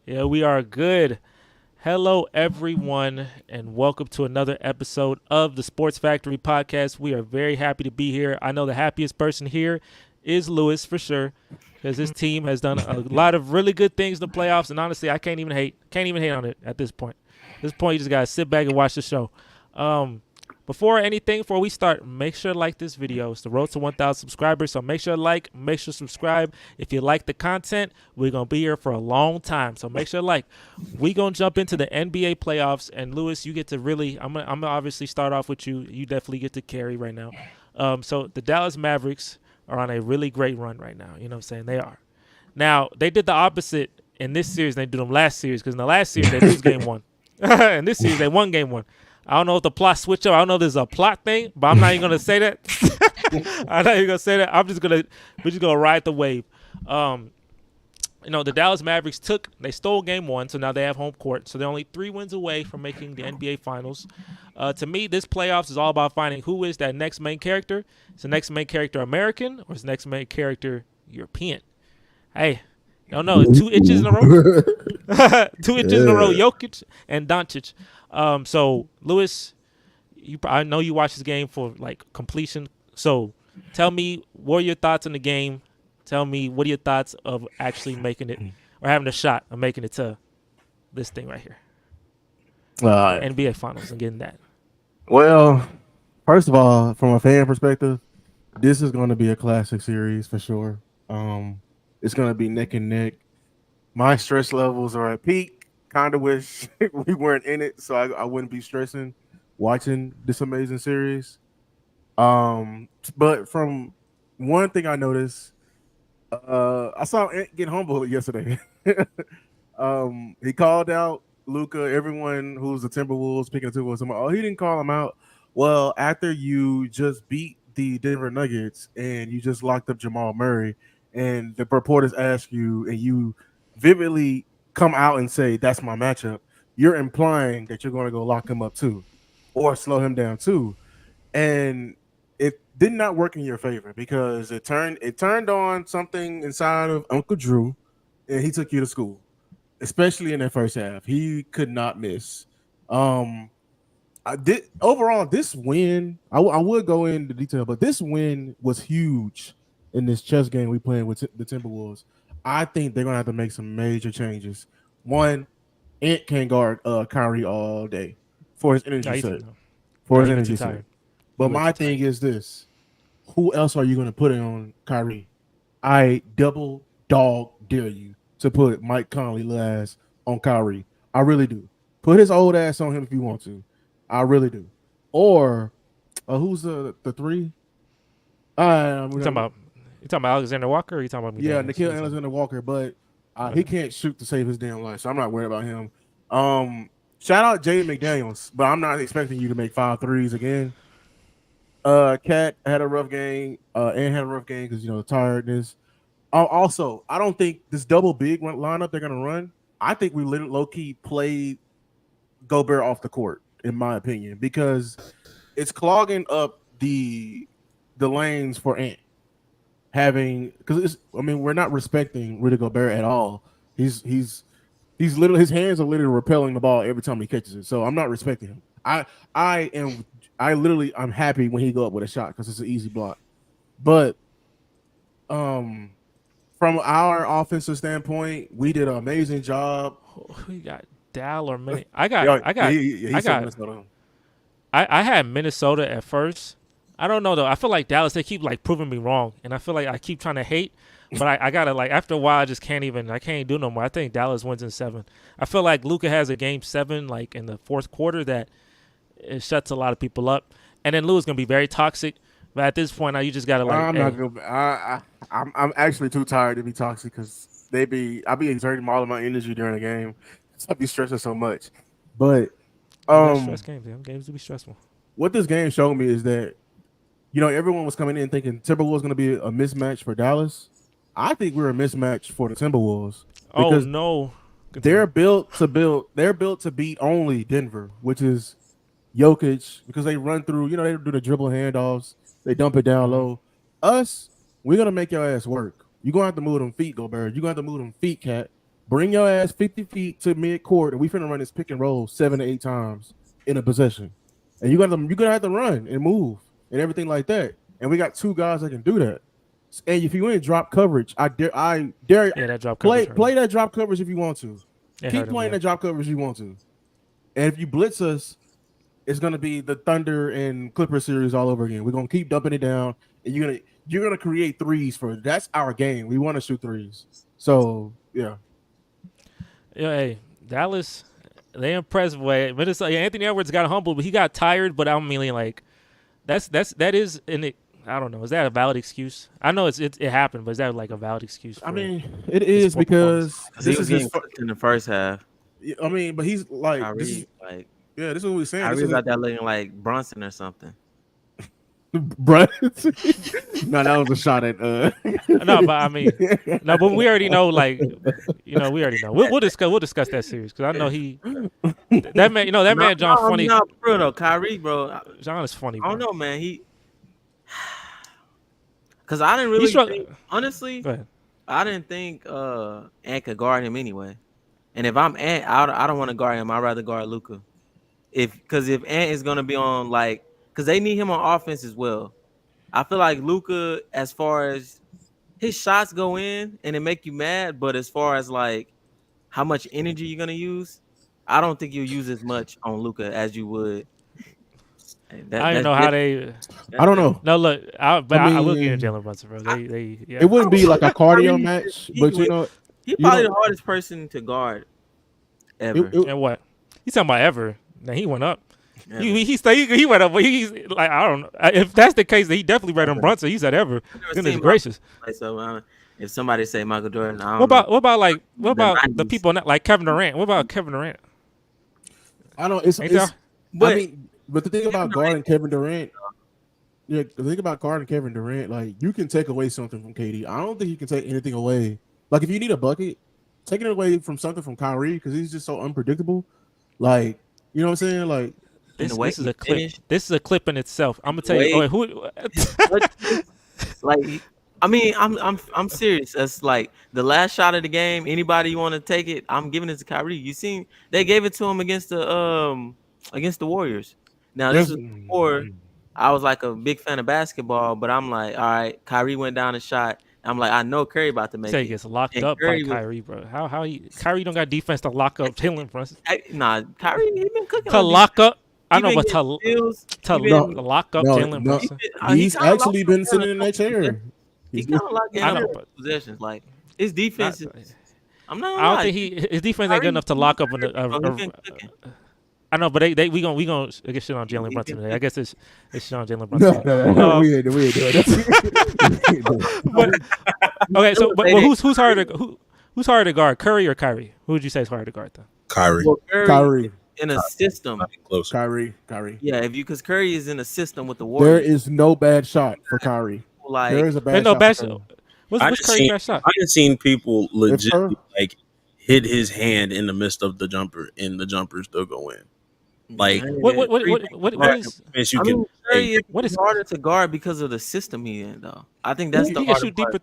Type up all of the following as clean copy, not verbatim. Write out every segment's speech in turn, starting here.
Yeah, we are good. Hello, everyone, and welcome to another episode of the Sports Factory podcast. We are very happy to be here. I know the happiest person here is Lewis for sure, because his team has done a lot of really good things in the playoffs. And honestly, I can't even hate. Can't even hate on it at this point. At this point, you just gotta sit back and watch the show. Um, before we start, make sure to like this video. It's the road to 1,000 subscribers, so make sure to like, make sure to subscribe. If you like the content, we're gonna be here for a long time, so make sure to like. We gonna jump into the NBA playoffs, and Lewis, you get to really. I'm gonna obviously start off with you. You definitely get to carry right now. So the Dallas Mavericks are on a really great run right now. You know what I'm saying? They are. Now they did the opposite in this series than they did in the last series, because in the last series they lose game one. In this series they won game one. I don't know if the plot switch up. I don't know if there's a plot thing, but I'm not even gonna say that. I'm not even gonna say that. We're just gonna ride the wave. Um, the Dallas Mavericks they stole game one, so now they have home court. So they're only 3 wins away from making the NBA Finals. To me, this playoffs is all about finding who is that next main character. Is the next main character American, or is the next main character European? Hey, don't know. 2 itches in a row. 2 inches in a row, Jokic and Doncic. So Lewis, I know you watched this game for like completion. So tell me, what are your thoughts on the game? Tell me, what are your thoughts of actually making it or having a shot of making it to this thing right here, the NBA Finals, and getting that? Well, first of all, from a fan perspective, this is going to be a classic series for sure. It's going to be neck and neck. My stress levels are at peak. Kind of wish we weren't in it, so I wouldn't be stressing watching this amazing series. But from one thing I noticed, I saw Ant get humbled yesterday. He called out Luca. Everyone who's the Timberwolves picking the Timberwolves. Oh, he didn't call him out. Well, after you just beat the Denver Nuggets and you just locked up Jamal Murray, and the reporters ask you, and you vividly come out and say that's my matchup, you're implying that you're going to go lock him up too, or slow him down too, and it did not work in your favor because it turned on something inside of Uncle Drew, and he took you to school, especially in that first half. He could not miss. Um, I did overall this win. I would go into detail, but this win was huge in this chess game we playing with the Timberwolves. I think they're gonna have to make some major changes. One, Ant can't guard Kyrie all day for his No, energy he, set. no, For his he be too energy set. tired. He But way my too tired. thing is this: who else are you gonna put in on Kyrie? I double dog dare you to put Mike Conley last on Kyrie. I really do. Put his old ass on him if you want to. I really do. Or who's the three? Uh, You talking about Alexander Walker, or you talking about yeah, McDaniel's? Nikhil Alexander Walker, but he Okay. can't shoot to save his damn life, so I'm not worried about him. Shout out Jaden McDaniels, but I'm not expecting you to make 5 threes again. Cat had a rough game, and had a rough game because the tiredness. Also, I don't think this double big lineup they're gonna run. I think we low key played Gobert off the court, in my opinion, because it's clogging up the lanes for Ant. Having because we're not respecting Redick Gobert at all. He's literally his hands are literally repelling the ball every time he catches it. So I'm not respecting him. I am I'm happy when he go up with a shot because it's an easy block. But um from our offensive standpoint, we did an amazing job. Who you got? Dal or Minnie? Yeah, he I said got. Minnesota. I had Minnesota at first. I don't know though. I feel like Dallas, they keep like proving me wrong, and I feel like I keep trying to hate, but I gotta, like, after a while I just can't even. I can't do no more. I think Dallas wins in 7. I feel like Luka has a game 7 like in the fourth quarter that it shuts a lot of people up, and then Luka's gonna be very toxic. But at this point now, you just gotta like, I'm not hey, gonna. I'm actually too tired to be toxic because I be exerting all of my energy during the game. So I be stressing so much. But you got stress um, games. Games do be stressful. what this game showed me is that everyone was coming in thinking Timberwolves going to be a mismatch for Dallas. I think we're a mismatch for the Timberwolves Oh because no, continue. they're built to beat only Denver, which is Jokic, because they run through, they do the dribble handoffs, they dump it down Mm-hmm. low. Us, we're gonna make your ass work. You're gonna have to move them feet, Gobert. You're gonna have to move them feet, Cat. Bring your ass 50 feet to mid court, and we finna run this pick and roll 7 to 8 times in a possession. And you're gonna have to run and move and everything like that. And we got two guys that can do that. And if you ain't drop coverage, I dare Yeah, that drop coverage. play that drop coverage if you want to. It Keep hurt him, playing yeah. that drop coverage if you want to. And if you blitz us, it's gonna be the Thunder and Clipper series all over again. We're gonna keep dumping it down, and you're gonna create threes for that's our game. We want to shoot threes. So yeah. Yeah, hey, Dallas, they impressed way. Minnesota, yeah, Anthony Edwards got humbled, but he got tired. But I'm meaning like that is I don't know. Is that a valid excuse? I know it happened, but is that like a valid excuse? I mean, it is because he this was is his. getting cooked in the first half. I mean, but he's like Kyrie, this is like yeah. This is what we're saying. Kyrie's out there looking like Brunson or something. Bruh. No, that was a shot at. No, but I mean, no, but we already know. Like, we already know. We'll discuss that series because I know that man. That man John funny. No, bro, though, Kyrie, bro. John is funny. I don't Bro. know, man. Because I didn't really think, honestly. I didn't think Ant could guard him anyway. And if I'm Ant, I don't want to guard him. I'd rather guard Luka. Because if Ant is gonna be on because they need him on offense as well. I feel like Luka, as far as his shots go in and it make you mad, but as far as like how much energy you're gonna use, I don't think you'll use as much on Luka as you would. I don't know how they. I don't know. No, look, I will get in Jalen Brunson, bro. Yeah. It wouldn't be like a cardio match, but he's probably the hardest person to guard ever. And what? He's talking about ever. Now he went up. He went up. But he's like, I don't know. If that's the case, then he definitely better than Brunson. He said ever. Goodness gracious. So if somebody say Michael Jordan, what about the people like Kevin Durant? What about Kevin Durant? I don't. But the thing about guarding Kevin Durant, the thing about guarding Kevin Durant, like you can take away something from KD. I don't think you can take anything away. Like if you need a bucket, taking it away from something from Kyrie because he's just so unpredictable. Like you know what I'm saying? Like this is a clip. This is a clip in itself. I'm gonna tell you. Oh, who? Like I mean, I'm serious. That's like the last shot of the game. Anybody want to take it? I'm giving it to Kyrie. You seen they gave it to him against the Warriors. Now this was before I was like a big fan of basketball, but I'm like, all right, Kyrie went down a shot. I'm like, I know Curry about to make it. He gets locked up by Kyrie, bro. Kyrie don't got defense to lock up Jalen Brunson. Nah, Kyrie he been cooking to lock up. I know, but to lock up Jalen Brunson. He's actually been sitting in that chair. He's kind of locking up possessions. Like his defense is. I'm not. I don't think his defense ain't good enough to lock up. I know, but we gonna get shit on Jalen Brunson today. I guess it's shit on Jalen Brunson. No, we ain't doing that. Okay, so who's harder to guard, Curry or Kyrie? Who would you say is harder to guard though? Kyrie. Well, Kyrie in a system. Kyrie. Yeah, because Curry is in a system with the Warriors. There is no bad shot for Kyrie. Like there is a bad shot. What's Curry's bad shot? I have seen people legit like hit his hand in the midst of the jumper, and the jumper still go in. Like what is? Curry is harder to guard because of the system he in though. I think that's the he can shoot deeper,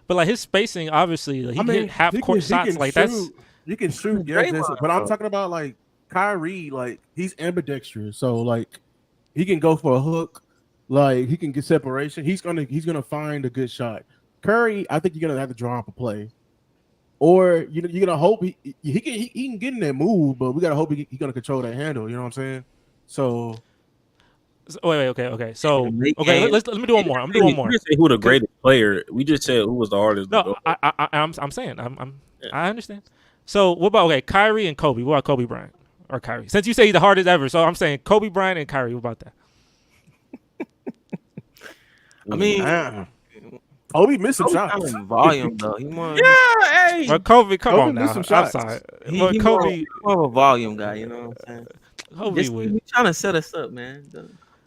but like his spacing, obviously, he can hit half court shots. Like that's you can shoot, but I'm talking about like Kyrie, like he's ambidextrous, so like he can go for a hook, like he can get separation. He's gonna find a good shot. Curry, I think you're gonna have to draw up a play. Or you're gonna hope he can get in that move, but we gotta hope he's gonna control that handle. You know what I'm saying? So, okay. So, let me do one more. I'm doing one more. We didn't say who the greatest player. We just said who was the hardest. No, I'm saying I understand. So, what about Kyrie and Kobe? What about Kobe Bryant or Kyrie? Since you say he's the hardest ever, so I'm saying Kobe Bryant and Kyrie. What about that? I mean. Kobe missed some shots. Volume though. Hey. But Kobe, come on now. Some shots. I'm sorry. He's Kobe more of a volume guy. You know what I'm saying? Kobe He's trying to set us up, man.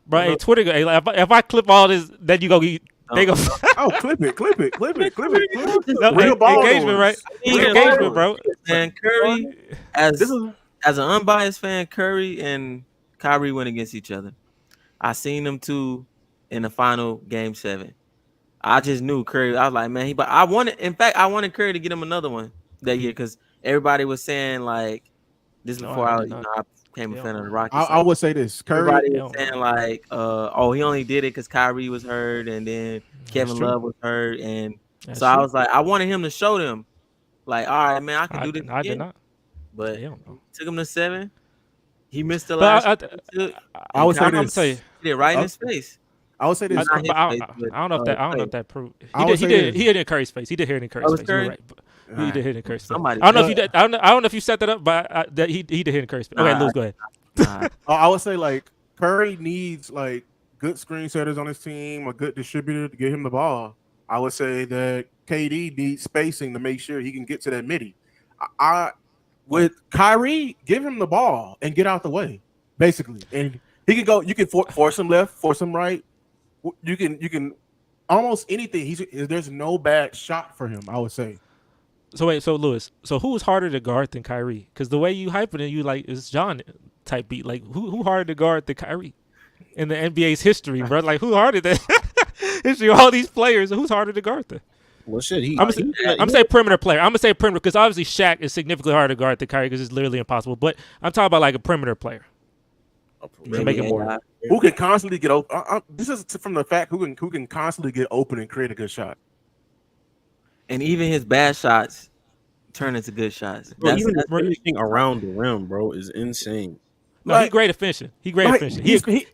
Bro, hey, Twitter. If I clip all this, then you go. They go. Oh, clip it. No, engagement, right? Engagement, bro. And Curry, as an unbiased fan, Curry and Kyrie went against each other. I seen them two in the final Game 7. I just knew Curry. I was like, man, I wanted Curry to get him another one that year because everybody was saying like this before I became a fan of the Rockets. I would say this. Everybody was saying like, oh, he only did it because Kyrie was hurt, and then Kevin Love was hurt, and so I was like, I wanted him to show them, like, all right, man, I can do this. I did not, but took him to 7. He missed the last. I would say this. He did right in his face. I would say this. I don't know if that proved. He did hit in Curry's face. He did hit in Curry's face. You're right. He did hit in Curry's face. I don't know if you did. I don't know if you set that up, but he did hit in Curry's face. Okay, Luz, go ahead. I would say like Curry needs like good screen setters on his team, a good distributor to get him the ball. I would say that KD needs spacing to make sure he can get to that midi. With Kyrie, give him the ball and get out the way, basically, and he can go. You can force him left, force him right. You can almost anything. There's no bad shot for him, I would say. So wait, so Lewis, so who's harder to guard than Kyrie? Because the way you hyping it, you like it's John type beat. Like who harder to guard than Kyrie in the NBA's history, bro? Like who harder than history of all these players? Who's harder to guard than? Well, shit, I'm gonna say perimeter player. I'm gonna say perimeter because obviously Shaq is significantly harder to guard than Kyrie because it's literally impossible. But I'm talking about like a perimeter player. Make it more. Who can constantly get open? This is from the fact who can constantly get open and create a good shot. And even his bad shots turn into good shots. Bro, even everything around the rim, bro, is insane. No, he's great at finishing. He's great at finishing.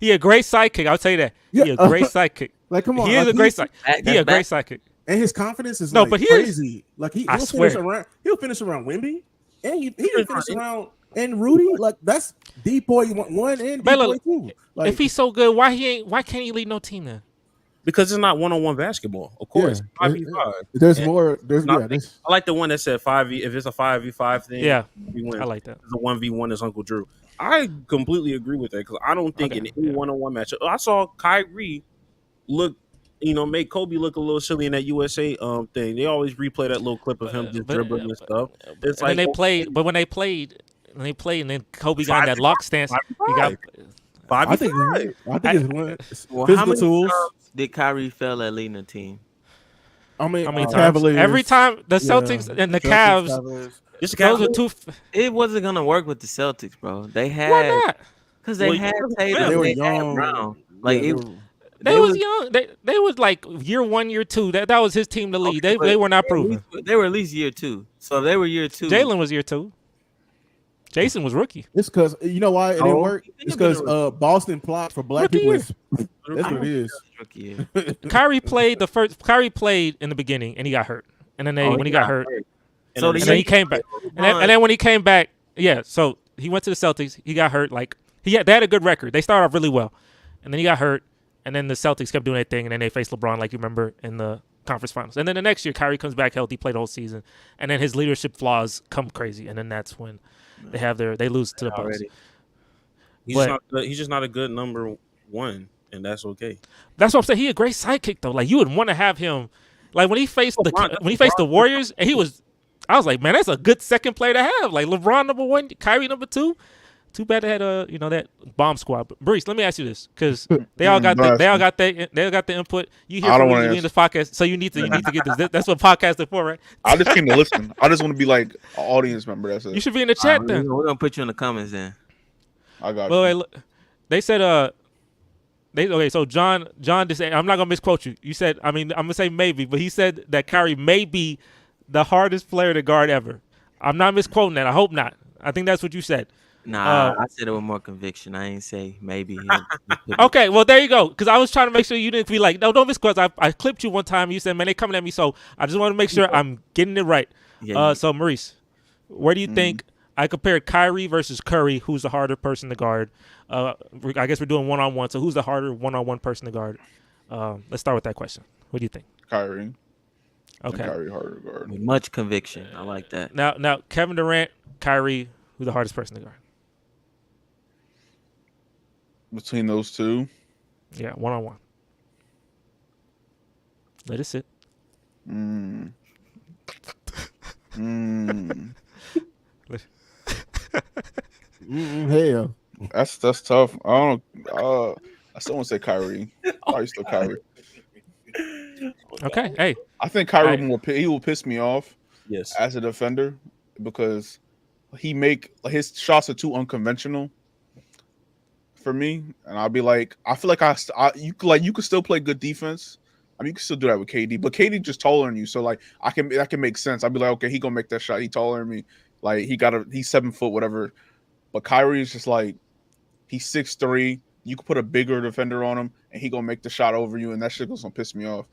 He a great sidekick. I'll tell you that. He a great sidekick. Like, come on. He is a great sidekick. He a great sidekick. And his confidence is but crazy. Like he'll finish around Wemby, and he'll finish around and Rudy. Like that's D-boy 1 and D-boy 2. Like, if he's so good, why can't he lead no team then? Because it's not one-on-one basketball, of course. 5v5. There's more. I like the one that said 5v. If it's a 5v5 thing, yeah, we win. I like that. The 1v1 is Uncle Drew. I completely agree with that because I don't think in any one-on-one matchup. I saw Kyrie make Kobe look a little silly in that USA thing. They always replay that little clip of him just dribbling and stuff. It's like when they played, and then Kobe got in that lock stance. He got 5v5. I think it's well, physical how many tools. times did Kyrie fail at leading the team? How many times? Cavaliers. Every time the Celtics and the Cavs. Those are two. It wasn't gonna work with the Celtics, bro. They had why not? Because they had Tatum. They had Brown. Like They was young. They was like year 1, year 2. That was his team to lead. They were not proven. They were at least year 2. So if they were year 2. Jalen was year 2. Jason was rookie. It's because you know why it didn't work. It's because Boston plot for black people. That's what it is. Kyrie played in the beginning and he got hurt. And then when he got hurt, and then he came back. And then when he came back, so he went to the Celtics. He got hurt. Like they had a good record. They started off really well, and then he got hurt. And then the Celtics kept doing their thing, and then they faced LeBron, like you remember, in the conference finals. And then the next year, Kyrie comes back healthy, played the whole season, and then his leadership flaws come crazy, and then that's when they lose to the Bucks. He's just not a good number 1, and that's okay. That's what I'm saying. He a great sidekick though. Like you would want to have him. Like when he faced the Warriors, and I was like, man, that's a good second player to have. Like LeBron number 1, Kyrie number 2. Too bad they had that bomb squad. But Brees, let me ask you this, because they all got the input. You hear from me in this podcast, so you need to get this. That's what podcasts are for, right? I just came to listen. I just want to be like an audience member. That's it. You should be in the chat then. We're gonna put you in the comments then. I got you. Wait, look, they said so John just said, I'm not gonna misquote you. You said, I'm gonna say maybe, but he said that Kyrie may be the hardest player to guard ever. I'm not misquoting that. I hope not. I think that's what you said. Nah, I said it with more conviction. I ain't say maybe. Okay, well there you go. Because I was trying to make sure you didn't be like, no, don't misquote. I clipped you one time. You said, man, they coming at me. So I just want to make sure I'm getting it right. So Maurice, where do you think I compared Kyrie versus Curry? Who's the harder person to guard? I guess we're doing 1-on-1. So who's the harder 1-on-1 person to guard? Let's start with that question. What do you think? Kyrie. Okay. Kyrie harder to guard. With much conviction. I like that. Now Kevin Durant, Kyrie, who's the hardest person to guard? Between those two? Yeah, 1-on-1. Let it sit. Hell. That's tough. I don't I still want to say Kyrie. I still Kyrie. Okay, hey. I think Kyrie he will piss me off. Yes. As a defender, because his shots are too unconventional for me, and I'll be like, I feel like you could still play good defense. I mean, you can still do that with KD, but KD just taller than you, so like that can make sense. I'd be like, okay, he gonna make that shot. He taller than me, like he's 7 foot, whatever. But Kyrie is just like he's 6'3". You could put a bigger defender on him, and he gonna make the shot over you, and that shit gonna piss me off.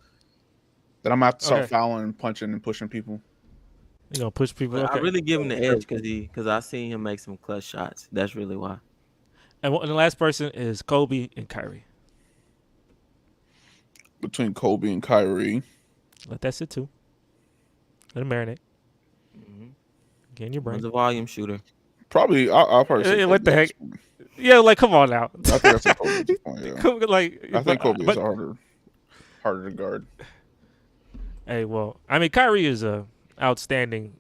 Then I'm gonna have to start fouling and punching and pushing people. You gonna push people? Okay. I really give him the edge because I seen him make some clutch shots. That's really why. And the last person is Kobe and Kyrie. Between Kobe and Kyrie. Let that sit too. Let it marinate. Get in your brain. One's a volume shooter. Probably, I'll probably say what the heck? Yeah, like come on now. I think that's a Kobe point, yeah. Like, I think Kobe is harder to guard. Hey, well, I mean, Kyrie is a outstanding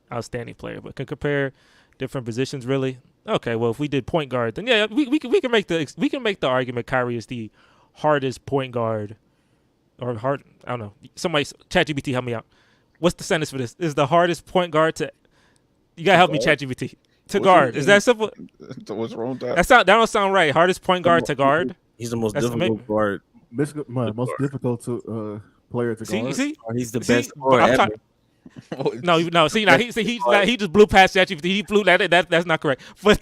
player, but can compare different positions really. Okay, well, if we did point guard, then yeah, we can make the argument Kyrie is the hardest point guard. Or hard, I don't know. Somebody, ChatGPT, help me out. What's the sentence for this? Is the hardest point guard to? You gotta help me, ChatGPT. To guard. Is that simple? What's wrong with that? That don't sound right. Hardest point guard to guard. He's the most difficult guard. Most difficult to player to guard. See? He's the best scorer ever. No. See, now he just blew past ChatGPT. He blew that. That's not correct. But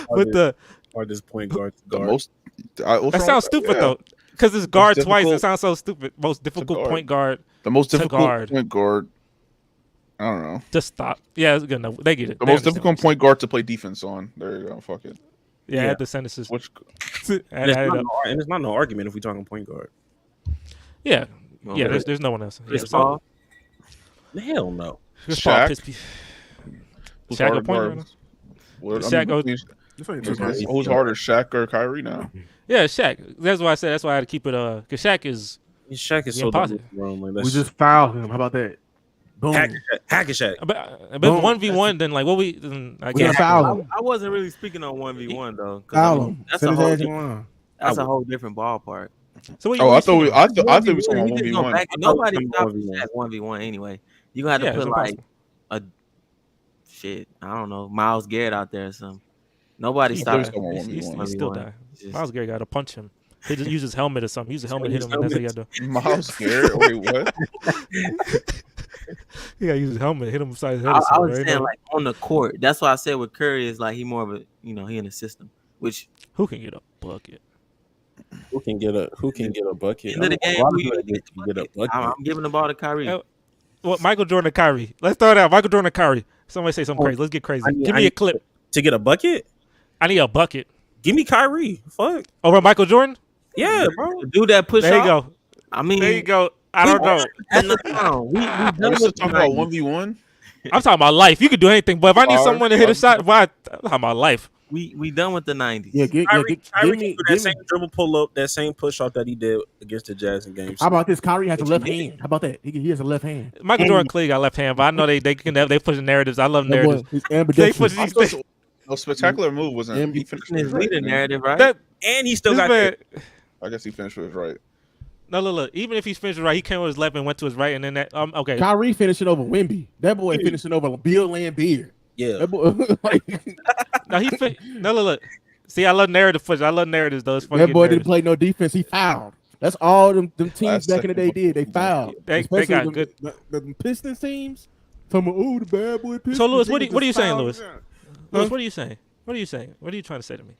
the hardest point guard to guard. The most. That sounds stupid though. Because it's guard twice. It sounds so stupid. Most difficult point guard. The most difficult point guard. I don't know. Just stop. Yeah, it's good enough. They get it. The most difficult point guard to play defense on. There you go. Fuck it. Yeah, add the sentences. And it's not no argument if we're talking point guard. Yeah. There's no one else. Chris Paul? Hell no. Shaq. Shaq a point guard? Who's harder, Shaq or Kyrie now? Yeah, Shaq. That's why I said. That's why I had to keep it. Because Shaq is so positive. We just fouled him. How about that? Boom. Hack a Shaq. But 1v1, then like what we? Then I can't foul him. I wasn't really speaking on 1v1 though. Foul him. That's a whole different ballpark. So I thought we was on 1v1. Nobody stopped Shaq 1v1 anyway. You gonna have to put like a shit. I don't know, Myles Garrett out there or something. Nobody stopped him. He still died. Myles Garrett got to punch him. He just used his helmet or something. Use his helmet, hit him, and that's what he got to do. Myles Garrett? Wait, what? He got to use his helmet, hit him beside his head. I was saying like on the court. That's why I said with Curry is like he more of a he in the system. Which who can get a bucket? Who can get a bucket? In the game, get a bucket. I'm giving the ball to Kyrie. What Michael Jordan or Kyrie? Let's throw it out. Michael Jordan or Kyrie? Somebody say something crazy. Let's get crazy. Give me a clip to get a bucket. I need a bucket. Give me Kyrie. Fuck. Over Michael Jordan? Yeah, bro. Do that push. There you go. I mean, there you go. I don't know. We're still talking about 1v1. I'm talking about life. You could do anything, but if I need someone to hit a shot, why? I'm talking about life. We done with the 90s. Yeah, Kyrie can do that same dribble pull up, that same push off that he did against the Jazz in games. How about this? Kyrie has a left hand. How about that? He has a left hand. Michael Jordan clearly got left hand, but I know they push the narratives. I love narratives. They push these things. No spectacular move wasn't. He finished his leader narrative, right? And he still got it. I guess he finished with his right. No, look. Even if he's finished right, he came with his left and went to his right, and then that. Okay. Kyrie finishing over Wemby. That boy finishing over Bill Laimbeer. Yeah. That boy, no, look. See, I love narrative footage. I love narratives, though. It's funny. That boy didn't play no defense. He fouled. That's all them teams back in the day did. They fouled. They got good. The Pistons teams. Talking about, the bad boy Pistons. So, Lewis, what are you saying, Lewis? Lewis, what are you saying? What are you saying? What are you trying to say to me?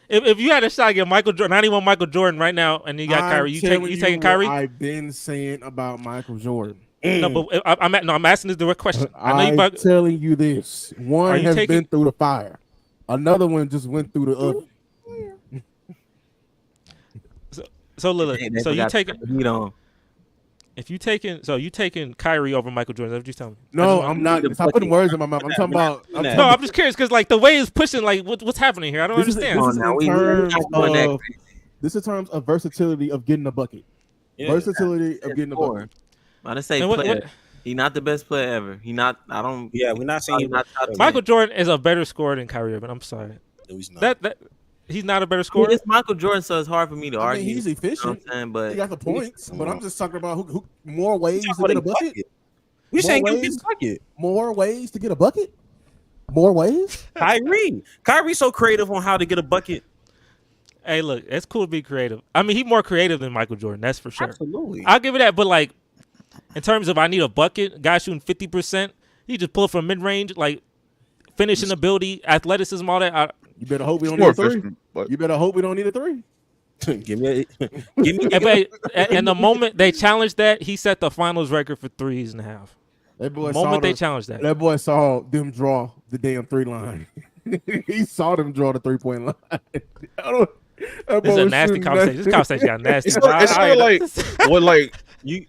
If you had a shot against Michael Jordan, not even Michael Jordan right now, and you got Kyrie, you taking Kyrie? I've been saying about Michael Jordan. No, but I'm asking this direct question. I'm telling you this. One has been through the fire. Another one just went through the oven. So look, so you taking you taking Kyrie over Michael Jordan? That's what you're telling me? No, I'm not. Stop putting words in my mouth. I'm talking about. I'm just curious because like the way it's pushing, like what's happening here? I don't understand. This is in terms of versatility of getting a bucket. Yeah. Versatility of getting a bucket. I say player. He's not the best player ever. He not. I don't. Yeah, we're not saying Michael Jordan is a better scorer than Kyrie Irving. I'm sorry. No, he's not. He's not a better scorer. It's Michael Jordan, so it's hard for me to argue. He's efficient. But he got the points. But I'm just talking about who more ways to get a bucket. We saying go get a bucket. More ways to get a bucket? More ways? Kyrie's so creative on how to get a bucket. Hey, look, it's cool to be creative. I mean, he's more creative than Michael Jordan. That's for sure. Absolutely. I'll give it that. But, like, in terms of I need a bucket, guy shooting 50%, he just pull from mid-range, like, finishing ability, athleticism, all that. You better hope we don't need a three. You better hope we don't need a three. give me. And the moment they challenged that, he set the finals record for 3.5. That boy they challenged that. That boy saw them draw the damn 3 line. He saw them draw the 3-point line. This is a nasty conversation. This conversation got nasty. It's sort of like what, like you.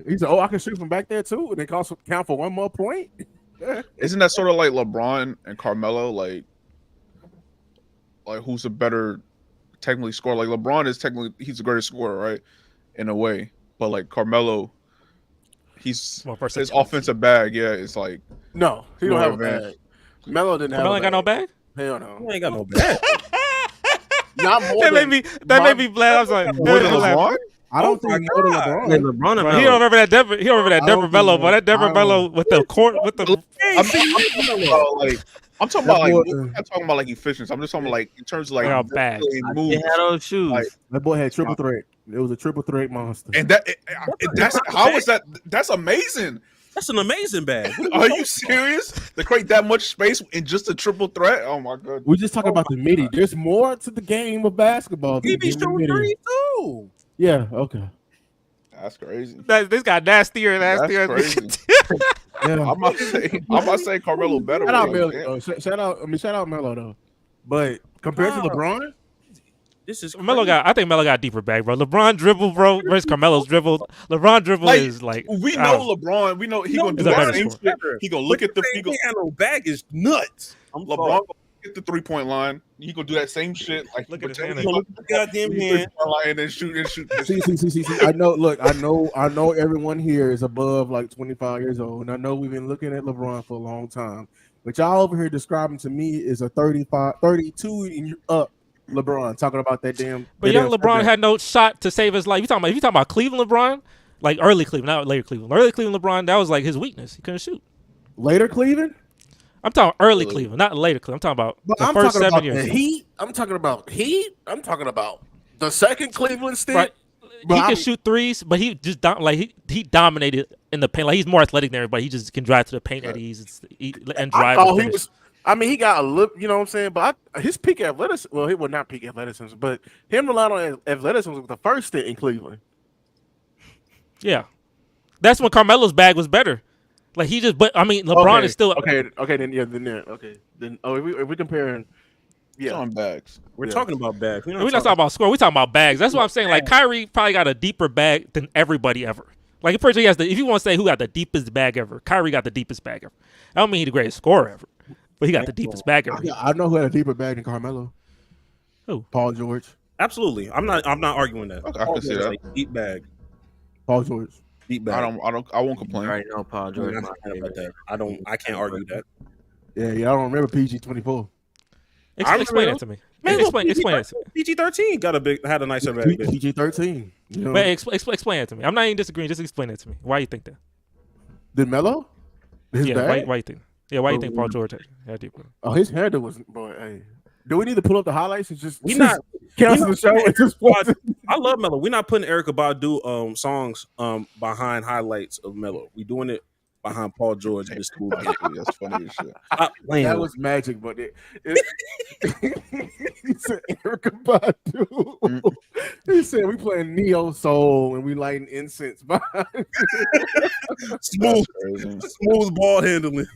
He said, "Oh, I can shoot from back there too," and they count for one more point. Isn't that sort of like LeBron and Carmelo? Like who's a better technically scorer? Like LeBron is he's the greatest scorer, right? In a way, but like Carmelo, his offensive bag, it's like no, he don't have a bag. Melo didn't have a bag. Got no bag? Hell no. He ain't got no bag. Not more that made me glad. I was like, more than LeBron? I don't think more than LeBron. He don't remember that Denver. He don't remember that Denver Melo, but that Denver Melo with the court with the. I'm talking about like I'm talking about like efficiency. I'm just talking about like in terms of like bags. He had those shoes. Like, that boy had triple threat. It was a triple threat monster. And that's how is that? That's amazing. That's an amazing bag. Are you serious? To create that much space in just a triple threat? Oh my god. We're just talking about the midi. There's more to the game of basketball. He be shooting 3 too. Yeah. Okay. That's crazy. This got nastier and nastier. That's crazy. Yeah. I'm not saying Carmelo better. Shout out Melo. Shout out Melo though. But compared to LeBron, this is I think Melo got a deeper bag, bro. LeBron dribble, bro, versus Carmelo's dribble. LeBron dribble is like we know LeBron. We know he gonna do that same shit. He gonna look at the he gonna bag is nuts. LeBron gonna get the 3-point line. He gonna do that same shit. Like look at his hand. Goddamn hand. And then shoot. See. I know. Look, I know. Everyone here is above like 25 years old, and I know we've been looking at LeBron for a long time. But y'all over here describing to me is a 35, 32 and up. LeBron talking about that damn. But young LeBron had no shot to save his life. If you talking about Cleveland LeBron, like early Cleveland, not later Cleveland. Early Cleveland LeBron, that was like his weakness. He couldn't shoot. Later Cleveland? I'm talking early Cleveland, not later Cleveland. I'm talking about the first 7 years. The Heat. I'm talking about Heat. I'm talking about the second Cleveland stint. Right. He can shoot threes, but he just he dominated in the paint. Like he's more athletic than everybody. He just can drive to the paint at ease and drive. He got a look, you know what I'm saying? But his peak athleticism, well, he was not peak athleticism, but him relying on athleticism was the first stint in Cleveland. Yeah. That's when Carmelo's bag was better. Like he just, but I mean, LeBron is still okay. Then if we comparing, on bags. We're talking about bags. We're not talking about score. We're talking about bags. That's what I'm saying. Like Kyrie probably got a deeper bag than everybody ever. Like if you want to say who got the deepest bag ever, Kyrie got the deepest bag ever. I don't mean he's the greatest scorer ever, but he got the deepest bag ever. I know who had a deeper bag than Carmelo. Who? Paul George. Absolutely. I'm not arguing that. Okay, I can see that. Like deep bag. Paul George. Deep bag. I won't complain. Right now, Paul George. About that. I can't argue that. Yeah, I don't remember PG-24. Explain it to me. Man, explain it to me. PG-13 had a nicer bag. PG-13. You know? But explain it to me. I'm not even disagreeing. Just explain it to me. Why you think that? Did Melo? Why you think? Yeah, why you think Paul George had deeper? Oh, his handle was boy. Hey, do we need to pull up the highlights and just cancel the show at this point? I love Melo. We're not putting Erykah Badu songs behind highlights of Melo. We doing it behind Paul George and the school. That's funny as shit. That was magic, but he said Erykah Badu. He said we playing neo soul and we lighting incense behind. smooth ball handling.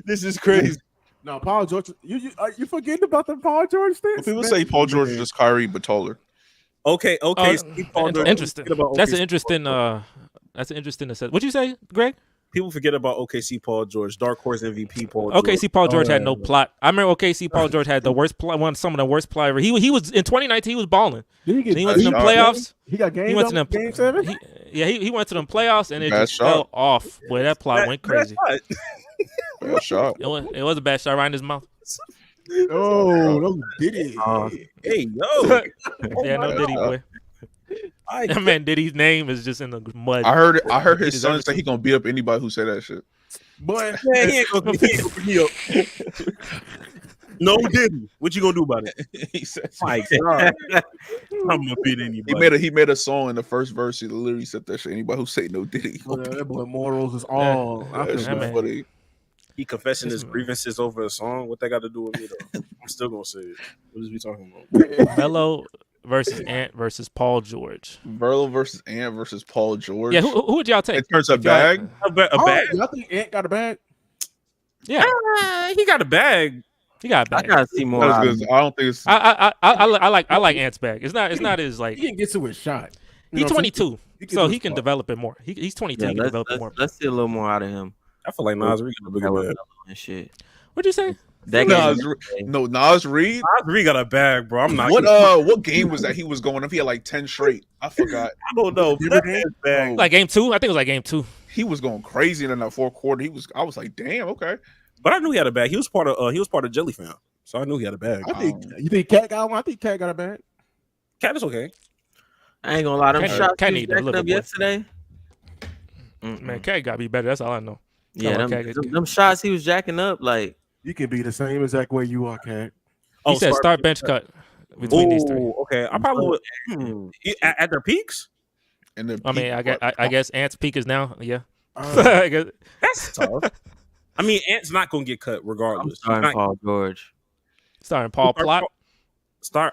This is crazy. No, Paul George. You forgetting about the Paul George thing? Well, people say Paul George is just Kyrie but taller. Okay. Paul George. Interesting. That's an interesting. That's an interesting assessment. What'd you say, Greg? People forget about OKC Paul George, Dark Horse MVP Paul George. OKC Paul George had no plot. I remember OKC Paul George had the worst plot, some of the worst plot ever. He was in 2019. He was balling. He went to them playoffs. He got game. He went to them game 7. He went to them playoffs and it just fell off. Boy, that plot went crazy. Bad shot. It was a bad shot right in his mouth. Oh, no Diddy. Hey, yo. Yeah, no Diddy, boy. That man Diddy's name is just in the mud. I heard his son say he gonna beat up anybody who said that shit. Boy, Man, he ain't gonna beat me up. No, Diddy. What you gonna do about it? He said, My God. I'm gonna beat anybody. he made a song in the first verse. He literally said that shit. Anybody who say no Diddy. that boy morals is all. That's funny. He confessing his grievances over a song. What that got to do with me though? I'm still gonna say it. What is we talking about? Melo versus Ant versus Paul George. Verlo versus Ant versus Paul George. Yeah, who would y'all take? In terms of bag, A bag? Y'all think Ant got a bag? Yeah, he got a bag. he got a bag. I gotta see more. I don't think it's. I like Ant's bag. It's not as like He can get to his shot. he's 22, so he can develop it more. He's 22. He can develop it more. Let's see a little more out of him. I feel like Nas Reed got a bigger bag. And shit. What'd you say? Nas Reed. Nas Reed got a bag, bro. I'm not. What game was that he was going up? He had like 10 straight. I forgot. I don't know. Bag. Like game 2? I think it was like game 2. He was going crazy in that fourth quarter. I was like, damn, okay. But I knew he had a bag. He was part of Jelly Fam, so I knew he had a bag. You think Cat got one? I think Cat got a bag. Cat is okay. I ain't gonna lie. Them shots Cat he need a jacked little up bit more. yesterday. Man, Cat gotta be better. That's all I know. Yeah, them shots he was jacking up, like You can be the same exact way you are, Cat. He said start bench cut between these three. Okay, I probably would at their peaks. I mean, I guess Ant's peak is now. Yeah, I guess. That's tough. I mean, Ant's not gonna get cut regardless. starting Paul George. Starting Paul Plot.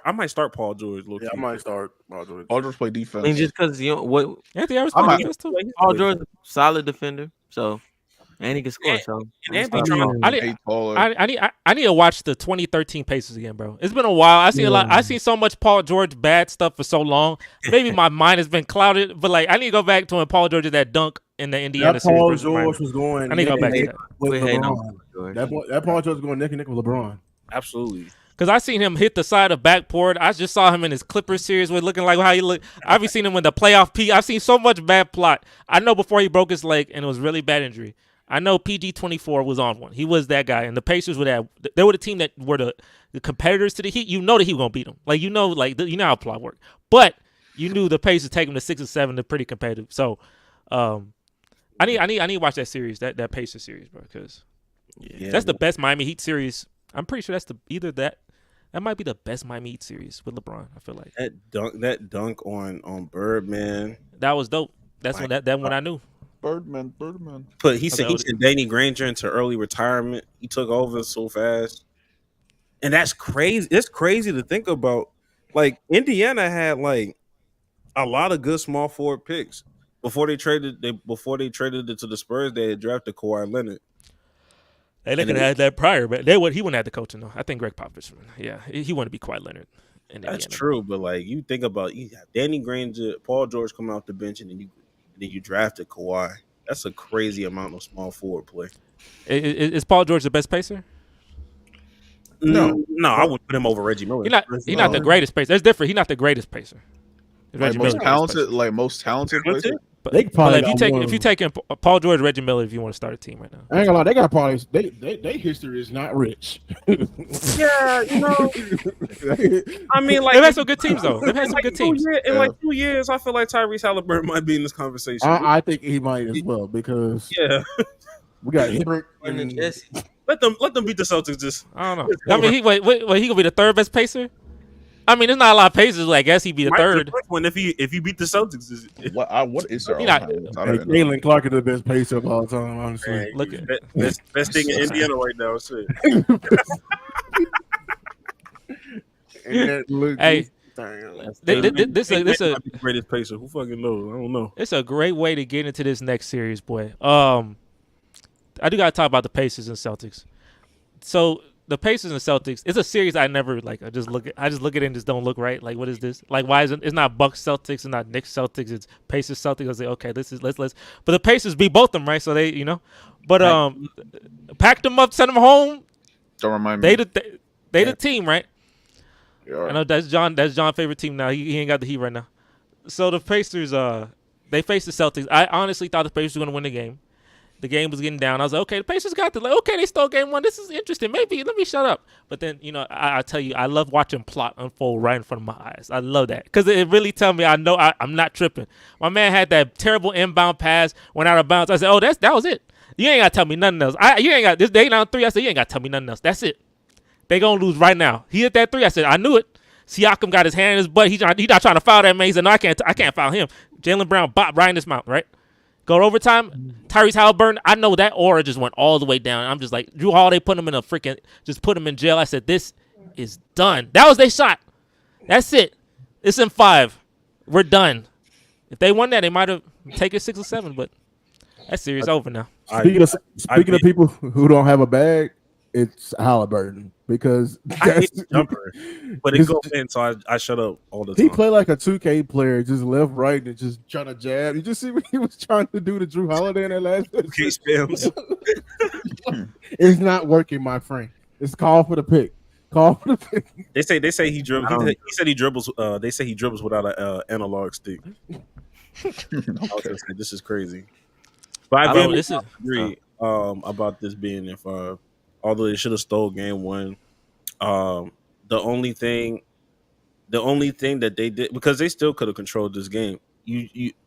I might start Paul George. Yeah, I might start Paul George. Paul George play defense. I mean, just because what Anthony Edwards play defense too. Paul George is a solid defender, so and he can score. So I need to watch the 2013 Pacers again, bro. It's been a while. I seen a lot. I seen so much Paul George bad stuff for so long. Maybe my mind has been clouded, but like I need to go back to when Paul George did that dunk in the Indiana series. Paul George was going. I need to go back to that. With LeBron. That Paul George was going neck and neck with LeBron. Absolutely. Because I seen him hit the side of backboard. I just saw him in his Clippers series with looking like how he looked. I've seen him in the playoff P. I've seen so much bad plot. I know before he broke his leg and it was really bad injury. I know PG-24 was on one. He was that guy. And the Pacers they were the team that were the competitors to the Heat. You know that he was going to beat them. Like, you know how plot worked. But you knew the Pacers take him to 6 or 7. They're pretty competitive. So I need to watch that series, that Pacers series, bro, because that's the best Miami Heat series. I'm pretty sure that's that might be the best Miami Heat series with LeBron. I feel like that dunk on Birdman. That was dope. That's when that one I knew. Birdman. But he sent Danny Granger into early retirement. He took over so fast, and that's crazy. It's crazy to think about. Like Indiana had like a lot of good small forward picks before they traded it to the Spurs. They had drafted Kawhi Leonard. They could have had that prior, but he wouldn't have the coaching though. I think Greg Popovich, he wanted to be Kawhi Leonard. That's true, but like you think about, you have Danny Granger, Paul George coming off the bench, and then you drafted Kawhi. That's a crazy amount of small forward play. Is Paul George the best pacer? No, I would put him over Reggie Miller. He's not the greatest pacer. That's different. He's not the greatest pacer. Most talented placer. But if you take in Paul George, Reggie Miller, if you want to start a team right now, I ain't gonna lie, they got probably they history is not rich. Yeah, I mean, like they've had some good teams though. They've had some good teams. In like 2 years, I feel like Tyrese Halliburton might be in this conversation. I think he might as well because we got Hibbert and let them beat the Celtics. Just I don't know. I mean, he gonna be the third best pacer. I mean, there's not a lot of pacers. I guess he'd be the third. If he beat the Celtics, what is there? Jalen Clark is the best pacer of all time. Honestly, man, look at best thing in Indiana right now. Shit. Hey, this is the greatest pacer. Who fucking knows? I don't know. It's a great way to get into this next series, boy. I do gotta talk about the Pacers and Celtics. So. The Pacers and Celtics, it's a series I never like. I just look at it and just don't look right. Like, what is this? Like, why isn't it's not Bucks Celtics and not Knicks Celtics? It's Pacers Celtics. I was like, okay, this is let's. But the Pacers beat both them, right? So they, but packed them up, sent them home. Don't remind me. They the team, right? Yeah. I know that's John's favorite team now. He ain't got the Heat right now. So the Pacers, they faced the Celtics. I honestly thought the Pacers were gonna win the game. The game was getting down. I was like, okay, the Pacers got this. Like, okay, they stole game one. This is interesting. Maybe let me shut up. But then, I tell you, I love watching plot unfold right in front of my eyes. I love that because it really tells me I know I'm not tripping. My man had that terrible inbound pass, went out of bounds. I said, oh, that was it. You ain't got to tell me nothing else. You ain't got this. They down 3. I said, you ain't got to tell me nothing else. That's it. They gonna lose right now. He hit that 3. I said, I knew it. Siakam got his hand in his butt. He not trying to foul that man. He said, no, I can't foul him. Jaylen Brown bopped right in his mouth, right? Go to overtime. Tyrese Halliburton, I know that aura just went all the way down. I'm just like, Drew Holiday put him in just put him in jail. I said, this is done. That was their shot. That's it. It's in 5. We're done. If they won that, they might have taken 6 or 7, but that series over now. Speaking of people who don't have a bag, it's Halliburton because I hate the jumper, but it goes in, so I shut up all the time. He played like a 2K player, just left, right, and just trying to jab. You just see what he was trying to do to Drew Holiday in that last 2K spams. It's not working, my friend. It's call for the pick. Call for the pick. They say he dribbles. He said he dribbles. They say he dribbles without an analog stick. This is crazy. But I agree about this being in 5. Although they should have stole game 1, the only thing that they did, because they still could have controlled this game.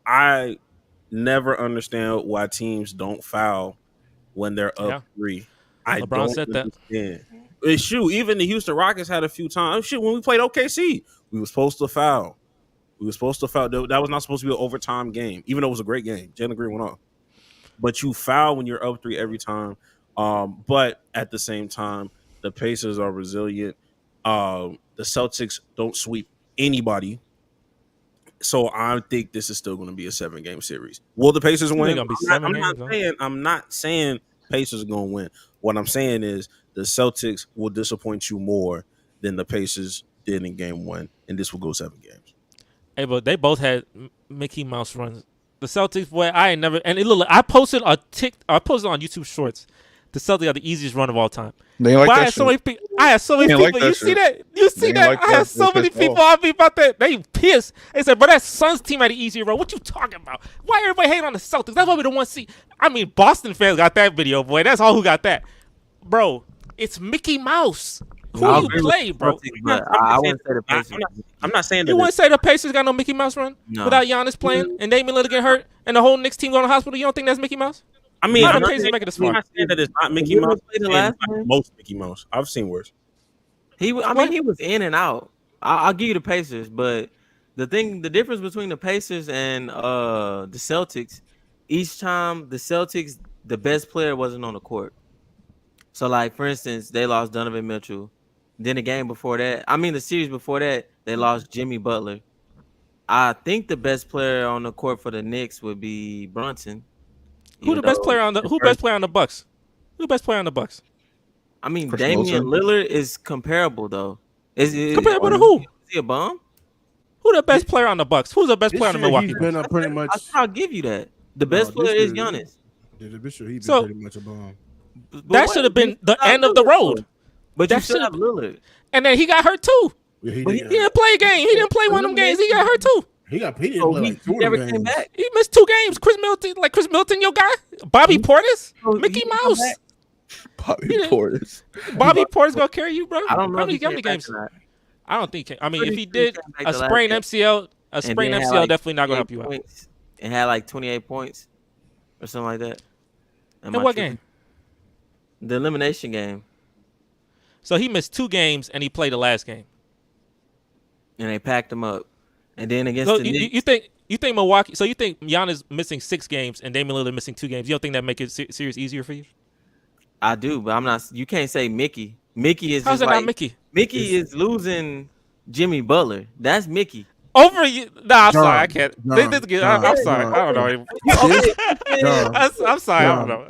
I never understand why teams don't foul when they're up 3. I LeBron don't said understand. Shoot, even the Houston Rockets had a few times. Shit, when we played OKC, we were supposed to foul. That was not supposed to be an overtime game, even though it was a great game. Jalen Green went off. But you foul when you're up 3 every time. But at the same time, the Pacers are resilient. The Celtics don't sweep anybody. So I think this is still going to be a 7-game series. Will the Pacers win? I'm not saying Pacers are going to win. What I'm saying is the Celtics will disappoint you more than the Pacers did in game 1, and this will go 7 games. Hey, but they both had Mickey Mouse runs. The Celtics, boy, I ain't never. And it looked like I posted on YouTube Shorts. The Celtics are the easiest run of all time. They like I had so many people. You see that? I had so many people on me about that. They pissed. They said, "Bro, that Suns team had the easier run. What you talking about? Why everybody hate on the Celtics? That's why we don't want to see." I mean, Boston fans got that video, boy. That's all who got that, bro. It's Mickey Mouse. Who you play, bro? I wouldn't say the Pacers. I'm not saying that. You wouldn't say the Pacers got no Mickey Mouse run without Giannis playing and Damian Lillard get hurt and the whole Knicks team going to hospital. You don't think that's Mickey Mouse? I mean, I'm not saying that it's not Mickey Mouse. Most Mickey Mouse. I've seen worse. He was in and out. I'll give you the Pacers, but the difference between the Pacers and the Celtics, each time the Celtics, the best player wasn't on the court. So, like, for instance, they lost Donovan Mitchell. Then the game before that, the series before that, they lost Jimmy Butler. I think the best player on the court for the Knicks would be Brunson. Who best player on the Bucks? Who best player on the Bucks? Damian Lillard is comparable though. Comparable to who? Is he a bum? Who the best player on the Bucks? Who's the best player on the Milwaukee? He's been pretty much. I'll give you that. The best player is Giannis. He's been pretty much a bum. That should have been the end of the road. But that should have Lillard. And then he got hurt too. Yeah, he didn't play a game. He didn't play one of them games. He got hurt too. He didn't play like 2 never games. came back. He missed 2 games. Chris Middleton, your guy. Bobby Portis, Mickey Mouse. Bobby Portis. Bobby Portis gonna carry you, bro. I don't know how many games. I don't think. If he did a sprained MCL, definitely not gonna help you out. And had like 28 points or something like that. In what game? The elimination game. So he missed 2 games and he played the last game. And they packed him up. And then against the Knicks. You think Milwaukee? So you think Giannis missing 6 games and Damian Lillard missing 2 games? You don't think that make it series easier for you? I do, but I'm not. You can't say Mickey. Mickey is. How's that not Mickey? Mickey is losing Jimmy Butler. That's Mickey. Over you? Nah, I'm sorry. I can't. I'm sorry. I don't know. I'm sorry. I don't know.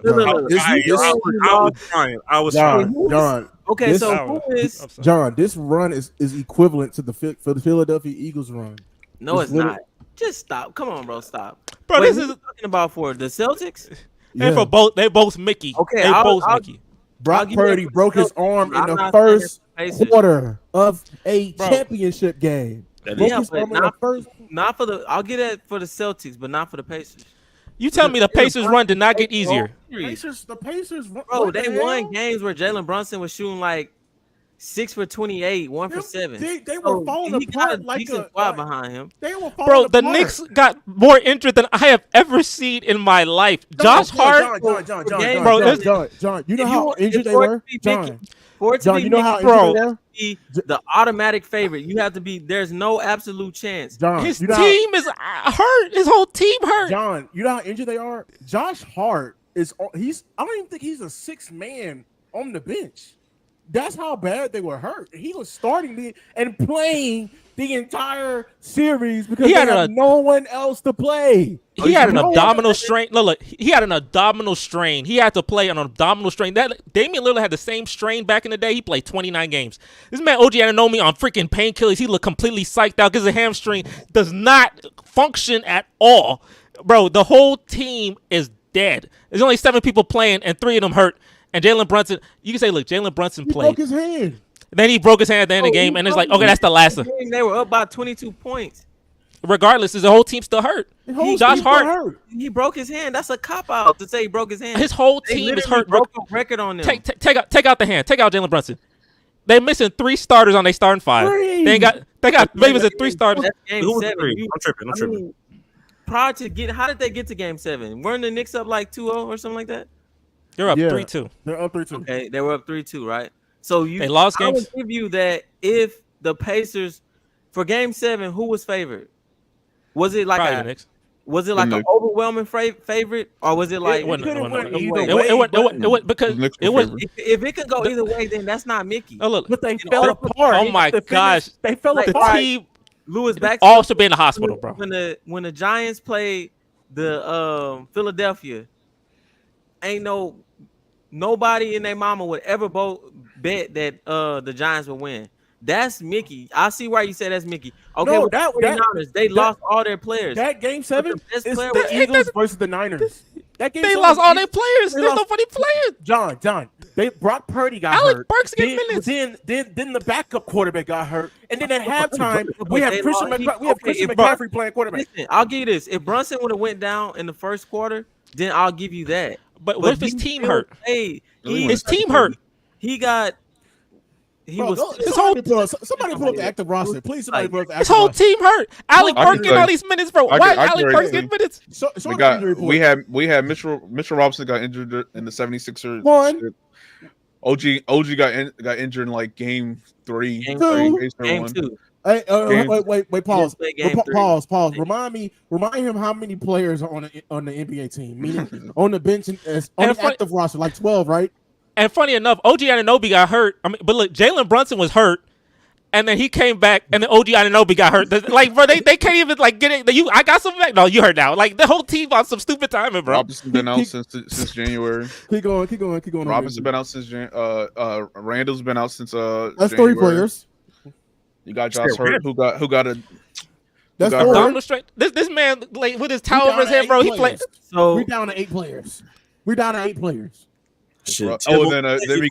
I was trying. John. Okay, so who is John? This run is equivalent to the Philadelphia Eagles run. No, it's not. Just stop. Come on, bro. Stop. Bro, this is talking about for the Celtics. And for both, they both Mickey. Okay, they both Mickey. Brock Purdy broke his arm in the first quarter of a championship game. Not for the. I'll get it for the Celtics, but not for the Pacers. You tell me the Pacers run did not get easier. The Pacers, bro, they won games where Jalen Brunson was shooting like 6 for 28, 1 for 7. They were falling apart like a squad behind him. They were falling bro, apart. the Knicks got more injured than I have ever seen in my life. Josh Hart, John, you know how injured they were? John, you know how injured they were? The automatic favorite. You have to be. There's no absolute chance. John, his team is hurt. His whole team hurt. John, you know how injured they are? Josh Hart is. I don't even think he's a sixth man on the bench. That's how bad they were hurt. He was starting and playing the entire series because he had no one else to play. He had an abdominal strain. Look, he had an abdominal strain. He had to play an abdominal strain. That Damian Lillard had the same strain back in the day. He played 29 games. This man OG Anunoby on freaking painkillers. He looked completely psyched out because the hamstring does not function at all. Bro, the whole team is dead. There's only 7 people playing and 3 of them hurt. And Jalen Brunson, you can say, look, Jalen Brunson played. He broke his hand. Then he broke his hand at the end of the game, and it's like, okay, that's the last one. They were up by 22 points. Regardless, the whole team still hurt. Josh Hart, he broke his hand. That's a cop-out to say he broke his hand. His whole team is hurt. Broke a record on them. Take out the hand. Take out Jalen Brunson. They're missing 3 starters on their starting 5. They got maybe it's 3 starters. That's game 7. I'm tripping. Prior to how did they get to game 7? Weren't the Knicks up like 2-0 or something like that? They're up 3-2. They're up 3-2. Okay, they were up 3-2, right? So they lost games. I would give you that if the Pacers for game 7, who was favored? Was it like an overwhelming favorite, or was it like because if it could go either way, then that's not Mickey. Oh, look, but they fell apart. Oh my gosh, they fell apart. Team, Lewis back all should be in the hospital, bro. When the Giants played the Philadelphia, ain't nobody in their mama would ever bet that the Giants would win. That's Mickey. I see why you said that's Mickey. Okay, no, they lost all their players. That game 7 is the Eagles versus the Niners. That game they lost all their players. There's nobody playing. John. Brock Purdy got hurt. Alec Burks get minutes. Then the backup quarterback got hurt, and then at halftime we have Christian McCaffrey playing quarterback. Listen, I'll give you this: if Brunson would have went down in the first quarter, then I'll give you that. But what if his team hurt? His team hurt. Somebody pull up the active roster. Please, somebody pull up the active roster. His whole team hurt. Alec Burks getting all these minutes, bro. Why Alec Burks getting minutes? We had Mitchell Robinson got injured in the 76ers. OG got injured in like game 3. Game 2. Hey, wait, pause. Pause. Remind him how many players are on the NBA team, meaning on the bench and on the active roster, like 12, right? And funny enough, OG Anunoby got hurt. But look, Jalen Brunson was hurt, and then he came back, and then OG Anunoby got hurt. Like, bro, they can't even like get it. I got something back. No, you heard now. Like the whole team on some stupid timing, bro. Robinson been out since January. Keep going. Robinson been out since Randall's been out since That's January. 3 players. You got Josh Hurt, who got a. That's abdominal strength. This man, like with his towel over his head, bro. He played. So we're down to 8 players. Shit. Then we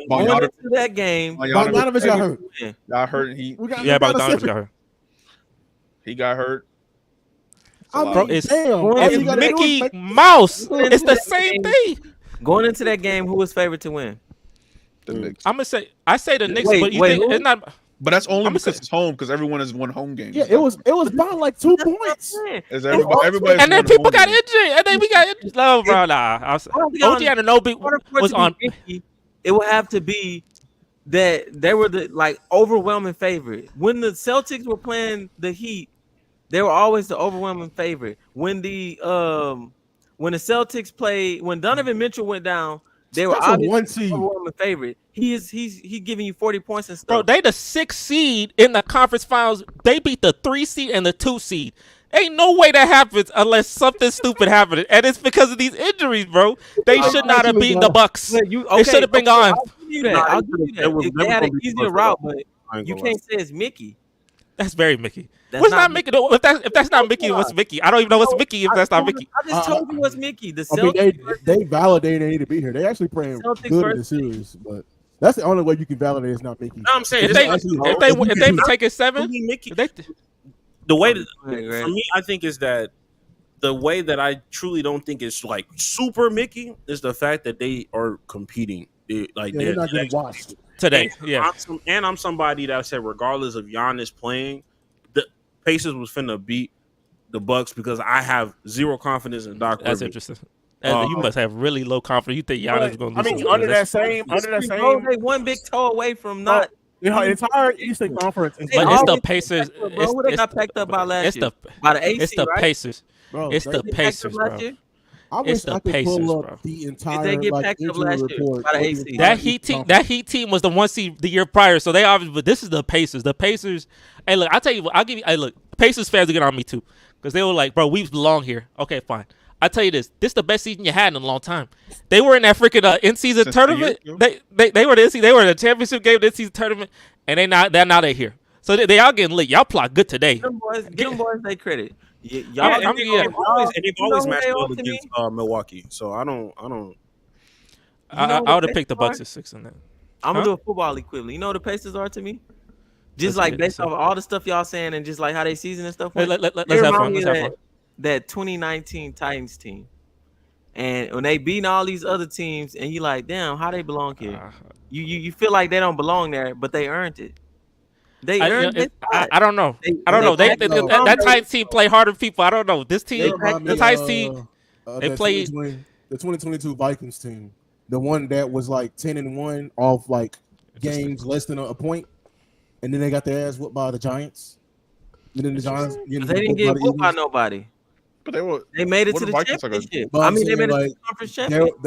going into that game. Bogdanovich got hurt. Got hurt. Bogdanovich got hurt. He got hurt. Bro, it's Mickey Mouse. It's the same thing. Going into that game, who was favored to win? The Knicks. I'm gonna say the Knicks, but you think it's not. But that's only because it's home, because everyone has won home games. Yeah, it was by like 2 points. Everybody and then people got injured, and then we got injured. No, bro, nah. OG Anunoby was on. It would have to be that they were the overwhelming favorite. When the Celtics were playing the Heat, they were always the overwhelming favorite. When the Celtics played, when Donovan Mitchell went down, they were obviously the overwhelming favorite. He's giving you 40 points and stuff. Bro, they the 6th seed in the conference finals. They beat the 3 seed and the 2 seed. Ain't no way that happens unless something stupid happened, and it's because of these injuries, bro. They should not have beaten the Bucks. They should have been gone. I'll give you that. They had an easier route, but you can't say it's Mickey. That's very Mickey. What's not Mickey? If that's not Mickey, what's Mickey? I don't even know what's Mickey if that's not Mickey. I just told you what's Mickey. The Celtics. They validated they need to be here. They actually playing good in the series, but that's the only way you can validate it's not Mickey. No, I'm saying if they take it 7, Mickey. The way for me, I think is that the way that I truly don't think it's like super Mickey is the fact that they are competing. They're not getting washed today. I'm somebody that said regardless of Giannis playing, the Pacers was finna beat the Bucks because I have zero confidence in Doc Rivers. That's interesting. You must have really low confidence. You think Giannis is going to lose? I mean, under that same, they one big toe away from not. The entire Eastern Conference, but it's the Pacers. Who they got packed up by last year? By the AC, it's the right? Pacers. Bro, it's the Pacers, bro. I wish I could pull up the entire injury report. That Heat team was the 1 seed the year prior, so they obviously. But this is the Pacers. The Pacers. Hey, look, I'll tell you what. I'll give you. Hey, look, Pacers fans will get on me too because they were like, bro, we belong here. Okay, fine. I tell you this is the best season you had in a long time. They were in that freaking in-season tournament. They were in the championship game, the in-season tournament, and now they're here. So they all getting lit. Y'all plot good today. Give them boys their credit. They've always matched up against Milwaukee. So I don't. I would have picked the Bucks at 6 in that. I'm gonna do a football equivalent. You know what the Pacers are to me? Just like based off all the stuff y'all saying and just like how they season and stuff. Let's have fun. That 2019 Titans team, and when they beating all these other teams, and you like, damn, how they belong here? You feel like they don't belong there, but they earned it. They earned it. I don't know. That Titans team play harder than people. I don't know. This team, the Titans team, they played the 2022 Vikings team, the one that was like 10-1 off like games less than a point, and then they got their ass whooped by the Giants. And then the Giants, they didn't get whooped by nobody. But they made it to the championship. I mean, they made it to the conference championship.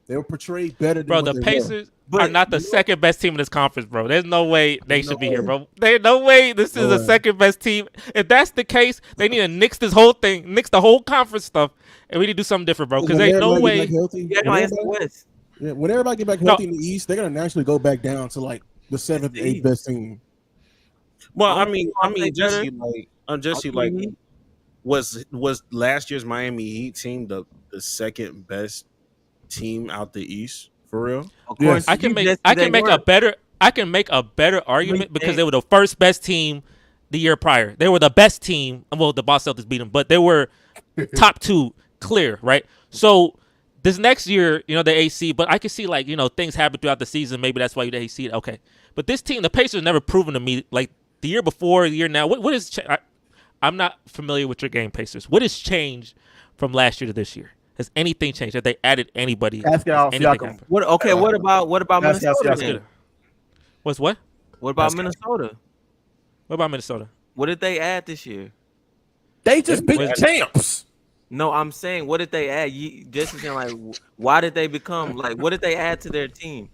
They were portrayed better than bro. The Pacers are not the second best team in this conference, bro. There's no way they should be here, bro. There's no way this is the second best team. If that's the case, they need to nix this whole thing, nix the whole conference stuff, and we need to do something different, bro. Because ain't no way. When everybody get back healthy in the East, they're gonna naturally go back down to like the 7th, 8th best team. Well, I mean, Jesse, like, was last year's Miami Heat team the second best team out the East for real? Of course, I can make a better argument because they were the first best team the year prior. They were the best team. Well, the Boston Celtics beat them, but they were top 2 clear, right? So this next year, the AC, but I can see like things happen throughout the season. Maybe that's why you the AC. Okay, but this team, the Pacers, never proven to me like the year before, the year now. What is? I'm not familiar with your game, Pacers. What has changed from last year to this year? Has anything changed? Have they added anybody? Pascal Siakam. What about Minnesota? What's what? What about Minnesota? What about Minnesota? What did they add this year? They just beat the champs. No, I'm saying, what did they add? Just saying, like, why did they become like? What did they add to their team?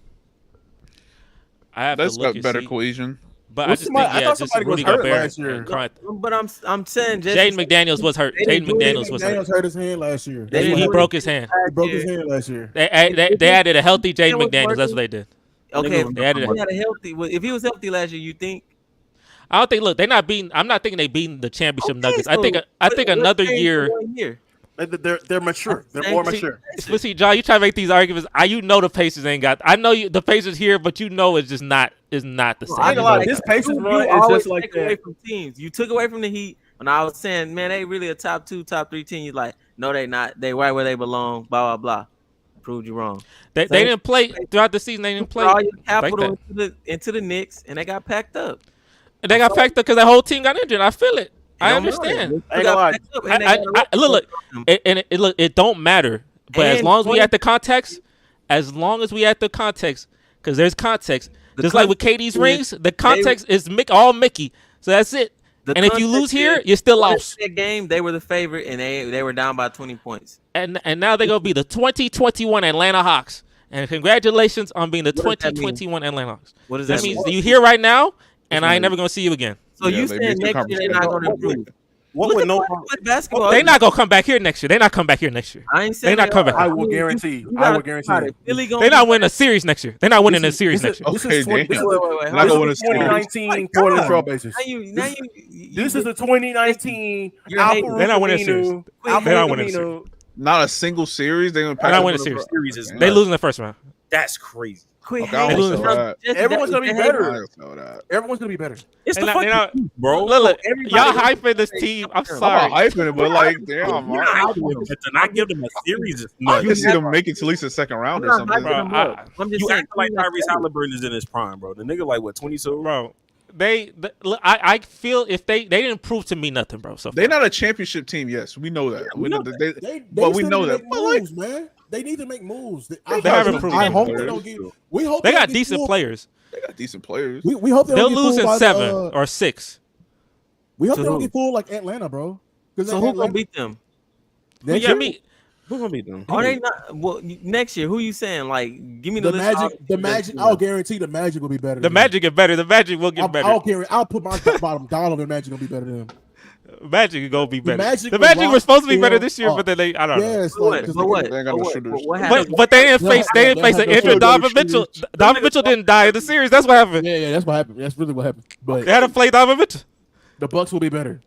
I have That's to look got better see. cohesion. But I just think, just Rudy Gobert last year. But I'm saying, Jaden McDaniels was hurt. Jaden McDaniels was hurt. hurt his hand last year. He broke his hand. He broke his hand last year. They added a healthy Jaden McDaniels. That's what they did. Okay, if he was healthy last year, you think? I don't think. Look, they're not beating. I'm not thinking they beating the championship Nuggets. I think another year. They're mature. They're more mature. But see, John, you try to make these arguments. The Pacers ain't got. I know the Pacers here, but it's just not. It's not the same. I ain't gonna lie. This Pacers run is just like that. Away from teams. You took away from the Heat, and I was saying, man, they really a top 2, top 3 team. You're like, no, they not. They right where they belong. Blah blah blah. Proved you wrong. They didn't play throughout the season. They didn't play. All your capital into the Knicks, and they got packed up. And they got packed up because that whole team got injured. I feel it. I understand. Look, it don't matter. But as long as we at the context, because there's context. Just like with KD's rings, the context is all Mickey. So that's it. And if you lose here, you're still lost. That game, they were the favorite, and they were down by 20 points. And now they're gonna be the 2021 Atlanta Hawks. And congratulations on being the 2021 Atlanta Hawks. What does that mean? You here right now, and I ain't never gonna see you again. So you saying next year they're not going to improve? Basketball? They're not gonna come back here next year. They're not come back here next year. I ain't saying they're not come back. I will guarantee. They're not winning a series next year. They're not winning a series next year. Okay, This is 2019 Portland Trailblazers. This is the 2019. They're not winning a series. They're not winning a series. Not a single series. They're not winning a series. They lose in the first round. That's crazy. Quit Okay, I hating. don't know that. Everyone's gonna be better. I don't know that. Everyone's gonna be better. It's the And fucking now, Heat, bro. Look, everybody y'all was- hyping this team. I'm I'm sorry. not hyping it, but like, damn, You're not hyping them. To not give them a series is I nuts. can see them make it to at least a second round or I'm something. not hyping them up. I'm just You saying, act like Tyrese Halliburton is in his prime, bro. The nigga like what 22, Bro, I feel if they didn't prove to me nothing, bro. So They're not a championship team. Yes, we know that. We know that. They But we still know need to that. make But, like- moves, man. They need to make moves. They haven't proven I it. hope they don't get. We hope they got don't get decent fooled. players. They got decent players. We hope they They'll don't get lose fooled in by 7 the, or 6. We hope To they don't who? get fooled like Atlanta, bro. So who gonna beat them? Who gonna beat them? Are they not? Well, next year, who you saying? Like, give me the the list. Magic? The Magic. I'll guarantee the Magic will be better. The Magic get better. The Magic will get better. I'll put my bottom dollar on the Magic will be better than them. Magic is gonna be better. Magic The will Magic rock were supposed to be better them this year, up. but then they I don't know. Yes, But what? like, 'cause But what? They ain't got But no what? shooters. What happened? But they didn't face they'll an have no injured shooters. Donovan Mitchell. Donovan Mitchell didn't die in the series. That's what happened. Yeah, that's what happened. That's really what happened. But They had to play Donovan Mitchell. the Bucks will be better.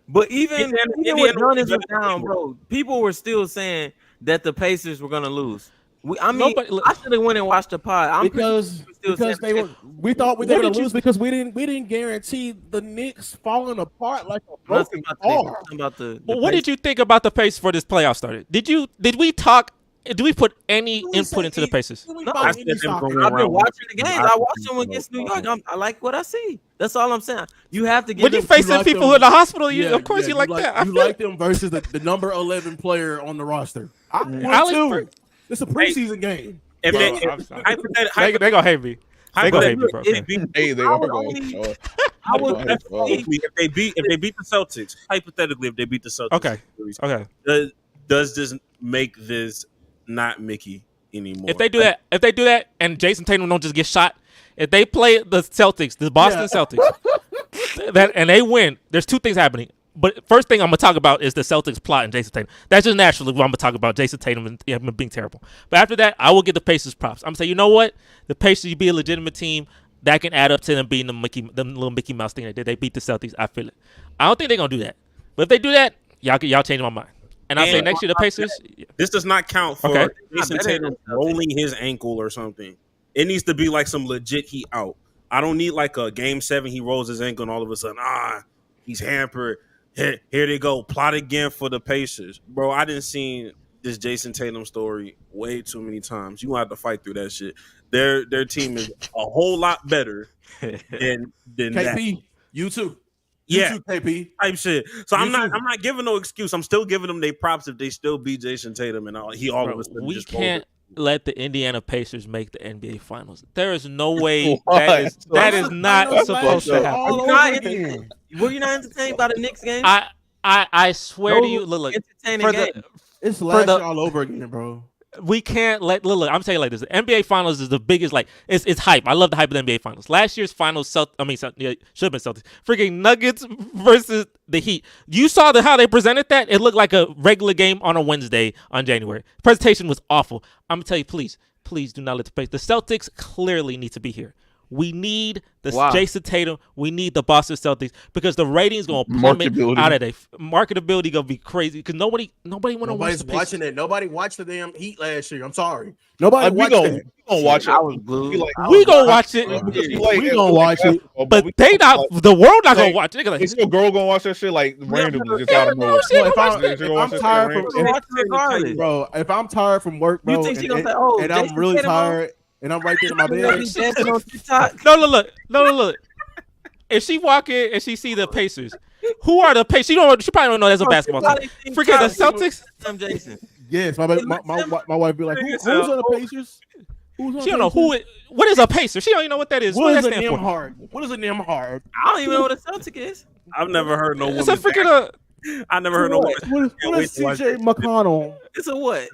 But even Indiana with will Giannis be was better down, than bro, people were still saying that the Pacers were gonna lose. I mean, Nobody- I should have went and watched the pod. I'm Because still saying they were. We thought we were going to lose because we didn't guarantee the Knicks falling apart like a broken car. about the Well, what did you think about the Pacers for this playoff started? Did we put any input into the Pacers? I said them going I've been around. watching the games. I watched them against New York. I like what I see. That's all I'm saying. You have to get. When you them- facing like people them- who are in the hospital, of course yeah, you like that. I You feel like them versus the number 11 player on the roster. I would Alex too. Burke. It's a preseason game. If Bro, they, I'm sorry. hypothetically, they gonna hate me. They gonna hate me, bro. Hey, they I are would going. only- I would if they beat the Celtics, hypothetically, if they beat the Celtics, Okay. does this make this not Mickey anymore? If they do that, and Jason Tatum don't just get shot, if they play the Celtics, the Boston Celtics, and they win, there's two things happening. But first thing I'm gonna talk about is the Celtics plot and Jason Tatum. That's just naturally what I'm gonna talk about, Jason Tatum and him being terrible. But after that, I will give the Pacers props. I'm gonna say, you know what? The Pacers be a legitimate team that can add up to them beating the little Mickey Mouse thing they did. They beat the Celtics. I feel it. I don't think they're gonna do that. But if they do that, y'all change my mind. And I'll say next year the Pacers. This does not count for Okay. Jason Tatum rolling his ankle or something. It needs to be like some legit he out. I don't need like a game 7 he rolls his ankle and all of a sudden he's hampered. Here they go. Plot again for the Pacers. Bro, I didn't see this Jason Tatum story way too many times. You gonna have to fight through that shit. Their team is a whole lot better than that. KP, you too. Yeah. You too, KP. Type shit. So You I'm not too. giving no excuse. I'm still giving them their props if they still beat Jason Tatum and all of a sudden We just can't let the Indiana Pacers make the NBA Finals. There is no way Why? that is not supposed to happen. All Not over entertained. again. Were you not entertained by the Knicks game? I swear to you, look, entertaining for game. the It's last the- year all over again, bro. we can't let look. I'm saying it like this: the NBA Finals is the biggest. Like it's hype. I love the hype of the NBA Finals. Last year's Finals, should have been Celtics. Freaking Nuggets versus the Heat. You saw how they presented that. It looked like a regular game on a Wednesday on January. Presentation was awful. I'm gonna tell you, please do not let the Celtics clearly need to be here. We need Jason Tatum. We need the Boston Celtics because the ratings gonna plummet out of there. Marketability gonna be crazy because nobody want to watch Nobody's the Pacers. watching it. Nobody watched the damn Heat last year. I'm sorry. Nobody We watched gonna it. watch it. I was glued. We gonna watch it, We gonna watch it. but they not. The world not gonna watch it. They gonna Is your girl gonna watch that shit like randomly just out of nowhere? She gonna If watch it. I'm tired from Bro, if I'm tired from work, bro, You think she gonna and, say, "Oh, and I'm Jason really Tatum, tired, and I'm right there in my bed." dancing on TikTok. No, look. If she walk in and she see the Pacers, who are the Pacers? She probably don't know that's a basketball team. Forget the Celtics. I'm Jason. Yes, my wife be like, who's on the Pacers? Who's on She don't know who it. What is a Pacer? She don't even know what that is. What is does a that stand for? Nimhard? What is a Nimhard? I don't even know what a Celtic is. I've never heard no woman. It's a freaking I never heard no woman. What is CJ McConnell? It's a what?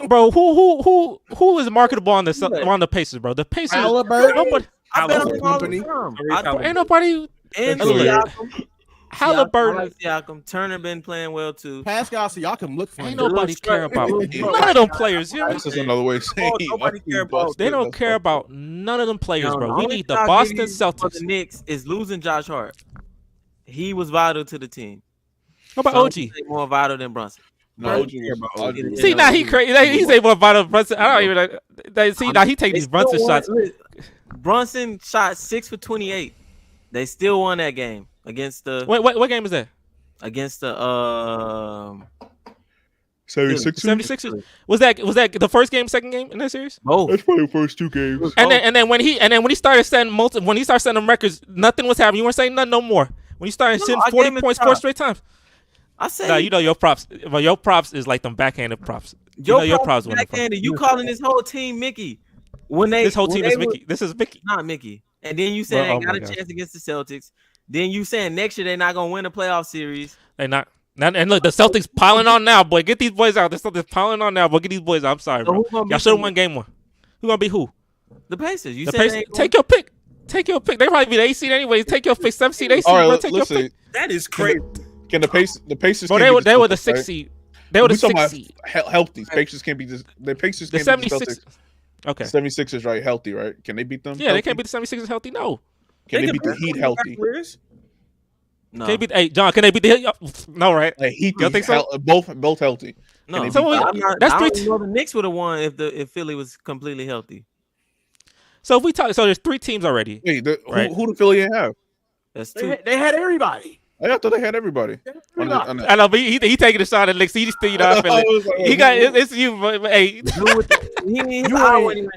bro. Who is marketable on the Pacers, bro? The Pacers. Halliburton? Nobody. I bet Halliburton on all the company. time. Ain't nobody. And Look, Siakam. Halliburton. I like Siakam. Turner been playing well too. Pascal Siakam look funny. Ain't nobody care about none of them players. You know? That's just another way of saying Nobody care about- They don't care about none of them players, No, bro. the We only need the thing I'll Boston give you for Celtics. The Knicks is losing Josh Hart. He was vital to the team. What about So OG? he's more vital than Brunson. No, See, now he crazy. He say more about Brunson. I don't even. See, now he take these Brunson shots. Brunson shot 6 for 28. They still won that game against the. What game is that? Against the 76ers. Was that the first game, second game in that series? Oh, That's probably the first 2 games. And then when he started setting them records, nothing was happening. You weren't saying nothing no more. When you started sitting 40 points 4 straight times. I said, no, you know your props. Well, your props is like them backhanded props. Your props backhanded. You calling this whole team Mickey? This whole team is Mickey. This is Mickey, not Mickey. And then you saying they got a chance against the Celtics. Then you saying next year they're not gonna win a playoff series. They not. And look, the Celtics piling on now, boy. Get these boys out. The Celtics piling on now, boy. Get these boys out. I'm sorry, bro. Y'all should have won game 1. Who gonna be who? The Pacers. You said Pacers. Take your pick. Take your pick. They probably be the 8 seed anyways. Take your pick. 7 seed, 8 seed. All right, take your pick. That is crazy. Can the Pacers? Bro, they were the 6 seed. They were the 6 seed. Healthy. Pacers can't beat this. The Pacers can't beat the Celtics. Okay. 76ers, right? Healthy, right? Can they beat them? Yeah, healthy? They can't beat the 76ers healthy. No. Can they beat the Heat healthy? No. Can they beat? John, can they beat the Heat? No, right? Like Heat, you think so? Both healthy. No. So that's 3. The Knicks would have won if Philly was completely healthy. So if we talk, so there's 3 teams already. Wait, who did Philly have? That's 2. They had everybody. I thought they had everybody. I know, but he taking a shot at Knicks. He just think he got it's you, but hey,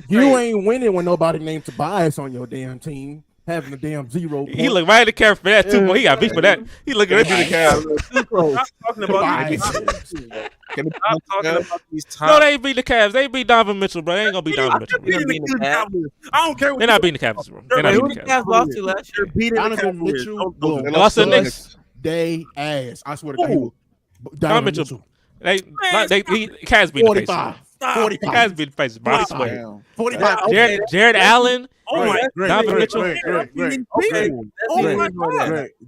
you ain't winning when nobody named Tobias on your damn team. Having a damn 0 point. He look right at the camera for that too. Boy, he got beat for that. He looking at the Cavs. No, they ain't beat the Cavs. They beat Donovan Mitchell, bro. They ain't gonna beat Donovan Mitchell. I don't care. They're not beating the Cavs, bro. They're not beating the Cavs. Lost to last year. Donovan Mitchell. They lost to the Knicks. They ass. I swear to God. Donovan Mitchell. Cavs beat the Pacers. 45. Cavs beat the Pacers. Bro, I swear. 45. Jared Allen. Oh my Donovan Mitchell.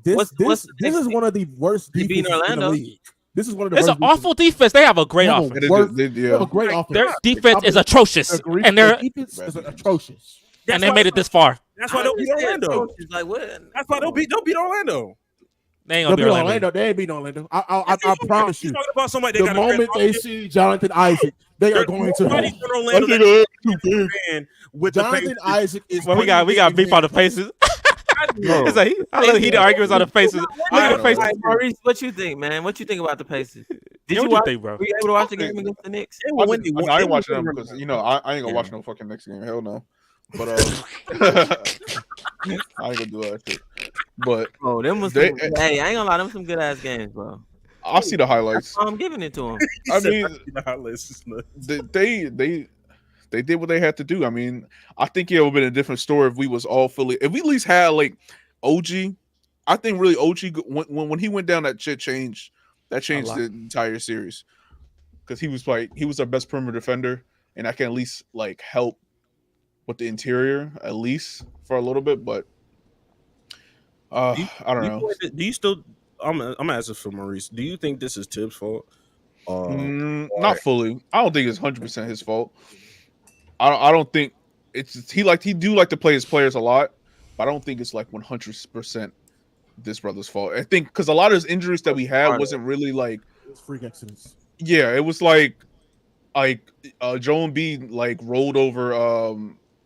This is one of the worst defenses in the league. This is one of the. It's an awful defense. They have a great offense. They have a great offense. Their defense is atrocious, and their defense is atrocious. And they made it this far. That's why they'll beat Orlando. Like what? That's why they'll beat Orlando. They ain't gonna beat Orlando. They ain't beat Orlando. I promise you. About somebody the moment they see Jonathan Isaac, they are going to. Jonathan Isaac is. Well, we got beef on the Pacers. It's like I love heated arguments on the Pacers. Look at the Pacers. Maurice, what you think, man? What you think about the Pacers? Did you think, bro? Were you able to watch the game against the Knicks? I ain't watching them because I ain't gonna watch no fucking Knicks game. Hell no. But I ain't gonna do that shit. But them was hey, I ain't gonna lie, them some good ass games, bro. I'll see the highlights. I'm giving it to them. I mean, they did what they had to do. I mean, I think it would have been a different story if we was all Philly. If we at least had like OG, I think really OG when he went down, that shit changed. That changed the entire series because he was our best perimeter defender, and I can at least like help with the interior at least for a little bit. But I don't know. Do you still? I'm asking for Maurice. Do you think this is Tibbs' fault? Not fully. I don't think it's 100% his fault. I don't think it's he do like to play his players a lot, but I don't think it's like 100% this brother's fault. I think because a lot of his injuries that we had wasn't really like freak accidents. Yeah, it was like Joel Embiid like rolled over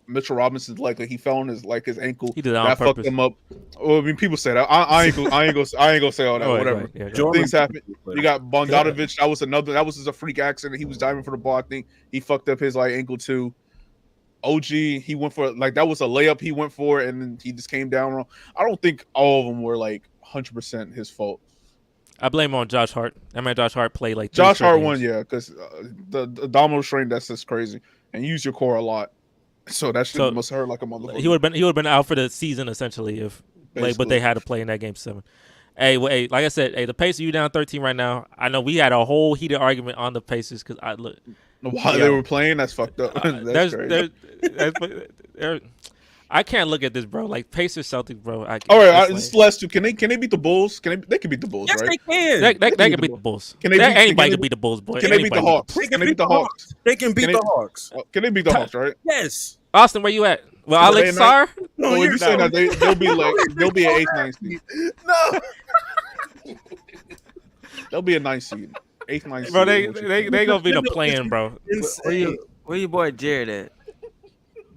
Mitchell Robinson's leg, like he fell on his ankle. He did that on purpose. Fucked him up. Well, I mean, people say that. I ain't gonna say all that. Whatever. Right. Yeah, things happen. You got Bogdanovic. That was just a freak accident. He was diving for the ball. I think he fucked up his ankle too. OG, he went for that was a layup he went for, and then he just came down wrong. I don't think all of them were 100% his fault. I blame on Josh Hart. I mean, Josh Hart played like Josh Hart won, yeah, because the abdominal strain, that's just crazy, and you use your core a lot. So that shit must hurt like a motherfucker. He would have been out for the season essentially if but they had to play in that game 7. Hey, like I said, the Pacers, you down 13 right now. I know we had a whole heated argument on the Pacers because while they were playing, that's fucked up. That's crazy. I can't look at this, bro. Like Pacers, Celtics, bro. All right, this last two. Can they beat the Bulls? They can beat the Bulls, yes, right? Yes, they can. They can beat the Bulls. Anybody can beat the Bulls, boy. Can they beat the Hawks? Can they beat the Hawks? They can beat the Hawks. Can they beat the Hawks? Right? Yes. Austin, where you at? Well, Alex Sarr? No, if you say that, they'll be an 8th, 9th seed. No. They'll be a 9th seed. 8th, 9th Bro, seed. they gonna be the plan, bro. Where your boy Jared at?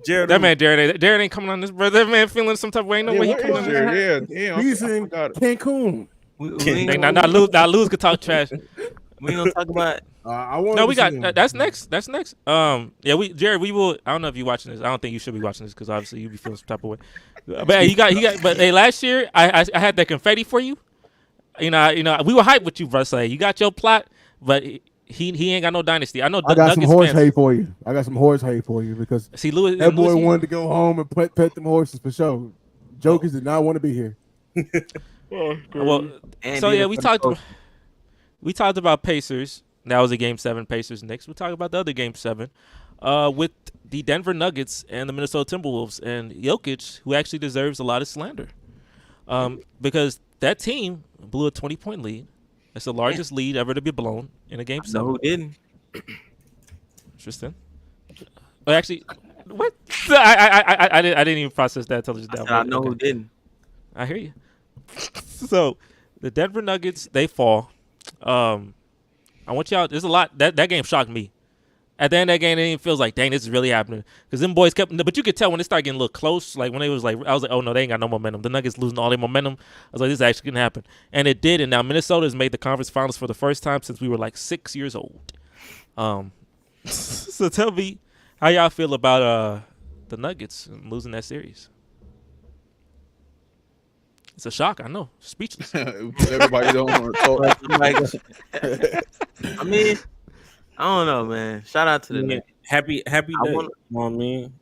Jared, That man Jared ain't coming on this, bro. That man feeling some type of way. Ain't no way he coming on this. Yeah, damn. He's in Cancun. Not lose could talk trash. We ain't gonna talk about. We got that's next. That's next. Jared, we will. I don't know if you're watching this. I don't think you should be watching this because obviously you be feeling some type of way. But hey, he got. But hey, last year I had that confetti for you. You know, we were hyped with you, bro. So you got your plot, but he ain't got no dynasty. I know. I got some horse hay for you. Because Louis, that boy wanted to go home and pet them horses for sure. Jokers did not want to be here. Well, so yeah, we talked about Pacers. That was a Game 7 Pacers Knicks. We'll talk about the other Game 7 with the Denver Nuggets and the Minnesota Timberwolves and Jokic, who actually deserves a lot of slander because that team blew a 20-point lead. That's the largest lead ever to be blown in a Game 7. Who didn't? Interesting. Well, actually, what? I didn't even process that until just now. I know who didn't. I hear you. So the Denver Nuggets, they fall. I want y'all. There's a lot. That game shocked me. At the end of that game, it even feels like, dang, this is really happening. Because them boys kept, but you could tell when it started getting a little close. Like when it was like, I was like, oh no, they ain't got no momentum. The Nuggets losing all their momentum. I was like, this is actually gonna happen, and it did. And now Minnesota has made the conference finals for the first time since we were like 6 years old. So tell me how y'all feel about the Nuggets and losing that series. It's a shock, I know. Speechless. Everybody don't want to talk. I mean, I don't know, man. Shout out to the Nuggets. Happy day. You know what I mean?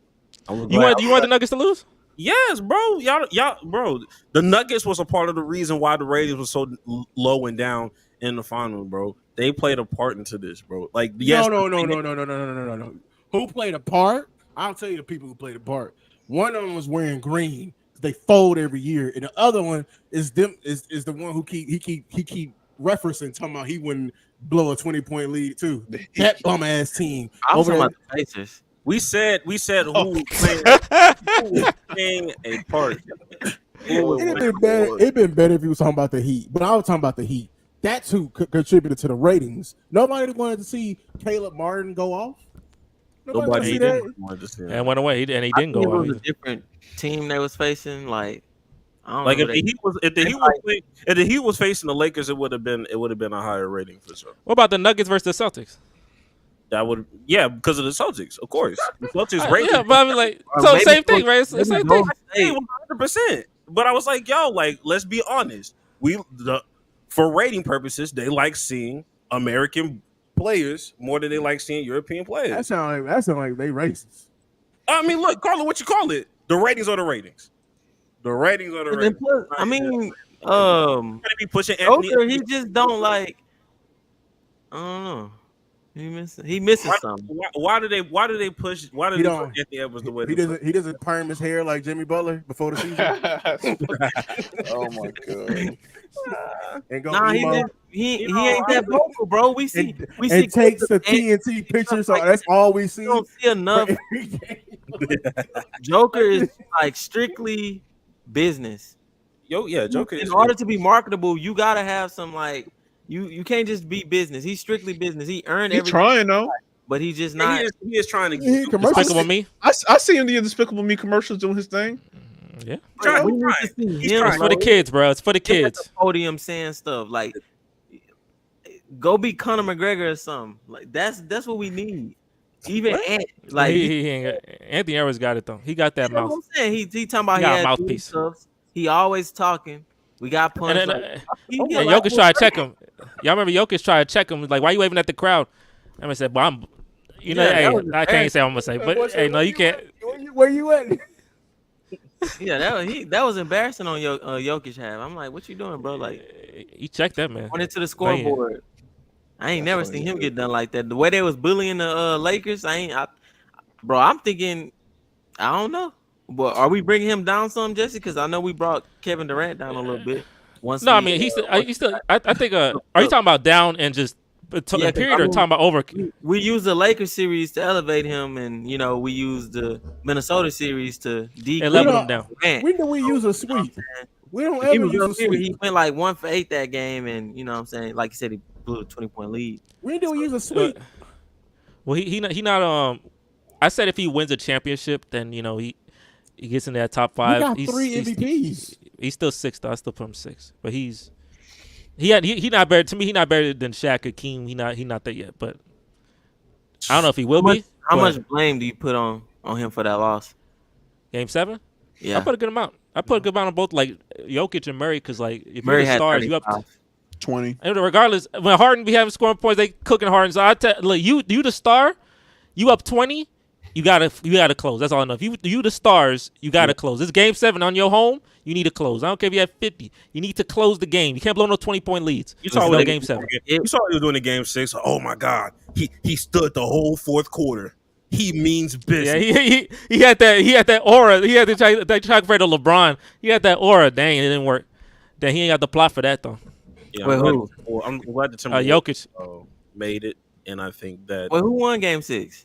You want the Nuggets to lose? Yes, bro. Y'all, bro. The Nuggets was a part of the reason why the ratings were so low and down in the final, bro. They played a part into this, bro. Like, yes. No. Who played a part? I'll tell you the people who played a part. One of them was wearing green. They fold every year, and the other one is them is the one who keep referencing, talking about he wouldn't blow a 20-point lead too. That bum ass team. I'm talking about the Pacers. We said who was playing a part. It'd been better if you was talking about the Heat, but I was talking about the Heat. That's who contributed to the ratings. Nobody wanted to see Caleb Martin go off. Nobody wanted to see that. And went away, and he didn't go off. It was a different team they was facing. Like, I don't like know if the Heat was facing the Lakers, it would have been a higher rating for sure. What about the Nuggets versus the Celtics? That would, because of the Celtics, of course. The Celtics rating. Yeah, but I mean, like, so same thing, right? Same thing. 100%. But I was like, yo, like, let's be honest. For rating purposes, they like seeing American players more than they like seeing European players. That sound like they racist. I mean, look, call it what you call it. The ratings are the ratings. The ratings are the ratings. Plus, I mean, be pushing Anthony. Joker, he just don't like. I don't know. He missing something. Why do they push? Why do they push Anthony Edwards the way he doesn't perm his hair like Jimmy Butler before the season? Oh my god! He ain't that vocal, bro. We see takes the TNT picture, so that's all we see. You don't see enough. Joker is like strictly business. Joker. In order to be marketable, you gotta have some like. You can't just be business. He's strictly business. He earned everything. He's trying though, but he's just not. He is trying to get Despicable Me. I see him in the Despicable Me commercials doing his thing. Yeah, it's for the kids, bro. It's for the kids. At the podium saying stuff like, "Go be Conor McGregor or something." Like that's what we need. Even Ant, like he ain't Anthony Edwards got it though. He got that mouth. What I'm saying he talking about he got a mouthpiece. He always talking. We got punched. And Jokic tried to check him. Y'all remember Jokic tried to check him? Like, why you waving at the crowd? I said, "Well, I'm." I can't say what I'm gonna say, but hey, no, you can't. Where you at? Yeah, that was embarrassing on Jokic half. I'm like, what you doing, bro? Like, he checked that man. Went into the scoreboard. I ain't never seen him get done like that. The way they was bullying the Lakers, bro. I'm thinking, I don't know. But are we bringing him down some, Jesse? Because I know we brought Kevin Durant down a little bit. I mean, he's still. I think. Are you talking about down and just period, or talking about over? We used the Lakers series to elevate him, and we used the Minnesota series to level him down. When do we use a sweep? We don't ever use a sweep. He went like 1 for 8 that game, and you know what I'm saying. Like you said, he blew a 20-point lead. We didn't use a sweep. Well, he not. I said if he wins a championship, then he gets in that top 5. He got 3 MVPs. He's still 6 though. I still put him 6, but he not better to me. He not better than Shaq, Hakeem. He not there yet, but I don't know if he will be. How much blame do you put on him for that loss? Game 7? Yeah, I put a good amount. I put a good amount on both, like Jokic and Murray, because like if Murray you're the stars, you up 20. And regardless, when Harden be having scoring points, they cooking Harden. So I tell you the star, you up 20, you gotta close. That's all I know. If you the stars, you gotta close. This game 7 on your home, you need to close. I don't care if you have 50, you need to close the game. You can't blow no 20-point leads. You saw what game 7. You saw what he was doing in game 6. Oh my God, he stood the whole fourth quarter. He means business. Yeah, he had that aura. He had to try to compare to LeBron. He had that aura. Dang, it didn't work. Then he ain't got the plot for that though. Yeah, Wait, who? I'm glad the Timberwolves Jokic made it, and I think that. Wait, who won game 6?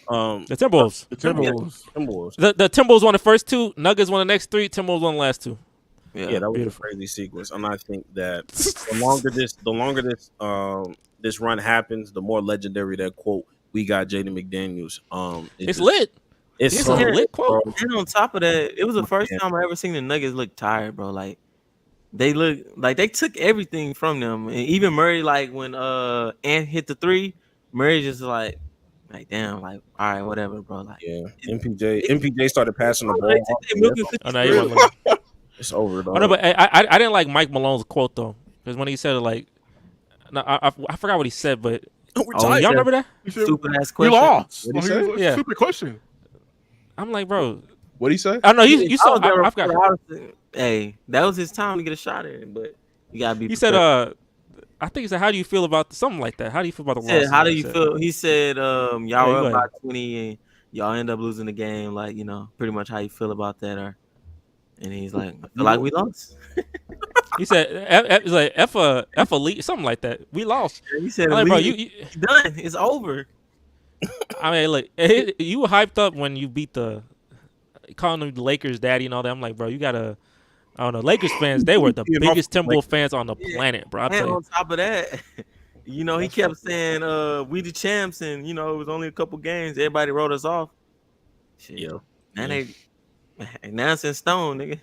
The Timberwolves. The Timberwolves. The Timberwolves won the first 2. Nuggets won the next 3. Timberwolves won the last 2. Yeah, that was beautiful. A crazy sequence, and I think that the longer this run happens, the more legendary that quote we got Jaden McDaniels. It's lit. It's a lit quote. And on top of that, it was the first time I ever seen the Nuggets look tired, bro. Like they look like they took everything from them, and even Murray, like when Ant hit the 3, Murray just like damn, like all right, whatever, bro. Like MPJ started passing the ball. It's over though. Oh, no, but I didn't like Mike Malone's quote though, because when he said it, like, no, I forgot what he said, but y'all remember that? Stupid ass question. We lost. Yeah. Stupid question. I'm like, bro. What'd he say? I know you saw. I forgot. Hey, that was his time to get a shot in, but you gotta be. He said, I think he said, "How do you feel about something like that? How do you feel about the loss?" How do you feel? He said, y'all were up by 20 and y'all end up losing the game. Like, pretty much how you feel about that, and he's like, I feel like we lost. He said, "It's like F a lead, something like that. We lost." He said, like, "Bro, you done. It's over." I mean, look, you were hyped up when you beat calling them the Lakers daddy and all that. I'm like, bro, you gotta. I don't know. Lakers fans, they were the biggest Timberwolves fans on the planet, bro. And on top of that, he kept saying, "We the champs," and it was only a couple games. Everybody wrote us off. Shit. Yeah. And now it's in stone, nigga.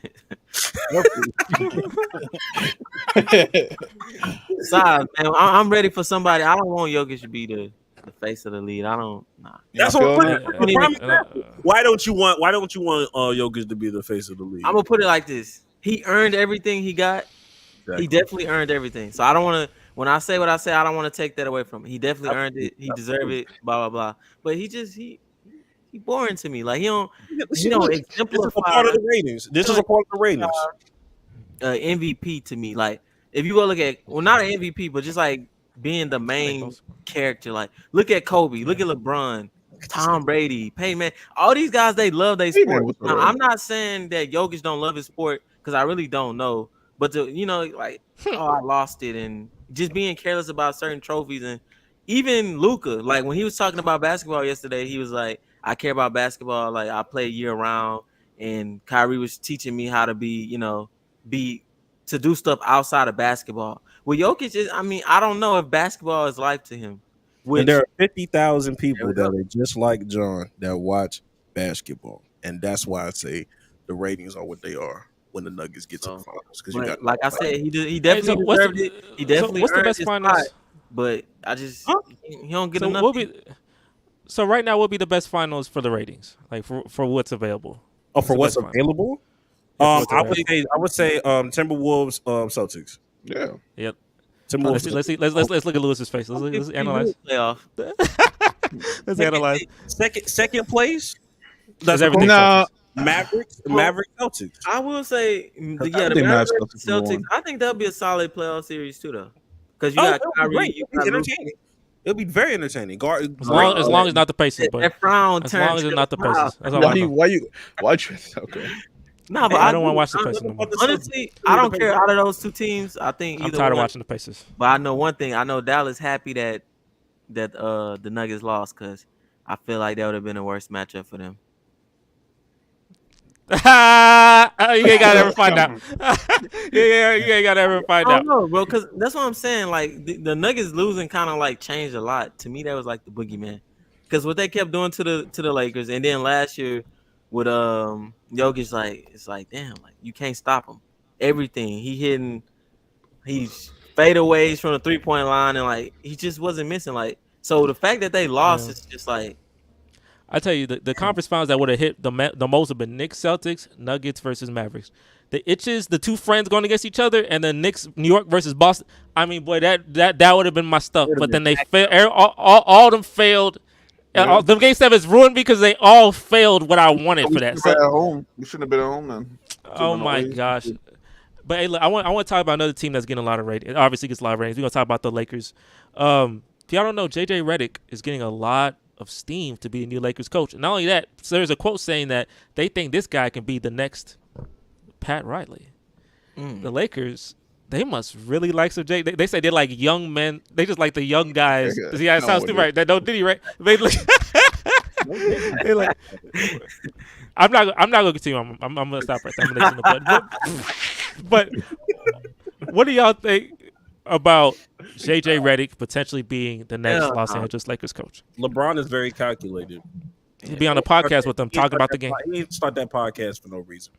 Besides, man, I'm ready for somebody. I don't want Jokic to be the face of the league. I don't. Nah. That's what Why don't you want Jokic to be the face of the league? I'm gonna put it like this: he earned everything he got. Exactly. He definitely earned everything. So I don't want to. When I say what I say, I don't want to take that away from him. He definitely earned it. He deserved it. Blah blah blah. But he boring to me. Like he don't exemplify. This is a part of the ratings. MVP to me. Like if you go look at not an MVP, but just like being the main character. Like look at Kobe, look at LeBron, Tom Brady, Peyton Manning. All these guys, they love their sport. Now, I'm not saying that Jokic don't love his sport because I really don't know. But I lost it, and just being careless about certain trophies, and even Luka, like when he was talking about basketball yesterday, he was like, I care about basketball. Like I play year round, and Kyrie was teaching me how to to do stuff outside of basketball. Well, Jokic I don't know if basketball is life to him. And there are 50,000 people that are just like John that watch basketball, and that's why I say the ratings are what they are when the Nuggets get to the finals. Because like I said, he definitely deserved it. He definitely what's the best finals? Spot, but I just he don't get enough. So right now, what would be the best finals for the ratings? Like for what's available? Oh, for what's available? I would say Timberwolves, Celtics. Yeah. Yep. Timberwolves. Let's look at Lewis's face. Let's analyze. Playoff. Let's analyze. Second place. That's everything. No. Mavericks, Celtics. I will say, the Mavericks, Celtics. I think that'll be a solid playoff series too, though. Because you got Kyrie. It'll be very entertaining. As long as not the Pacers, but that frown. As long as it's not the Pacers. Why? Okay. No, but I don't want to watch the Pacers no more. Honestly, I don't care out of those two teams. I think I'm tired of watching the Pacers. But I know one thing. I know Dallas happy that the Nuggets lost because I feel like that would have been a worse matchup for them. You ain't gotta ever find out. You ain't gotta ever find out. I don't know, bro, because that's what I'm saying. Like the Nuggets losing kind of like changed a lot. To me, that was like the boogeyman. Because what they kept doing to the Lakers, and then last year with Jokic, like it's like damn, like you can't stop him. Everything he's fadeaways from the 3-point line, and like he just wasn't missing. Like so, the fact that they lost is just like. I tell you, the conference finals that would have hit the most have been Knicks, Celtics, Nuggets versus Mavericks. The itches, the two friends going against each other, and the Knicks, New York versus Boston. I mean, boy, that would have been my stuff. But then they failed. All of them failed. Yeah. The game 7 is ruined because they all failed what I wanted for that. We shouldn't have been at home then. Oh my gosh! But hey, look, I want to talk about another team that's getting a lot of ratings. It obviously gets a lot of ratings. We're gonna talk about the Lakers. If y'all don't know, JJ Redick is getting a lot of steam to be a new Lakers coach. And not only that, so there's a quote saying that they think this guy can be the next Pat Riley. The Lakers, they must really like some J. They say they're like young men. They just like the young guys. See, that sounds stupid, right? That don't did he right? They like, I'm not gonna continue. I'm gonna stop right there. I'm gonna let you know, but what do y'all think about JJ Redick potentially being the next Los Angeles Lakers coach? LeBron is very calculated. He'll be on a podcast with them talking about the game. He didn't start that podcast for no reason.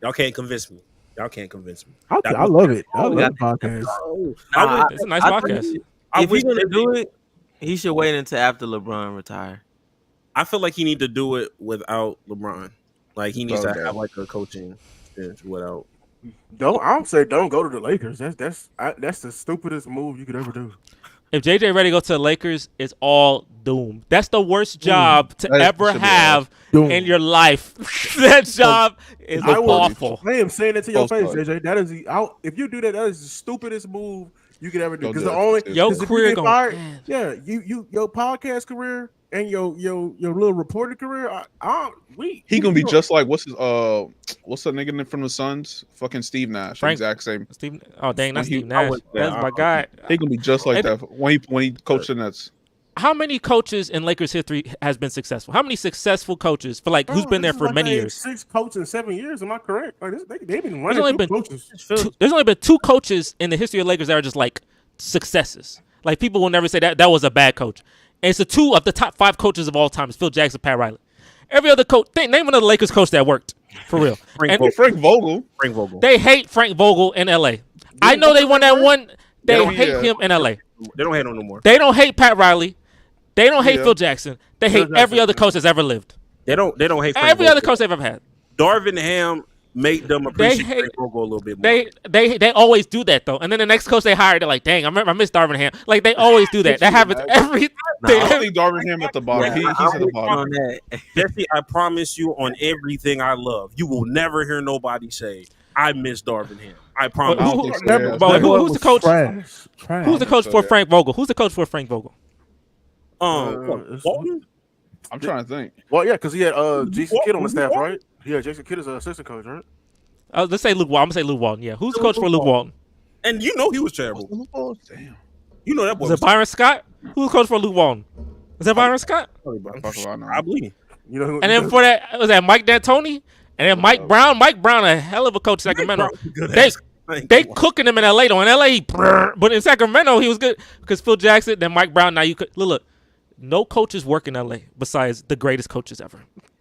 Y'all can't convince me. I love it. I love the podcast. It's a nice podcast. If he's gonna do it, he should wait until after LeBron retire. I feel like he need to do it without LeBron. Like he needs to have like a coaching bench without. Don't go to the Lakers. That's the stupidest move you could ever do. If JJ Redick goes to the Lakers, it's all doomed. That's the worst job to ever have in your life. That job is awful. I am saying it to your face, JJ. That is if you do that, that is the stupidest move you could ever do. Because your career your podcast career and your little reporter career, he gonna be just like what's the nigga from the Suns? Fucking Steve Nash, exact same. Steve, oh dang, that's Steve Nash. That's my guy. He gonna be just like that when he coached the Nets. How many coaches in Lakers history has been successful? How many successful coaches for who's been there for many years? 6 coaches in 7 years. Am I correct? Like they've been running coaches. There's only been 2 coaches in the history of Lakers that are just like successes. Like people will never say that was a bad coach. And it's the 2 of the top 5 coaches of all time. It's Phil Jackson, Pat Riley. Every other coach, name another Lakers coach that worked for real. Frank Vogel. They hate Frank Vogel in LA. I know they won that one. They hate him in LA. They don't hate him no more. They don't hate Pat Riley. They don't hate Phil Jackson. They hate every other coach that's ever lived. They don't hate Frank every Vogel. other coach they've ever had. Darvin Ham made them appreciate Frank Vogel a little bit more. They always do that though. And then the next coach they hired, they're like, dang, I miss Darvin Ham. Like they always do that. That happens every day. I think Darvin Ham at the bottom. He's at the bottom. Jesse, I promise you on everything I love, you will never hear nobody say, I miss Darvin Ham. I promise. Who's the coach? Who's the coach for Frank Vogel? Who's the coach for Frank Vogel? Walton? I'm trying to think. Well, yeah, because he had Jason Kidd on the staff, right? Yeah, Jason Kidd is an assistant coach, right? Let's say Luke Walton. I'm gonna say Luke Walton. Yeah, who's the coach for Luke Walton? And you know he was terrible. Damn. You know that boy. Is it Byron Scott? Who's the coach for Luke Walton? Is that Byron Scott? I believe. You know, and then for that was that Mike D'Antoni, and then Mike Brown. Mike Brown, a hell of a coach in Sacramento. They cooking him in LA though. In LA, but in Sacramento he was good because Phil Jackson. Then Mike Brown. Now you could look. No coaches work in LA besides the greatest coaches ever.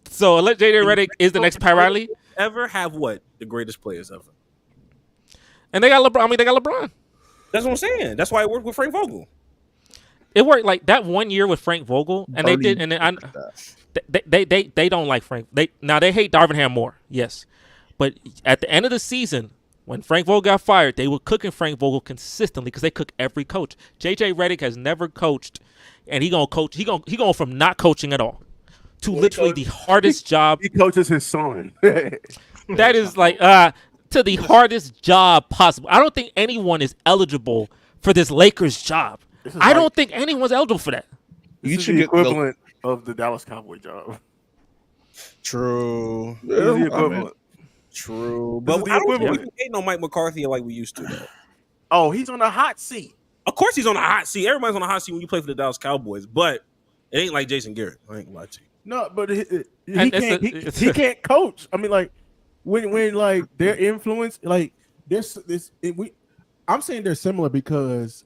So let JJ Redick is the next Pat Riley. Ever have what? The greatest players ever. And they got LeBron. I mean, they got LeBron. That's what I'm saying. That's why it worked with Frank Vogel. It worked like that one year with Frank Vogel, and they did. And then they don't like Frank. They hate Darvin Ham more. Yes, but at the end of the season, when Frank Vogel got fired, they were cooking Frank Vogel consistently because they cook every coach. JJ Redick has never coached, and he gonna coach. He going from not coaching at all to literally the hardest job. He coaches his son. That is like to the hardest job possible. I don't think anyone is eligible for this Lakers job. I don't think anyone's eligible for that. You should get equivalent of the Dallas Cowboy job. True. This is the equivalent. True. But I don't think we hate no Mike McCarthy like we used to, though. Oh, he's on the hot seat. Of course he's on the hot seat. Everybody's on the hot seat when you play for the Dallas Cowboys, but it ain't like Jason Garrett. I ain't gonna lie to you. No, but He can't coach. I mean, like when like their influence, like I'm saying they're similar because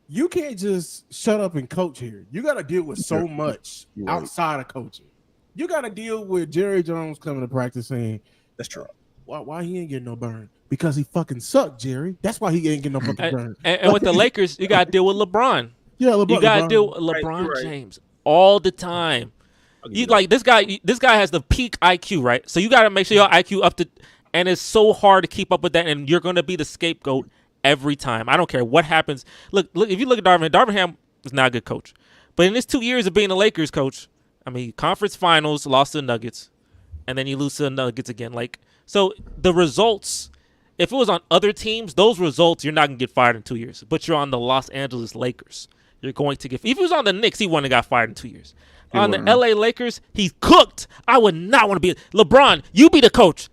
you can't just shut up and coach here. You got to deal with so much outside of coaching. You got to deal with Jerry Jones coming to practice saying, "That's true." Why he ain't getting no burn? Because he fucking sucked, Jerry. That's why he ain't getting no fucking burn. And with the Lakers, you got to deal with LeBron. Yeah, LeBron. You got to deal with LeBron James all the time. You like this guy. This guy has the peak IQ, right? So you got to make sure your IQ up to, and it's so hard to keep up with that. And you're going to be the scapegoat every time. I don't care what happens. Look. If you look at Darvin Ham is not a good coach, but in his 2 years of being a Lakers coach, I mean, conference finals, lost to the Nuggets, and then you lose to the Nuggets again. Like, so the results. If it was on other teams, those results, you're not going to get fired in 2 years. But you're on the Los Angeles Lakers. You're going to get... If he was on the Knicks, he wouldn't have got fired in 2 years. On the LA Lakers, he's cooked. I would not want to be... LeBron, you be the coach.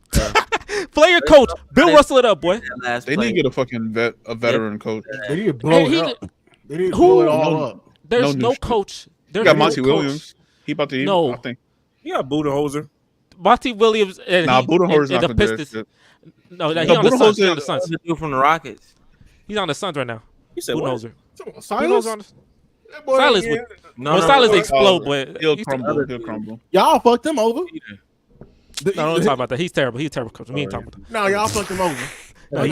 Play your coach. Bill Russell it up, boy. They need to get a fucking veteran coach. They need to blow it up. They need to blow it all up. There's no coach. You got Monty Williams. He about to leave. No. I think. You got Budenholzer. Monty Williams. Budenholzer's not the for Pistons. this. No, he's on the Suns. He's on the Suns. The dude from the Rockets. He's on the Suns right now. You said Budenholzer. Silas? Silas would. Silas explode, but he'll crumble. Y'all fucked him over. Don't talk about that. He's terrible. He's a terrible coach. We ain't talking about that. No, y'all fucked him over. Y'all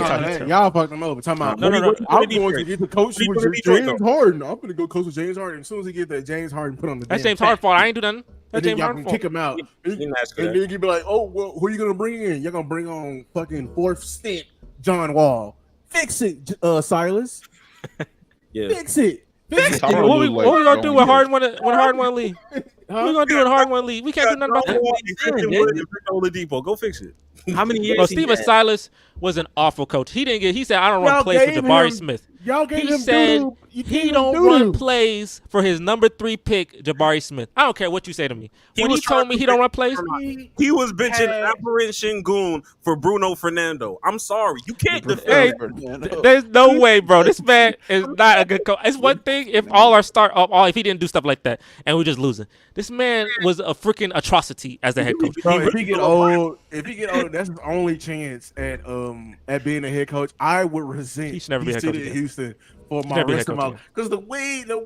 y'all fucked him over. Talking about no. I'm going to get the coach with James Harden. I'm going to go coach with James Harden. As soon as he get that James Harden put on the That's James Harden fault. I ain't do nothing. That's James Harden fault. Kick him out. And then you be like, oh, well, who are you going to bring in? You're going to bring on fucking fourth stint John Wall. Fix it, Silas. Yeah. Fix it. What we gonna do when Harden want to leave? What we gonna do when Harden want to leave? We can't do nothing about that. Oladipo, go fix it. How many years? Well, Steven Silas was an awful coach. He didn't get. He said, "I don't run plays for Jabari Smith." Y'all gave He him said he don't run doo-doo. plays for his number 3 pick, Jabari Smith. I don't care what you say to me. When he told me he don't run plays, he was benching Alperen Şengün for Bruno Fernando. I'm sorry, you can't defend. There's no way, bro. This man is not a good coach. It's one thing if if he didn't do stuff like that and we're just losing. This man was a freaking atrocity as the head coach. Bro, if he get old, that's his only chance at being a head coach. I would resent. He should never be head coach again. Houston for my rest of my life because the way the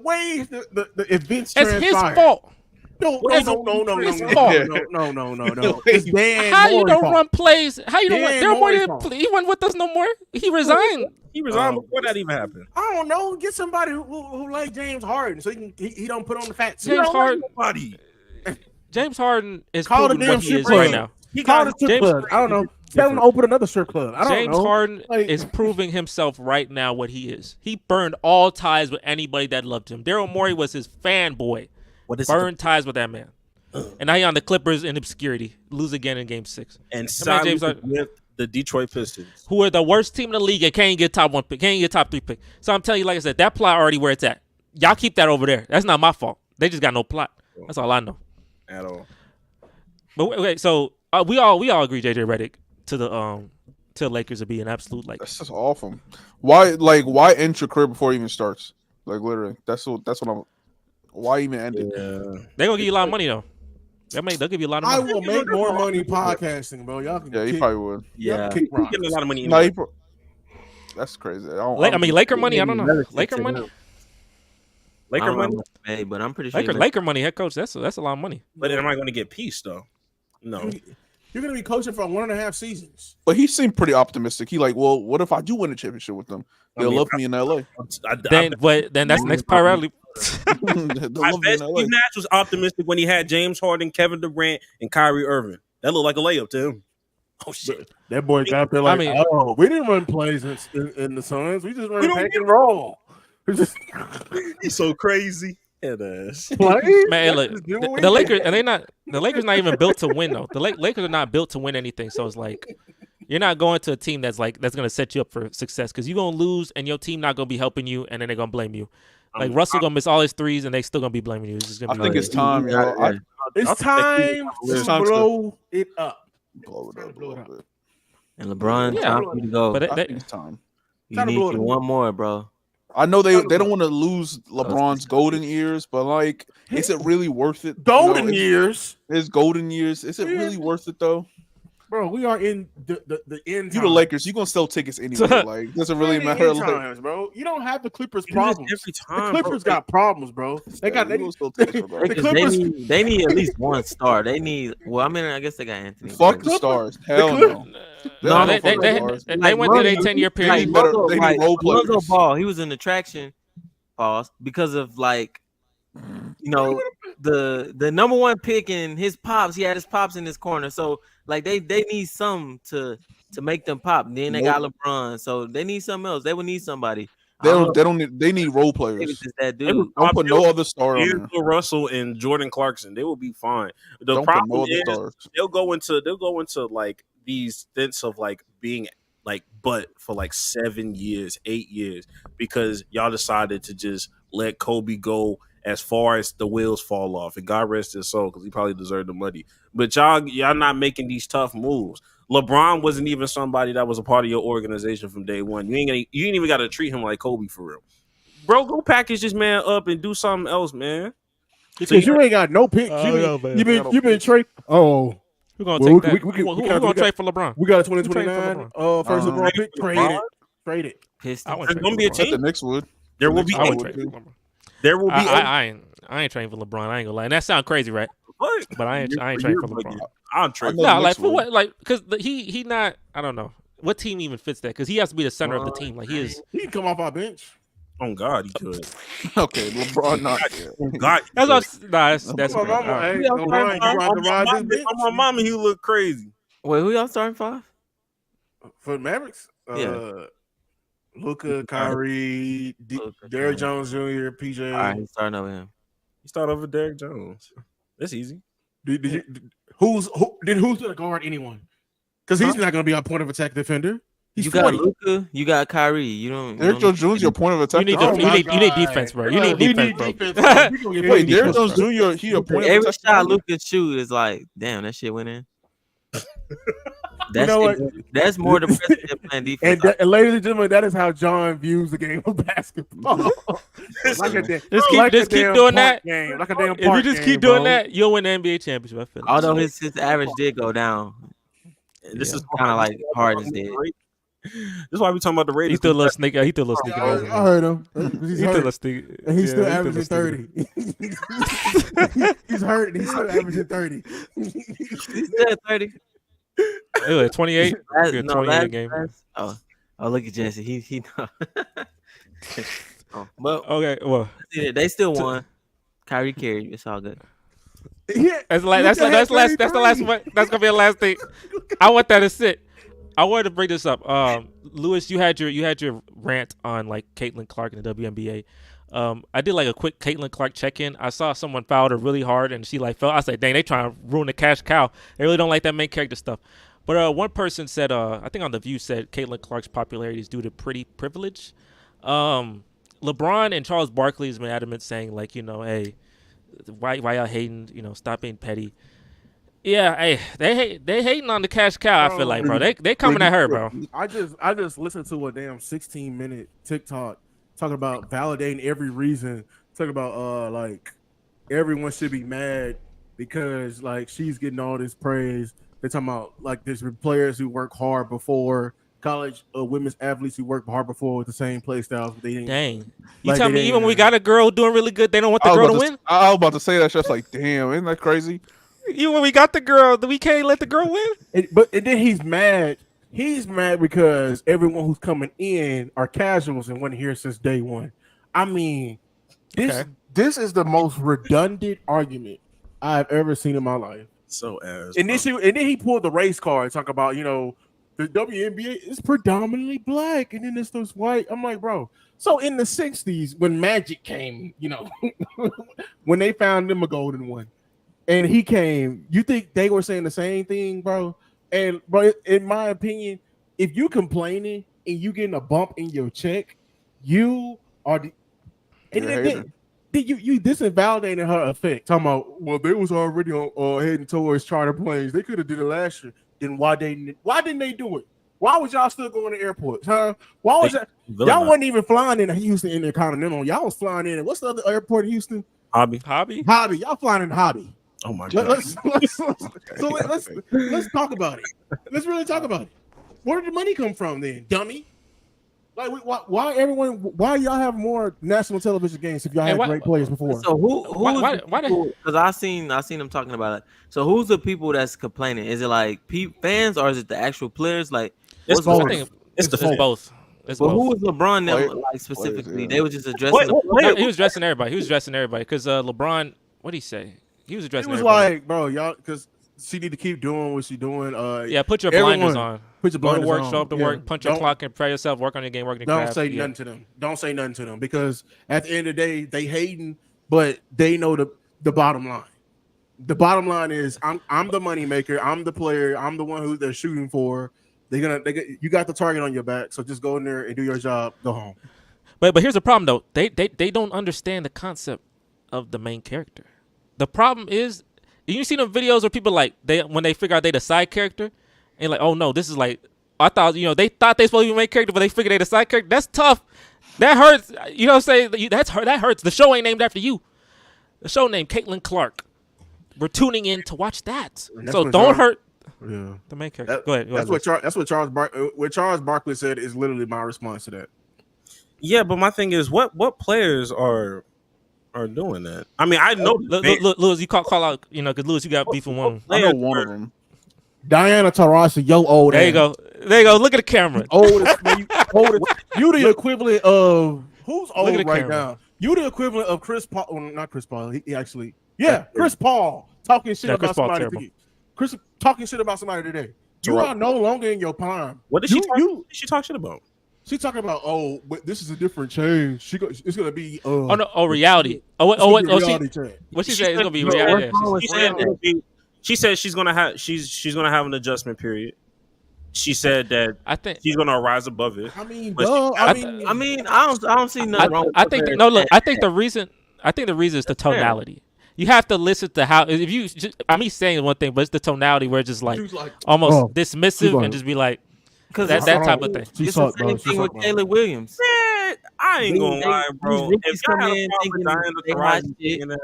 events it's transpired. his fault. No. It's Dan How you Moore's don't fault. run plays? How you don't run? Dan Daryl Morey Moore's fault. he wasn't with us no more. He resigned. He resigned before that even happened. I don't know. Get somebody who like James Harden so he don't put on the fat suit. James Harden. Nobody. James Harden is Call the proving damn what he strip is club. right now. He called a strip club. I don't know. Tell him to open another strip club. I don't James know. Harden Like- is proving himself right now what he is. He burned all ties with anybody that loved him. Daryl Morey was his fanboy. Burned ties with that man. And now he on the Clippers in obscurity. Lose again in Game 6. And James sided with the Detroit Pistons, who are the worst team in the league and can't get top 1 pick, can't get top 3 pick. So I'm telling you, like I said, that plot already where it's at. Y'all keep that over there. That's not my fault. They just got no plot. That's all I know. at all. But wait, so we all agree JJ Redick to the Lakers to be an absolute like. That's just awful. Why end your career before it even starts? Like literally, that's what I'm. Why even end it? Yeah. They're gonna give you a lot of money though. They'll give you a lot of I money. will make more money podcasting, bro. Y'all can. Yeah, he probably would. Yeah, kick he's getting a lot of money. No, Anyway. that's crazy. Laker money. I don't know. Laker money. Laker money. Hey, but I'm pretty sure. Laker money. Head coach. That's a lot of money. But am I going to get peace though? No. You're gonna be coaching for 1.5 seasons. But he seemed pretty optimistic. He like, well, what if I do win a championship with them? They'll love me in LA. Then that's next priority. I bet Steve Nash was optimistic when he had James Harden, Kevin Durant, and Kyrie Irving. That looked like a layup to him. Oh shit! That boy got there like, oh, we didn't run plays in the Suns. We just ran pick and roll. He's so crazy. Play? Man, look, the Lakers and the Lakers not even built to win though. The Lakers are not built to win anything. So it's like you're not going to a team that's going to set you up for success because you're going to lose and your team not going to be helping you and then they're going to blame you. Like Russell going to miss all his threes and they still going to be blaming you. It's I think it's time, y'all. It's time to blow it up. Blow it up a little bit. And LeBron, time for you to go. But I think it's time. You need one more, bro. I know they don't want to lose LeBron's golden years, but like, is it really worth it? Golden years. His golden years. Is it really worth it though? Bro, we are in the end. You the Lakers, you gonna sell tickets anyway. Like, doesn't really matter. Times, bro. You don't have the Clippers problems. Every time, the Clippers got problems, bro. They got they need at least one star. They need. Well, I mean, I guess they got Anthony. Fuck the stars. Hell no. No, they went through their 10-year period. They need role players. Lonzo Ball, he was an attraction, pause, because of like, the number one pick and his pops. He had his pops in his corner, so like they need some to make them pop. And then they got LeBron, so they need something else. They would need somebody. They need role players. That dude. Don't put no other star on there. Russell and Jordan Clarkson, they will be fine. The problem is they'll go into like these stints of like being like for like 7 years, 8 years, because y'all decided to just let Kobe go as far as the wheels fall off, and God rest his soul, because he probably deserved the money. But y'all not making these tough moves. LeBron wasn't even somebody that was a part of your organization from day one. You ain't even got to treat him like Kobe for real, bro. Go package this man up and do something else, man. Because you ain't got no picks. You been trade. Oh, we're gonna take that. Who gonna trade for LeBron? We got a 2029 first overall pick. Trade it. There's gonna be a team. The Knicks would. There will be. There will be. I ain't trading for LeBron. I ain't gonna lie. And that sounds crazy, right? What? But I ain't trading for LeBron. I'll trade. No, like for what? Like because he not. I don't know what team even fits that, because he has to be the center of the team. Like he is. He can come off our bench. Oh God, he could. Okay, LeBron not. Oh God, that's my mama. He look crazy. Wait, who y'all starting five for the Mavericks? Luka, Kyrie, Derrick Jones Jr., PJ. All right, he's starting over him. You start over Derrick Jones. That's easy. Who's gonna guard anyone? Because he's not gonna be our point of attack defender. You got Luka, you got Kyrie. You don't. Derrick Jones Jr. your point of attack. You need defense, bro. You need defense, bro. Wait, Derrick Jones Jr. He a point of attack. Every shot Luka shoot is like, damn, that shit went in. That's more depressing than playing defense. And ladies and gentlemen, that is how John views the game of basketball. Just keep doing that. Like a damn if you just keep doing that, you'll win the NBA championship. I feel. Although his average did go down. This is kind of like Harden's did. This is why we talking about the Raiders. He threw a little sneak. I heard him. He threw a little sneak. And he's still averaging 30. He's hurt. And he's still averaging 30. He's still at 30. 28. 28 game. Oh, look at Jesse. He. Well, okay. Well, they still won. Kyrie carried. It's all good. Yeah, that's the last one. That's gonna be the last thing. I want that to sit. I wanted to bring this up. Lewis, you had your rant on like Caitlin Clark in the WNBA. I did like a quick Caitlin Clark check-in. I saw someone fouled her really hard and she like fell. I said, dang, they trying to ruin the cash cow. They really don't like that main character stuff. But one person said, I think on The View said Caitlin Clark's popularity is due to pretty privilege. LeBron and Charles Barkley has been adamant saying like, hey, why y'all hating? Stop being petty. Yeah, hey, they hating on the cash cow. Bro, I feel like, bro, they coming at her, bro. I just listened to a damn 16-minute TikTok talking about validating every reason. Talking about like everyone should be mad because like she's getting all this praise. They're talking about like there's been players who work hard before, college women's athletes who work hard before with the same play styles. But they didn't. Dang, you tell me even when we got a girl doing really good, they don't want the girl to win. I was about to say that. Just like, damn, isn't that crazy? Even when we got the girl, we can't let the girl win. But then he's mad. He's mad because everyone who's coming in are casuals and wasn't here since day one. I mean, this is the most redundant argument I've ever seen in my life. So ass. And then he pulled the race card, talk about the WNBA is predominantly black, and then it's those white. I'm like, bro. So in the '60s, when Magic came, when they found them a golden one. And he came. You think they were saying the same thing, bro? And bro, in my opinion, if you complaining and you getting a bump in your check, you are. You disinvalidating her effect. Talking about, well, they was already on heading towards charter planes. They could have did it last year. Then why didn't they do it? Why was y'all still going to airports, huh? Why was y'all wasn't even flying in Houston Intercontinental? Y'all was flying in. What's the other airport in Houston? Hobby. Y'all flying in Hobby. Oh my God. Let's talk about it. Let's really talk about it. Where did the money come from then, dummy? Like, why y'all have more national television games if y'all had great players before? So why? Because I seen them talking about it. So who's the people that's complaining? Is it like fans or is it the actual players? Like it's both. It's both. But who was LeBron them like specifically? They were just addressing. He was addressing everybody. Because LeBron, what did he say? He was addressing. He was everybody. Like, bro, y'all, because she need to keep doing what she's doing. Put your blinders on. Put your blinders on. Go to work, on. show up to work, punch your clock, and prepare yourself. Work on your game, work on your craft. Don't say nothing to them because at the end of the day, they hating, but they know the bottom line. The bottom line is I'm the money maker. I'm the player. I'm the one who they're shooting for. You got the target on your back, so just go in there and do your job. Go home. But here's the problem though. They don't understand the concept of the main character. The problem is, you see them videos where people like when they figure out they the side character, and like, oh no, this is like I thought. They thought they supposed to be the main character, but they figured they the side character. That's tough. That hurts. You know what I'm saying? That hurts. The show ain't named after you. The show named Caitlin Clark. We're tuning in to watch that. So don't hurt. Yeah, the main character. Go ahead. That's what Charles Barkley said is literally my response to that. Yeah, but my thing is, what players are doing that? I mean, I know. Look, Lewis, you call out, because Lewis, you got beef with one. I know one of them. Diana Taurasi, yo old. There you go. Look at the camera. Oldest. You the equivalent of who's old right camera. Now? You the equivalent of Chris Paul. Well, not Chris Paul. He actually, Chris Paul talking shit about somebody. Chris talking shit about somebody today. You are no longer in your prime. What did she talk shit about? She talking about, but this is a different change. It's gonna be reality. What she said is gonna be reality. She said she's gonna have an adjustment period. She said that I think she's gonna rise above it. I mean, I don't see nothing wrong. I think the reason is the tonality. You have to listen to how me saying one thing, but it's the tonality where it's just like almost dismissive and just be like that type of thing. It's the same thing with Taylor Williams. Man, I ain't gonna lie, bro. If come in thinking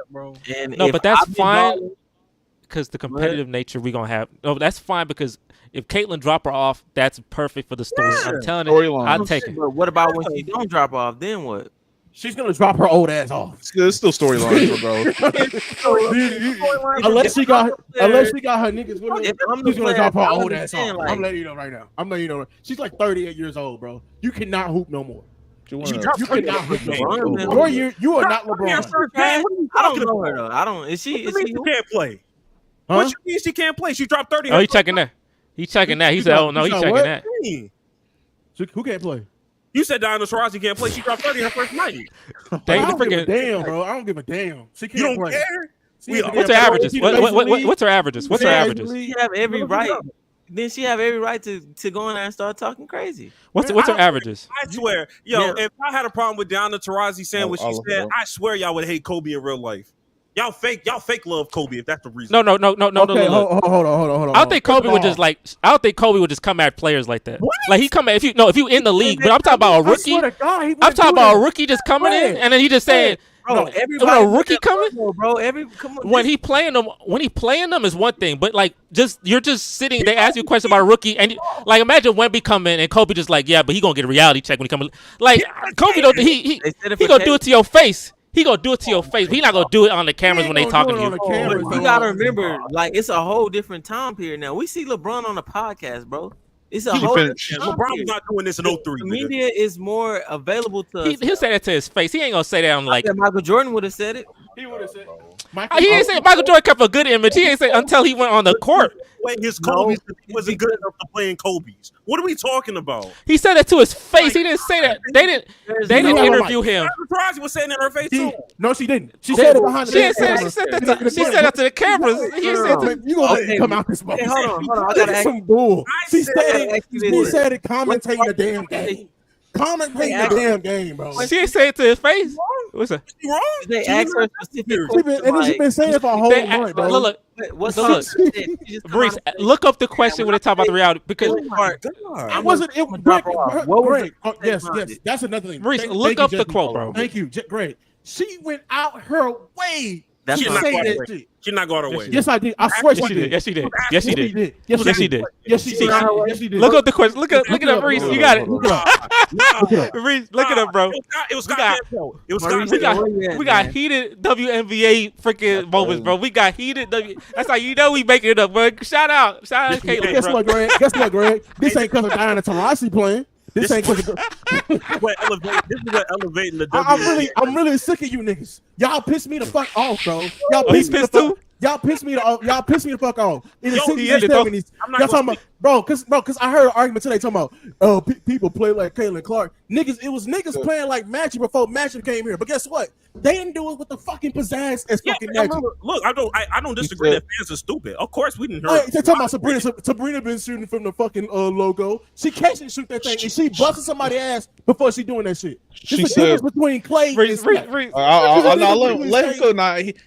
bro. No, but that's fine because the competitive nature we gonna have. No, that's fine because if Caitlyn drop her off, that's perfect for the story. I'm telling you, I'll take it. But what about when she don't drop off? Then what? She's gonna drop her old ass off. It's still storyline, bro. Unless she got her niggas with her, she's gonna drop her old ass off. I'm letting you know right now. She's like 38 years old, bro. You cannot hoop no more. You cannot hoop no more. You are not LeBron. I don't know her though. I don't. Is she? She can't play. What you mean she can't play? She dropped 30. Oh, he's checking that. He said, "Oh no, he's checking that." Who can't play? You said Diana Taurasi can't play. She dropped 30 her first night. I don't give a damn, bro. I don't give a damn. She can't play. You don't care? What's her averages? What's her averages? What's her averages? She have every right. Then she have every right to go in there and start talking crazy. What's her averages? I swear, if I had a problem with Diana Taurasi saying what she said, I swear y'all would hate Kobe in real life. Y'all fake love Kobe if that's the reason. No. Okay, hold on. I don't think Kobe would just I don't think Kobe would just come at players like that. What? Like he come at if you in the league, but I'm talking about a rookie. I'm talking about a rookie just coming in and then he just saying, bro, when a rookie coming, bro, when he playing them is one thing, but like you're just sitting. They ask you a question about a rookie, and like imagine Wemby come in and Kobe just like, yeah, but he gonna get a reality check when he come in. Like Kobe don't he gonna do it to your face. He gonna do it to your face. He not gonna do it on the cameras when they talking to you. You gotta remember, like it's a whole different time period now. We see LeBron on the podcast, bro. It's a whole LeBron's not doing this in 03. The media is more available to us. He'll say that to his face. He ain't gonna say that on like Michael Jordan would have said it. He would have said he ain't say Michael Jordan kept a good image. He ain't say until he went on the court. His Kobe's wasn't good enough to play in Kobe's. What are we talking about? He said that to his face. He didn't say that. They didn't interview him. Taurasi was saying it in her face too. No, she didn't. She said it behind the camera. She said that to the cameras. He said, "You gonna come out this moment?" Hold on. I gotta ask some bull. She said it. Commentating the damn game. Commentating the damn game, bro. She ain't say it to his face. What's that? She wrong? They ask her specific questions. And she's been saying it for a whole month, bro. Look. Reese, look up the question when they talk about the reality because it wasn't. Great. Yes. That's another thing. Reese, look up the quote, bro. Thank you. Great. She went out her way. That's She's not going her way. She's not going her way. Yes, I did. I swear she did. Yes, she did. Yes, she did. Yes, she did. Yes, she did. Look up the question. Look it up, Reese. You got it. Reese, look it up, bro. It was Scott. It was Scott. We got heated WNBA freaking moments, bro. We got heated. That's how you know we making it up, bro. Shout out, Caitlin. Guess what, Greg? This ain't because of Diana Taurasi playing. This ain't because of. This is what elevating the WNBA. I'm really sick of you niggas. Y'all piss me the fuck off, bro. Y'all piss me too. Y'all piss me the fuck off. In the 60s and 70s, y'all talking about, bro, cause I heard an argument today talking about, people play like Caitlin Clark. It was niggas playing like Magic before Magic came here. But guess what? They didn't do it with the fucking pizzazz as fucking Magic. Look, I don't disagree that fans are stupid. Of course, we didn't hear. They're talking about Sabrina. Sabrina been shooting from the fucking logo. She can't shoot that thing, and she busting somebody's ass before she doing that shit. She There's a said, difference between Clay and let him go. Nah, let him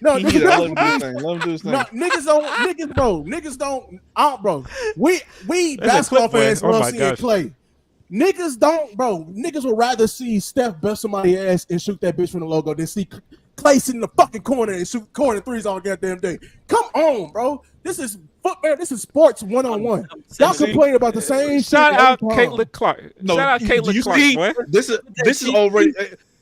do his thing. No, niggas don't, bro. We basketball fans love seeing Clay. Niggas don't, bro. Niggas would rather see Steph bust somebody's ass and shoot that bitch from the logo than see Clay sit in the fucking corner and shoot corner threes all goddamn day. Come on, bro. This is football. This is sports 1-on-1. Y'all complain about the same shit. Shout out Caitlin Clark. No, shout out Caitlin Clark. Boy. This is already.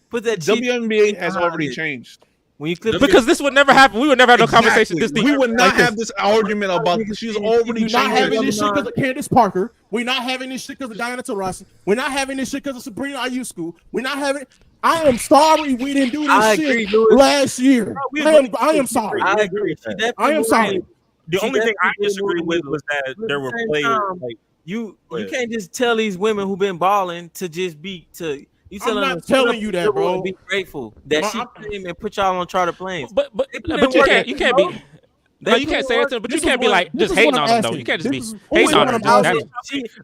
Put that WNBA has already changed. When you clip because this would never happen. We would never have no conversation this deep. We would not have this argument about she's already changed. We're not having this shit because of Candace Parker. We're not having this shit because of Diana Taurasi. We're not having this shit because of Sabrina Ionescu. We're not having. I am sorry we didn't do this shit last year. I am sorry. I agree. I am sorry. The only thing I disagree with was that there were players like you can't just tell these women who've been balling to just be to. I'm not telling you that, bro. Be grateful that she came and put y'all on charter planes. But you can't be. No, you can't say it to them, but you can't be like just hating on them though. You can't just be hating on them.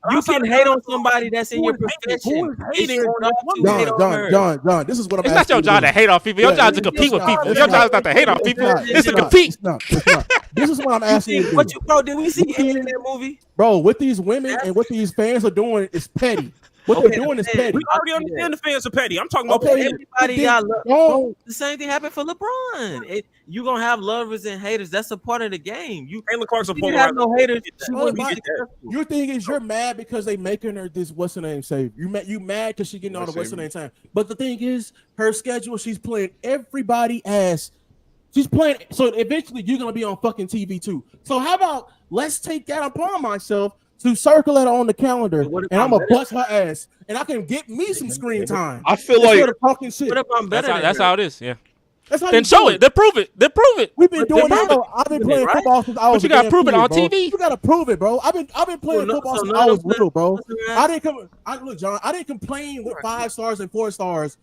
You can hate on somebody that's in your profession. John, this is what I'm asking. It's not your job to hate on people. Your job is to compete with people. Your job is not to hate on people. It's to compete. This is what I'm asking you. What you, bro? Did we see any in that movie? Bro, what these women and what these fans are doing is petty. What they're doing is petty. We already understand the fans are petty. I'm talking about everybody got love. The same thing happened for LeBron. You're gonna have lovers and haters. That's a part of the game. Caitlin Clark's a you have no haters. Your thing is you're mad because they making her this what's her name save. You mad because she getting all the what's her name time. But the thing is, her schedule, she's playing everybody ass. She's playing, so eventually you're gonna be on fucking TV too. So how about let's take that upon myself to circle it on the calendar, and I'm gonna bust her ass, and I can get me some screen time. I feel like talking shit. What if I'm better? That's how it is. Yeah. Then show it. Then prove it. We've been doing that. I've been playing football since I was. But you gotta prove it on TV. You gotta prove it, bro. I've been playing football since I was little, bro. Look, John. I didn't complain with 5 stars and 4 stars.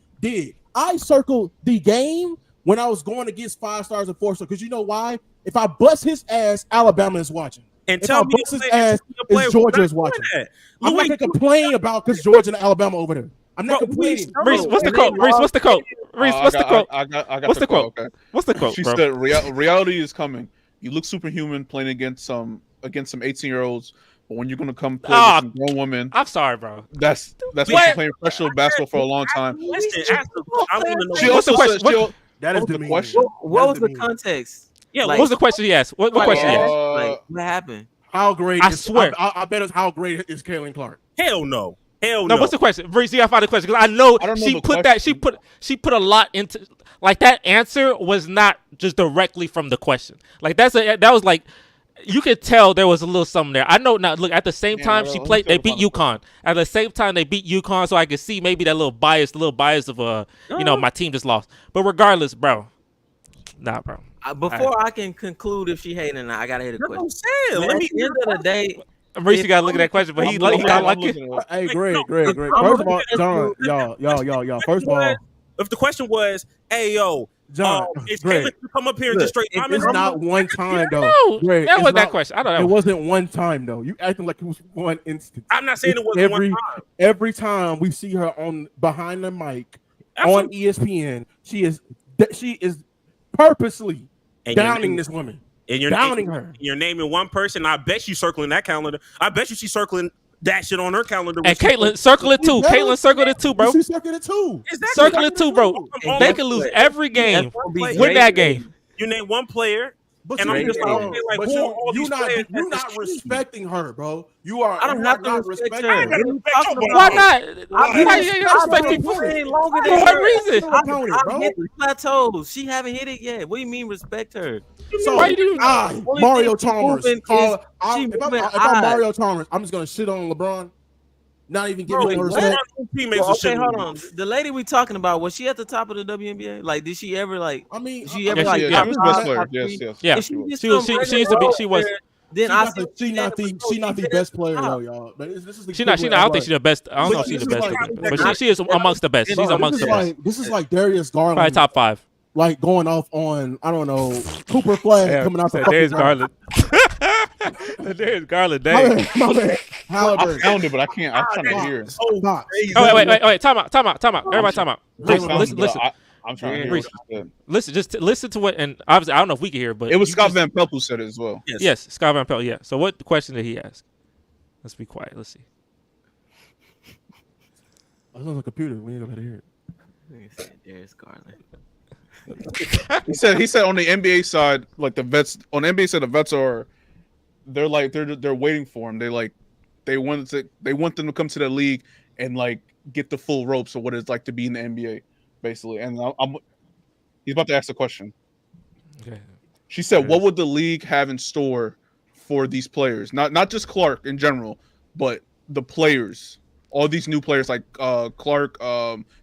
I circled the game when I was going against 5 stars and 4 stars? Because you know why? If I bust his ass, Alabama is watching. And tell me his ass is Georgia is watching. I'm not gonna complain about because Georgia and Alabama over there. I'm not complaining. Reese, what's the quote? Reese, what's the quote? Reese, what's the quote? I got what's the quote? Okay. What's the quote? She said, "Reality is coming. You look superhuman playing against some 18-year-olds, but when you're gonna come play with some grown women, I'm sorry, bro. That's what you're playing professional basketball for a long time." She also said, "That is the question. What was the context? Yeah, what was the question he asked? What question he asked? What happened? How great? I swear. I bet it's how great is Caitlin Clark. Hell no. No, what's the question? Reese, you gotta find the question because I know she put that. She put a lot into. Like that answer was not just directly from the question. Like that was like you could tell there was a little something there. I know now. Look, at the same time she played, they beat UConn. At the same time they beat UConn, so I could see maybe that little bias of my team just lost. But regardless, bro, nah, bro. Before I can conclude if she hating or not, I gotta hit a question. At the end of the day, Reese, you gotta look at that question, but he not like it. Hey, Greg. First of all, John, y'all. First of all, if the question was, "Hey, yo, John, is Caitlin to come up here and just straight comments?" It's not one time though. No, Greg, that wasn't that question. I don't know. It wasn't one time though. You acting like it was one instance. I'm not saying it wasn't one time. Every time we see her on behind the mic, on ESPN. She is purposely downing this woman. And you're downing her. You're naming one person. I bet you circling that calendar. I bet you she's circling that shit on her calendar. And Caitlyn circle it too. Caitlyn circle it too, bro. She circle it too. Circle it too, bro. They can lose every game. Win that game. You name one player. But and I'm just like, you're not respecting her, bro. You are. I don't have to respect her. Why not? Why you respect people? For what reason? I hit the plateaus. She haven't hit it yet. What do you mean respect her? So why do Mario Chalmers? If I'm Mario Chalmers, I'm just gonna shit on LeBron. Not even giving her respect. Okay, hold on. The lady we talking about, was she at the top of the WNBA? Like, did she ever like? I mean, she ever she was the best player. Yes. Yeah, she used to be. She was. Then she's not the best player though, y'all. But this is she's not. I don't think she's the best. I don't know if she's the best, but she is amongst the best. She's amongst the best. This is like Darius Garland, probably top 5. Like going off on, I don't know, Cooper Flag coming out the Darius Garland. Darius Garland, dang. My man. I found it, but I can't. I'm trying to hear it. Oh, wait. Time out. Everybody, time out. Listen. I'm trying to hear. Listen, just listen to what, and obviously I don't know if we can hear, but it was Scott Van Pelt who said it as well. Yes, Scott Van Pelt. Yeah. So what question did he ask? Let's be quiet. Let's see. I was on the computer. We ain't gonna hear it. Darius Garland. he said on the NBA side, like the vets on the NBA side, the vets are they're waiting for him. They want them to come to the league and like get the full ropes of what it's like to be in the NBA, basically. And he's about to ask a question. Okay. She said, "What would the league have in store for these players? Not just Clark in general, but the players." All these new players like Clark,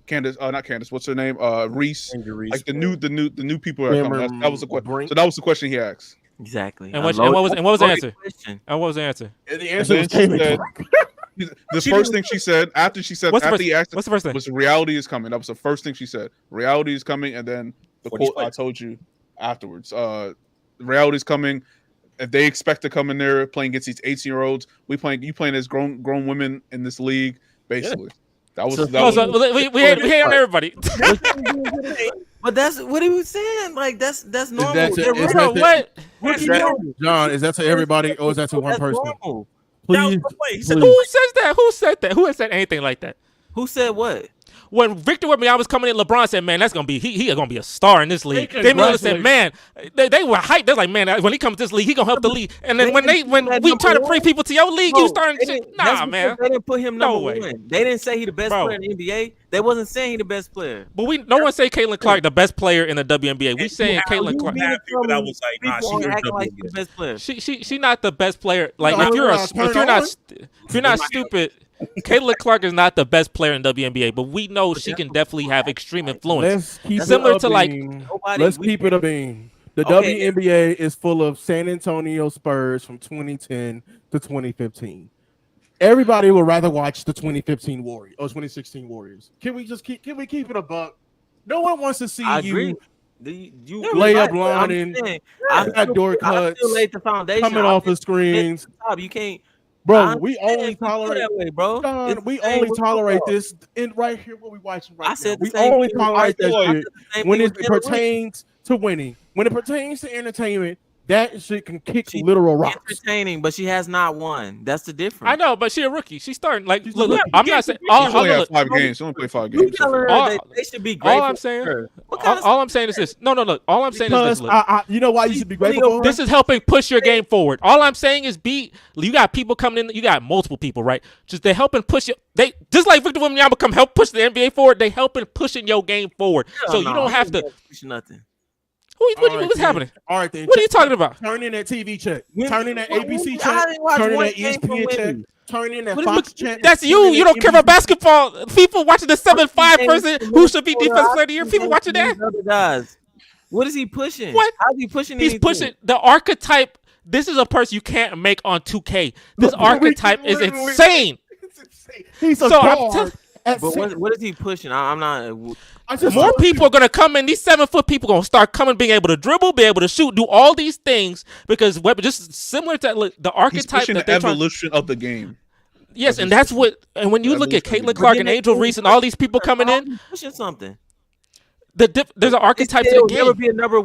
Candace, not Candace. What's her name? Reese. Like the new people are coming. That was the question. So that was the question he asked. Exactly. And what was the answer? And what was the answer? And the answer was the first thing she said after he asked, what's the first thing? Was reality is coming. That was the first thing she said. Reality is coming, and then the quote I told you afterwards. Reality is coming. If they expect to come in there playing against these 18-year-olds, you playing as grown women in this league, basically. Yeah. We hate on everybody. But that's what he was saying. Like that's normal. John, is that to everybody or is that to one person? Normal. Please. Who says that? Who said that? Who has said anything like that? Who said what? When Victor Wembanyama was coming in, LeBron said, "Man, that's gonna be he gonna be a star in this league." They said, "Man," they were hyped. They're like, "Man, when he comes to this league, he gonna help the league." And then when we try to bring people to your league, you starting shit. Nah, man. They didn't put him number one. They didn't say he the best player in the NBA. They wasn't saying he the best player. But no one say Caitlin Clark the best player in the WNBA. We saying Caitlin Clark. That was like, nah, she's the best player. She not the best player. Like if you're not stupid. Caitlin Clark is not the best player in WNBA, but we know she can definitely have extreme influence. Similar to like, let's keep it a bean. The WNBA is full of San Antonio Spurs from 2010 to 2015. Everybody would rather watch the 2015 Warriors or 2016 Warriors. Can we keep it a buck? No one wants to see you lay up line and backdoor cuts coming off the screens. You can't. Bro, we only tolerate that way, bro. John, we only tolerate this in right here what we watching right now. We only tolerate that shit when it pertains to winning. When it pertains to entertainment, that shit can kick literal rocks. Entertaining, but she has not won. That's the difference. I know, but she a rookie. She's starting like look. I'm not saying all. She only has 5 games. She only played 5 games. They should be grateful. All I'm saying. All I'm saying is this. No. Look. All I'm saying is this. Look. You know why you should be grateful? This is helping push your game forward. All I'm saying is you got people coming in. You got multiple people, right? Just they're helping push you. They just like Victor Wembanyama come help push the NBA forward. They helping pushing your game forward. So you don't have to push nothing. What's happening? All right, then. What are you talking about? Turn in that TV check. Turn in that ABC check. Turn in that ESPN check. Turn in that Fox check. That's you. You don't care about basketball. People watching the 7'5" person who should be defensive player of the year. People watching that. What is he pushing? What? How's he pushing? He's pushing the archetype. This is a person you can't make on 2K. This archetype is insane. He's a guard. But what is he pushing? I'm not. More people are gonna come in. These 7-foot people gonna start coming, being able to dribble, be able to shoot, do all these things because just similar to the archetype. He's pushing the evolution of the game. Yes, and that's what. And when you look at Caitlin Clark and Angel Reese and all these people coming in, pushing something. There's an archetype to the game. Never be a number.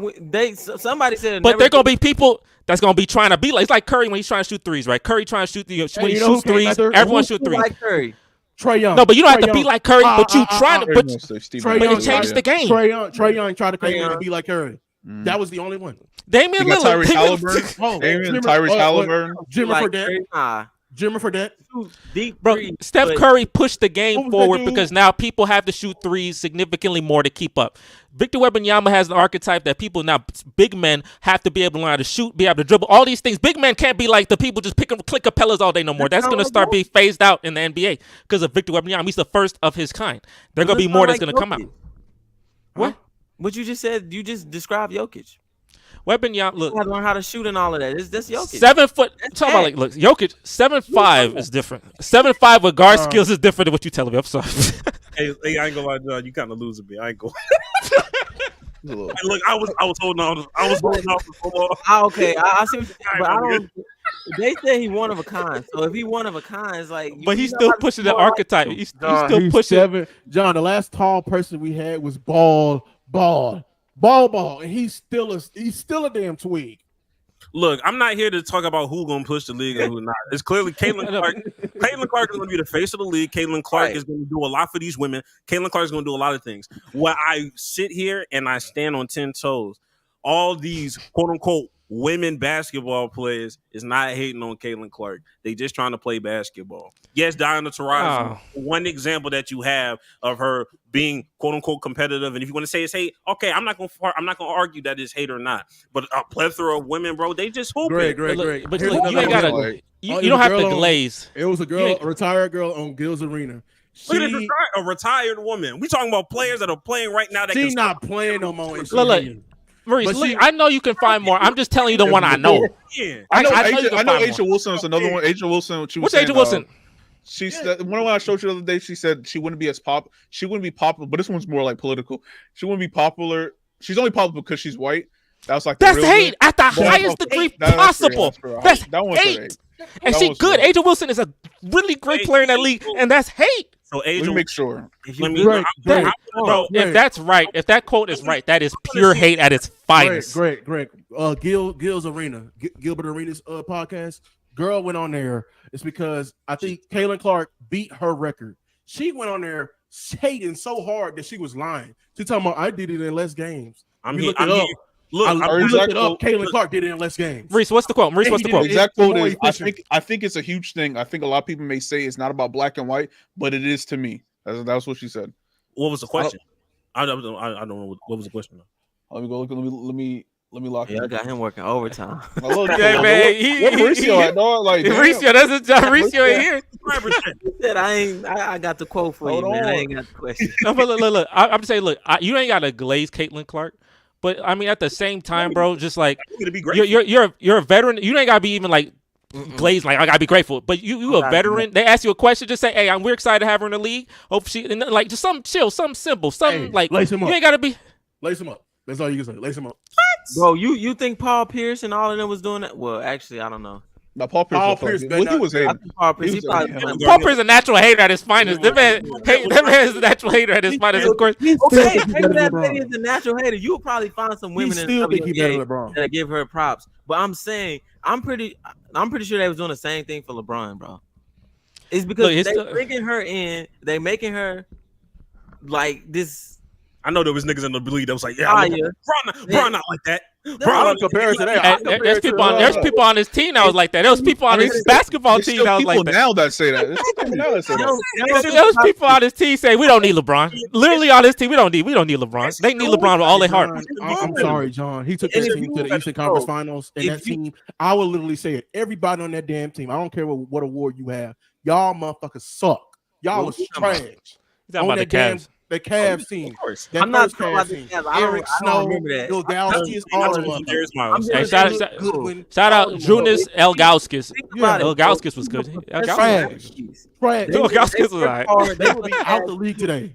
Somebody said, but they're gonna be people that's gonna be trying to be like. It's like Curry when he's trying to shoot threes, right? Curry trying to shoot when he shoots threes. Everyone shoots threes. Like Curry. Trae Young. No, but you don't have to be like Curry. But you trying to. But it changes the game. Trae Young tried to claim to be like Curry. That was the only one. Damian Lillard. Tyrese Halliburton. Jimmy Fredette. Jimmy Fredette. Deep bro, three, Steph Curry pushed the game forward because now people have to shoot threes significantly more to keep up. Victor Wembanyama has an archetype that people now, big men, have to be able to learn how to shoot, be able to dribble, all these things. Big men can't be like the people just click capellas all day no more. That's going to start being phased out in the NBA because of Victor Wembanyama. He's the first of his kind. There's going to be more that's going to come out. What? What you just said, you just described Jokic. Wembanyama, look. You have to learn how to shoot and all of that. That's Jokic. 7 foot. Talk about like, look, Jokic, 7'5" is different. 7'5" with guard skills is different than what you telling me. I'm sorry. Hey, I ain't gonna lie, John. You kind of losing me. I ain't gonna. Look, I was holding on. I was holding on for so long. Okay, I see. But I don't. They say he one of a kind. So if he one of a kind, it's like. But he's still pushing the archetype. He's still pushing. John, the last tall person we had was Ball, and he's still a damn twig. Look, I'm not here to talk about who's gonna push the league and who's not. It's clearly Caitlin Clark. Caitlin Clark is gonna be the face of the league. Caitlin Clark is gonna do a lot for these women. Caitlin Clark is gonna do a lot of things. Where I sit here and I stand on 10 toes, all these quote unquote women basketball players is not hating on Caitlin Clark. They just trying to play basketball. Yes, Diana Taurasi, one example that you have of her being quote unquote competitive. And if you want to say it's hate, okay, I'm not gonna argue that it's hate or not. But a plethora of women, bro, they just hooping. Great. But look, you ain't gotta. You don't have to glaze. It was a retired girl on Gil's Arena. Look at this, a retired woman. We talking about players that are playing right now. She's not playing no more. Look. Maurice, I know you can find more. I'm just telling you the one I know. Yeah. I know Angel Wilson is another one. Angel Wilson. What's Angel Wilson? She said when I showed you the other day, she said she wouldn't be she wouldn't be popular, but this one's more like political. She wouldn't be popular. She's only popular because she's white. That was like that's hate at the highest degree possible. That's hate. And she's good. Angel Wilson is a really great player in that league, and that's hate. So Angel, let me make sure. If that's right, if that quote is right, that is pure hate at its finest. Great. Gil's Arena, Gilbert Arenas podcast. Girl went on there. It's because I think Caitlin Clark beat her record. She went on there hating so hard that she was lying. She's talking about I did it in less games. Look it up. Caitlin Clark did it in less games. Reese, what's the quote? The exact quote is, I think it's a huge thing. I think a lot of people may say it's not about black and white, but it is to me. That's what she said. What was the question? I don't know. What was the question? Let me go look. Let me lock. Yeah, I got him working overtime. Yeah, man. What Mauricio at, dog? Like Mauricio, that's a job. Mauricio ain't here. He said I got the quote for you, man. I ain't got the question. No, but look. I'm just saying, you ain't got to glaze Caitlin Clark. But I mean, at the same time, bro, just like you're a veteran. You ain't gotta be even like glazed. Like I gotta be grateful. But you a veteran. They ask you a question, just say, "Hey, we're excited to have her in the league. Hope she and like just something chill, something simple, something like lace him up. You ain't gotta be lace him up. That's all you can say. Lace him up. Bro, you think Paul Pierce and all of them was doing that? Well, actually, I don't know. No, Paul Pierce he was hating. Paul Pierce is a natural hater at his finest. That man is a natural hater at his finest, of course. Okay, maybe that lady is a natural hater. You'll probably find some women in WNBA that give her props. But I'm saying, I'm pretty sure they was doing the same thing for LeBron, bro. It's because they're bringing her in, they making her like this. I know there was niggas in the league that was like, LeBron not like that. Bro, compared to that, there's people on his team that was like that. There was people on his basketball team that was like that. Now that say that. There was people on his team say we don't need LeBron. Literally on his team, we don't need LeBron. They need LeBron with all their heart. I'm sorry, John. He took that team to the Eastern Conference Finals, and that team, I will literally say it. Everybody on that damn team, I don't care what award you have, y'all motherfuckers suck. Y'all was trash. On that Cavs. The Cavs team. I'm not talking about the Cavs. Eric Snow, Ilgauskas, all of them. Shout out Junis Ilgauskas. Ilgauskas was good. Ilgauskas was all right. They will be out the league today.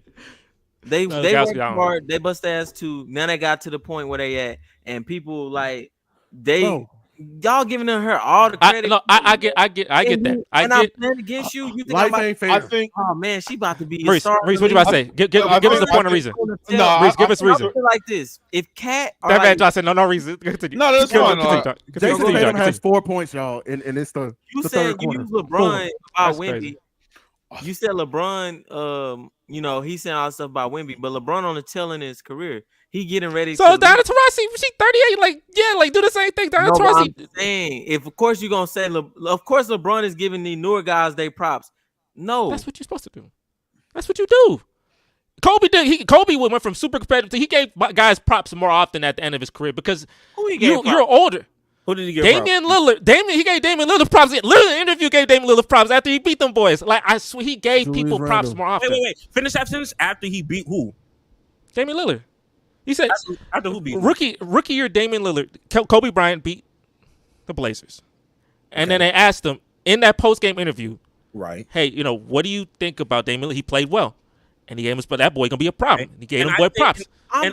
They worked hard. They bust ass too. Now they got to the point where they at, and people like they y'all giving her all the credit. I get that. I'm playing against you. You think life ain't fair. I think. Oh man, she about to be Maurice, a star. Maurice, what you about to say? Give us the point of reason. No, Maurice, give us reason. Like this, if Cat that man Johnson, no reason. Continue. No, that's fine. Jason Tatum has 4 points, y'all, and it's the you the said third quarter. you use LeBron about Wemby. Crazy. You said LeBron, he's saying all this stuff about Wemby, but LeBron on the tail end of his career, he getting ready. So Diana Taurasi, she 38, do the same thing. Diana Taurasi. I'm saying, if of course you're gonna say, of course LeBron is giving the newer guys their props. No, that's what you're supposed to do. That's what you do. Kobe did. Kobe went from super competitive. He gave guys props more often at the end of his career because you're older. Who did he give Damian Lillard. He gave Damian Lillard props. Literally, in the interview gave Damian Lillard props after he beat them boys. Like, I swear, he gave Julius people props Randle. more often. Wait. Finish that sentence. After he beat who? Damian Lillard. He said After who beat who? rookie year Damian Lillard. Kobe Bryant beat the Blazers, and then they asked him in that post game interview, right? Hey, what do you think about Damian Lillard? He played well, and he gave him. But that boy gonna be a problem. And he gave him boy props. I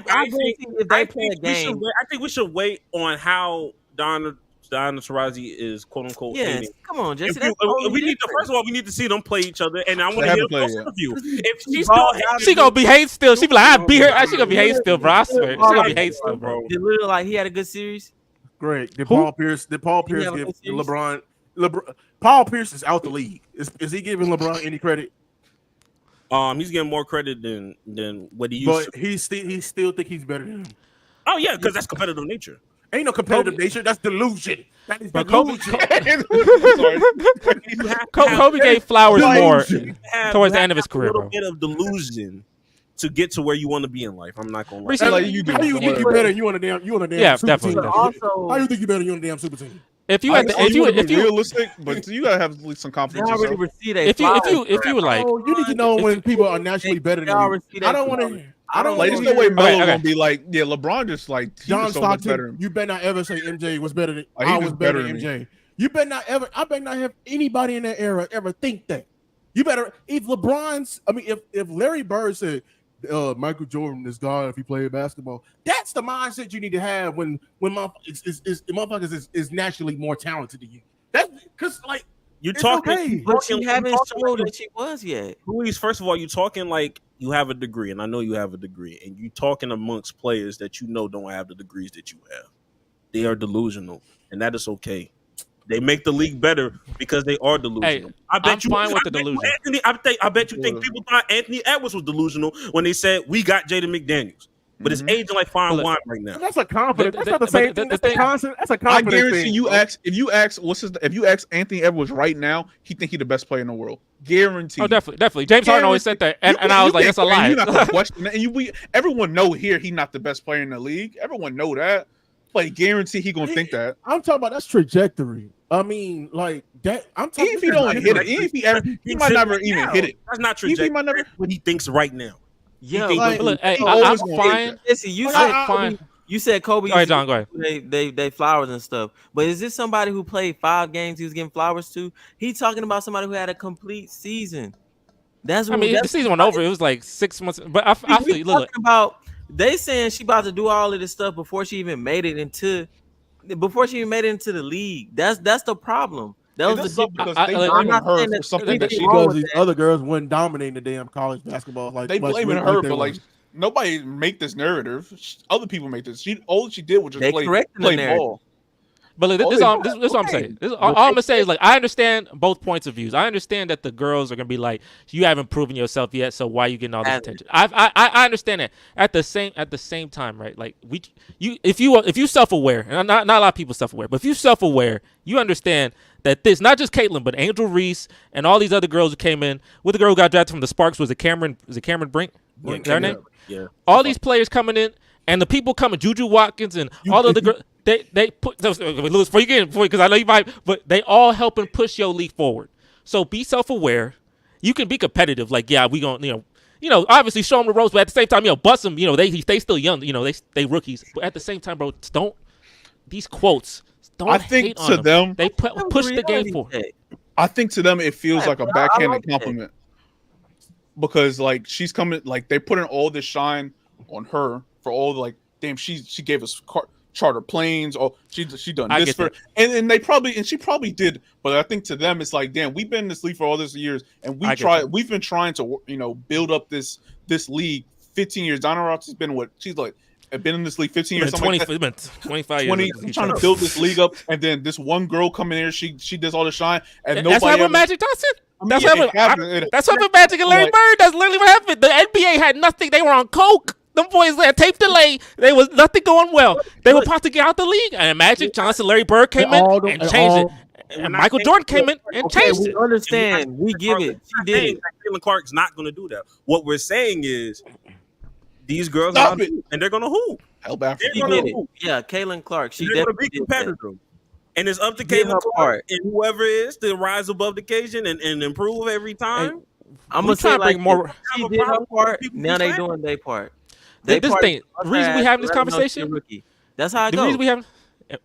think we should wait on how Diana Taurasi is quote unquote. Yes, come on, Jesse. First of all, we need to see them play each other, and I want to hear a interview. If she's she gonna behave still. She be like, I beat her. She gonna behave still, bro. I swear, she gonna behave still, bro. Did Lillard like he had a good series? Great. Did Paul Pierce give LeBron? Paul Pierce is out the league. Is he giving LeBron any credit? He's getting more credit than what he used. But he still think he's better than him. Oh yeah, because that's competitive nature. Ain't no competitive nature. That's delusion. That is delusion. Kobe gave flowers more towards the end of his career, bro. A little bit of delusion to get to where you want to be in life. I'm not gonna lie. How you think you better? You on a damn yeah, super definitely. team. Also, How you think you better? You on a damn super team. If you realistic, but you gotta have at least some confidence. If you were like, you need to know when people are naturally better than you. I don't want to. I don't like. There's no way Melo gonna be like, yeah, LeBron just like John so much better. Stockton. You better not ever say MJ was better than like, I was better than MJ. You better not ever. I better not have anybody in that era ever think that. You better if LeBron's. I mean, if Larry Bird said Michael Jordan is God if he played basketball, that's the mindset you need to have when motherfuckers is naturally more talented than you. That's because like. You're talking, okay. But she haven't showed that she was yet. Luis, first of all, you're talking like you have a degree, and I know you have a degree, and you're talking amongst players that you know don't have the degrees that you have. They are delusional, and that is okay. They make the league better because they are delusional. Hey, I'm fine with the delusion. I bet you think people thought Anthony Edwards was delusional when they said we got Jaden McDaniels. But it's aging like fine wine right now. That's a confidence. That's not the same thing. That's a confidence. I guarantee you if you ask Anthony Edwards right now, he think he the best player in the world. Guarantee. Oh, definitely. James Harden always said that, and I was like, that's a lie. You're not gonna question that. And everyone know here he's not the best player in the league. Everyone know that. Like guarantee he gonna think that. I'm talking about that's trajectory. I mean, like that. I'm talking. Even if he don't hit it, even if he might never even hit it. That's not trajectory. He might never. What he thinks right now. Yeah, look, hey, I'm fine. Listen, you said fine. You said Kobe. All right, John, go ahead. They flowers and stuff. But is this somebody who played 5 games? He was getting flowers to. He's talking about somebody who had a complete season. That's what the season went over. It was like 6 months. But I feel talking about. They saying she about to do all of this stuff before she even made it into the league. That's the problem. That was the because they blaming her for something that she because these other girls wouldn't dominate the damn college basketball. Like they blaming her, but like nobody make this narrative. Other people make this. All she did was just play ball. But look, this is what I'm saying. All I'm gonna say is like I understand both points of views. I understand that the girls are gonna be like, you haven't proven yourself yet, so why are you getting all this attention? I understand that. At the same time, right? Like if you self-aware, and not a lot of people self-aware, but if you self-aware, you understand that this not just Caitlin, but Angel Reese and all these other girls who came in. With the girl who got drafted from the Sparks was it Cameron Brink? Yeah, her name? Yeah. All these players coming in, and the people coming, Juju Watkins and all the other girls. They put Lewis because I know you might, but they all helping push your league forward. So be self-aware. You can be competitive. Like we gonna obviously show them the ropes, but at the same time bust them. They still young. They rookies. But at the same time, bro, don't these quotes. Don't I think hate on to them they push the game forward. I think to them it feels like a backhanded compliment because like she's coming like they put in all this shine on her for all the like damn she gave us charter planes. Or she done this for, and she probably did. But I think to them, it's like, damn, we've been in this league for all these years, and we've been trying to build up this league 15 years. Donna Ross has been been in this league 15 years. 25 years. Trying to build this league up, and then this one girl come in here, she does all the shine, and that's what happened with Magic Johnson. That's what happened with Magic and Larry Bird. That's literally what happened. The NBA had nothing. They were on coke. Them boys had tape delay. There was nothing going well. They were about to get out the league, and Magic Johnson, Larry Bird came in and changed it. And Michael Jordan came in and changed it. We understand. We give it. She did it. Caitlin Clark's not going to do that. What we're saying is these girls are and they're going to hoop. Hell back. She did it. Yeah, Caitlin Clark. She definitely be competitive. And it's up to Caitlin Clark and whoever is to rise above the occasion and improve every time. I'm gonna say like more. She did her part. Now they doing their part. The reason we having this conversation. That's how it goes. The reason we having.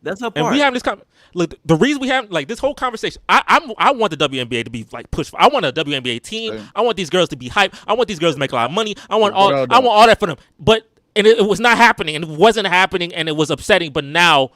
That's her part. And we having this look. The reason we have like this whole conversation. I want the WNBA to be like pushed. I want a WNBA team. Same. I want these girls to be hyped. I want these girls to make a lot of money. I want all that for them. But it was not happening, and it wasn't happening, and it was upsetting. But now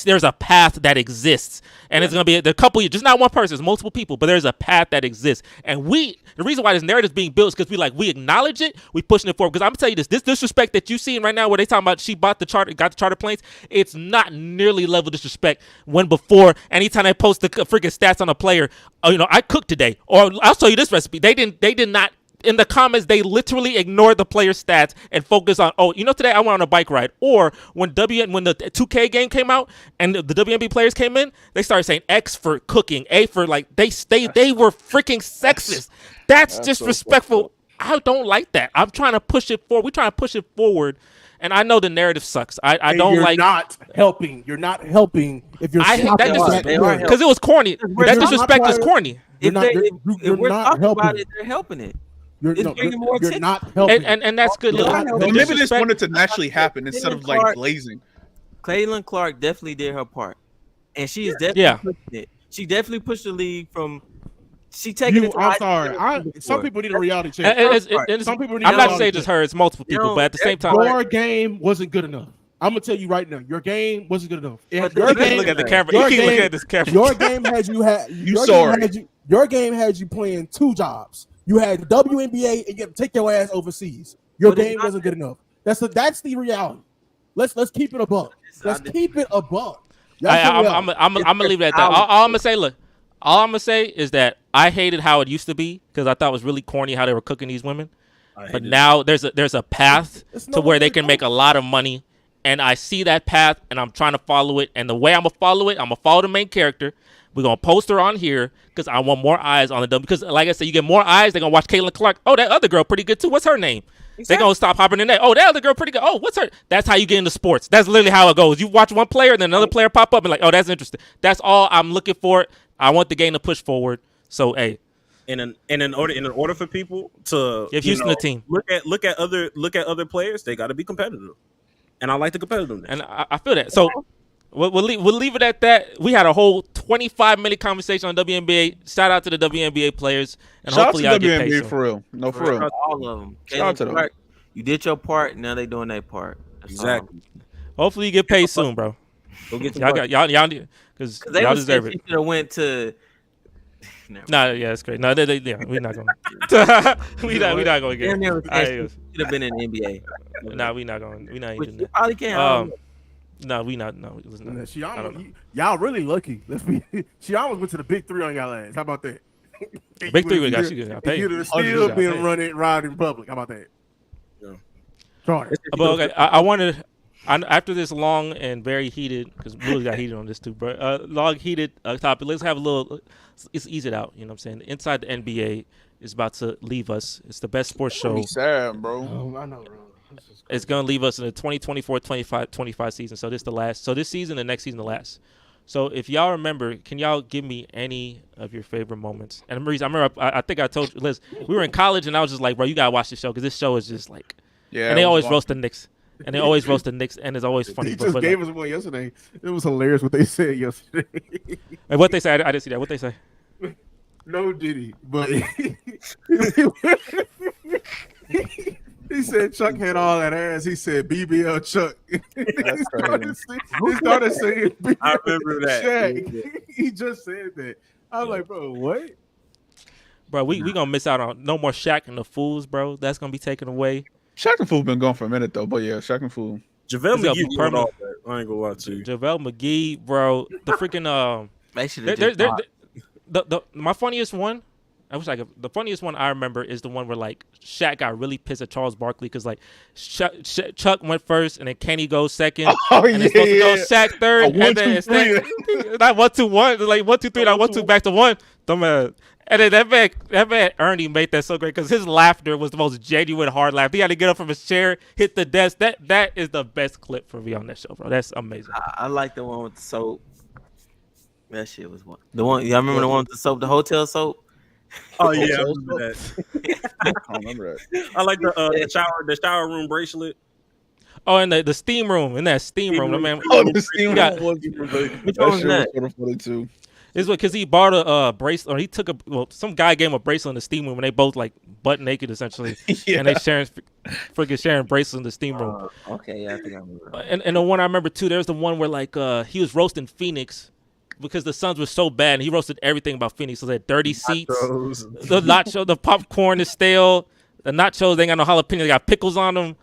there's a path that exists, and it's gonna be a couple years, just not one person, it's multiple people, but there's a path that exists. And the reason why this narrative is being built is because we acknowledge it, we pushing it forward. Because I'm gonna tell you this disrespect that you seeing right now, where they talking about she got the charter planes, it's not nearly level disrespect when before anytime they post the freaking stats on a player, I cooked today, or I'll show you this recipe. They did not. In the comments, they literally ignored the player stats and focus on, today I went on a bike ride. Or when the 2K game came out and the WNBA players came in, they started saying X for cooking, A for they were freaking sexist. That's disrespectful. I don't like that. I'm trying to push it forward. We're trying to push it forward. And I know the narrative sucks. I don't like. You're not helping. You're not helping. If you're, I hate that disrespect because it was corny. That disrespect is corny. If we're talking about it, they're helping it. You're not helping. And that's good. Maybe they just wanted to naturally happen instead of glazing. Caitlin Clark definitely did her part, and she is definitely pushing it. She definitely pushed the league from. She taking it. I'm sorry. Some people need a reality check. Some people need. I'm not saying just her. It's multiple people, but at the same time, your game wasn't good enough. I'm gonna tell you right now, your game wasn't good enough. Look at the camera. You keep looking at this camera. Your game had you. Your game had you playing two jobs. You had the WNBA and you had to take your ass overseas. Your game wasn't good enough. That's the reality. Let's keep it a buck. Let's keep it a buck. I'm gonna leave it at that. All I'm gonna say is that I hated how it used to be because I thought it was really corny how they were cooking these women. But now there's a path to where they can make a lot of money, and I see that path and I'm trying to follow it. And the way I'm gonna follow it, I'm gonna follow the main character. We're going to post her on here because I want more eyes on the W. Because, like I said, you get more eyes, they're going to watch Caitlin Clark. Oh, that other girl pretty good, too. What's her name? Exactly. They're going to stop hopping in there. Oh, that other girl pretty good. Oh, what's her? That's how you get into sports. That's literally how it goes. You watch one player, and then another player pop up, and oh, that's interesting. That's all I'm looking for. I want the game to push forward. So, hey. In order for people to give Houston a team, look at other players, they got to be competitive. And I like the competitiveness. And I feel that. So, We'll leave it at that. We had a whole 25-minute conversation on WNBA. Shout out to the WNBA players, and hopefully y'all get paid soon. For real. No, for real. All of them. Shout out to them. You did your part. Now they doing their part. Exactly. Hopefully you get paid soon, bro. Go get y'all because y'all deserve it. Should have went to. That's great. No, we're not going. we're not going to get. Should have been in the NBA. We're not going. We're not even. You probably can't. No, we not. No, it was not. Y'all really lucky. She almost went to the big three on y'all ass. How about that? Big three got you paid. You'd have still been riding in public. How about that? Yeah. Sorry. But okay, I wanted after this long and very heated, because Willis got heated on this too, bro. Long heated topic. Let's have a little. Let's ease it out. You know what I'm saying? Inside the NBA is about to leave us. It's the best sports show. Sad, bro. Oh, I know, bro. It's going to leave us in the 2024-25 season. So this season, the next season, the last. So if y'all remember, can y'all give me any of your favorite moments? And Maurice, I remember, I think I told you, Liz, we were in college, and I was just like, bro, you got to watch this show because this show is just like, and they always roast the Knicks. And and it's always funny. He just gave us one yesterday. It was hilarious what they said yesterday. And what they say, I didn't see that. What they say? No, did he? But He said Chuck had all that ass. He said BBL Chuck. He started saying BBL I remember that. Shaq. Yeah. He just said that. I was like, bro, what? Bro, we gonna miss out on no more Shaq and the Fools, bro. That's gonna be taken away. Shaq and Fool been gone for a minute though, but yeah, Shaq and Fool. JaVale It's gonna be McGee permanent. all that. I ain't gonna lie to you. JaVale McGee, bro. The freaking They should have just my funniest one. The funniest one I remember is the one where like Shaq got really pissed at Charles Barkley because like Chuck went first and then Kenny goes second. Oh and it's supposed to go Shaq third. And then instead, not 1-2-1, like 1-2-3, not 1-2 back to one. And then that man Ernie made that so great because his laughter was the most genuine hard laugh. He had to get up from his chair, hit the desk. That is the best clip for me on that show, bro. That's amazing. I like the one with the soap. That shit was one. The one y'all remember the one with the soap, the hotel soap? Oh yeah, I remember that. I don't remember that. I like the shower room bracelet. Oh, and the steam room, in that steam room, man. Oh, the steam room got- was Which one was that? sort of funny too. It's because he bought a bracelet, or he took some guy gave him a bracelet in the steam room, and they both like butt naked essentially, Yeah. and they sharing bracelets in the steam room. Okay, yeah, I think I remember. And the one I remember too, there's the one where like he was roasting Phoenix because the Suns were so bad, and he roasted everything about Phoenix. So that dirty seats, the nacho, the popcorn is stale, the nachos they ain't got no jalapeno, they got pickles on them.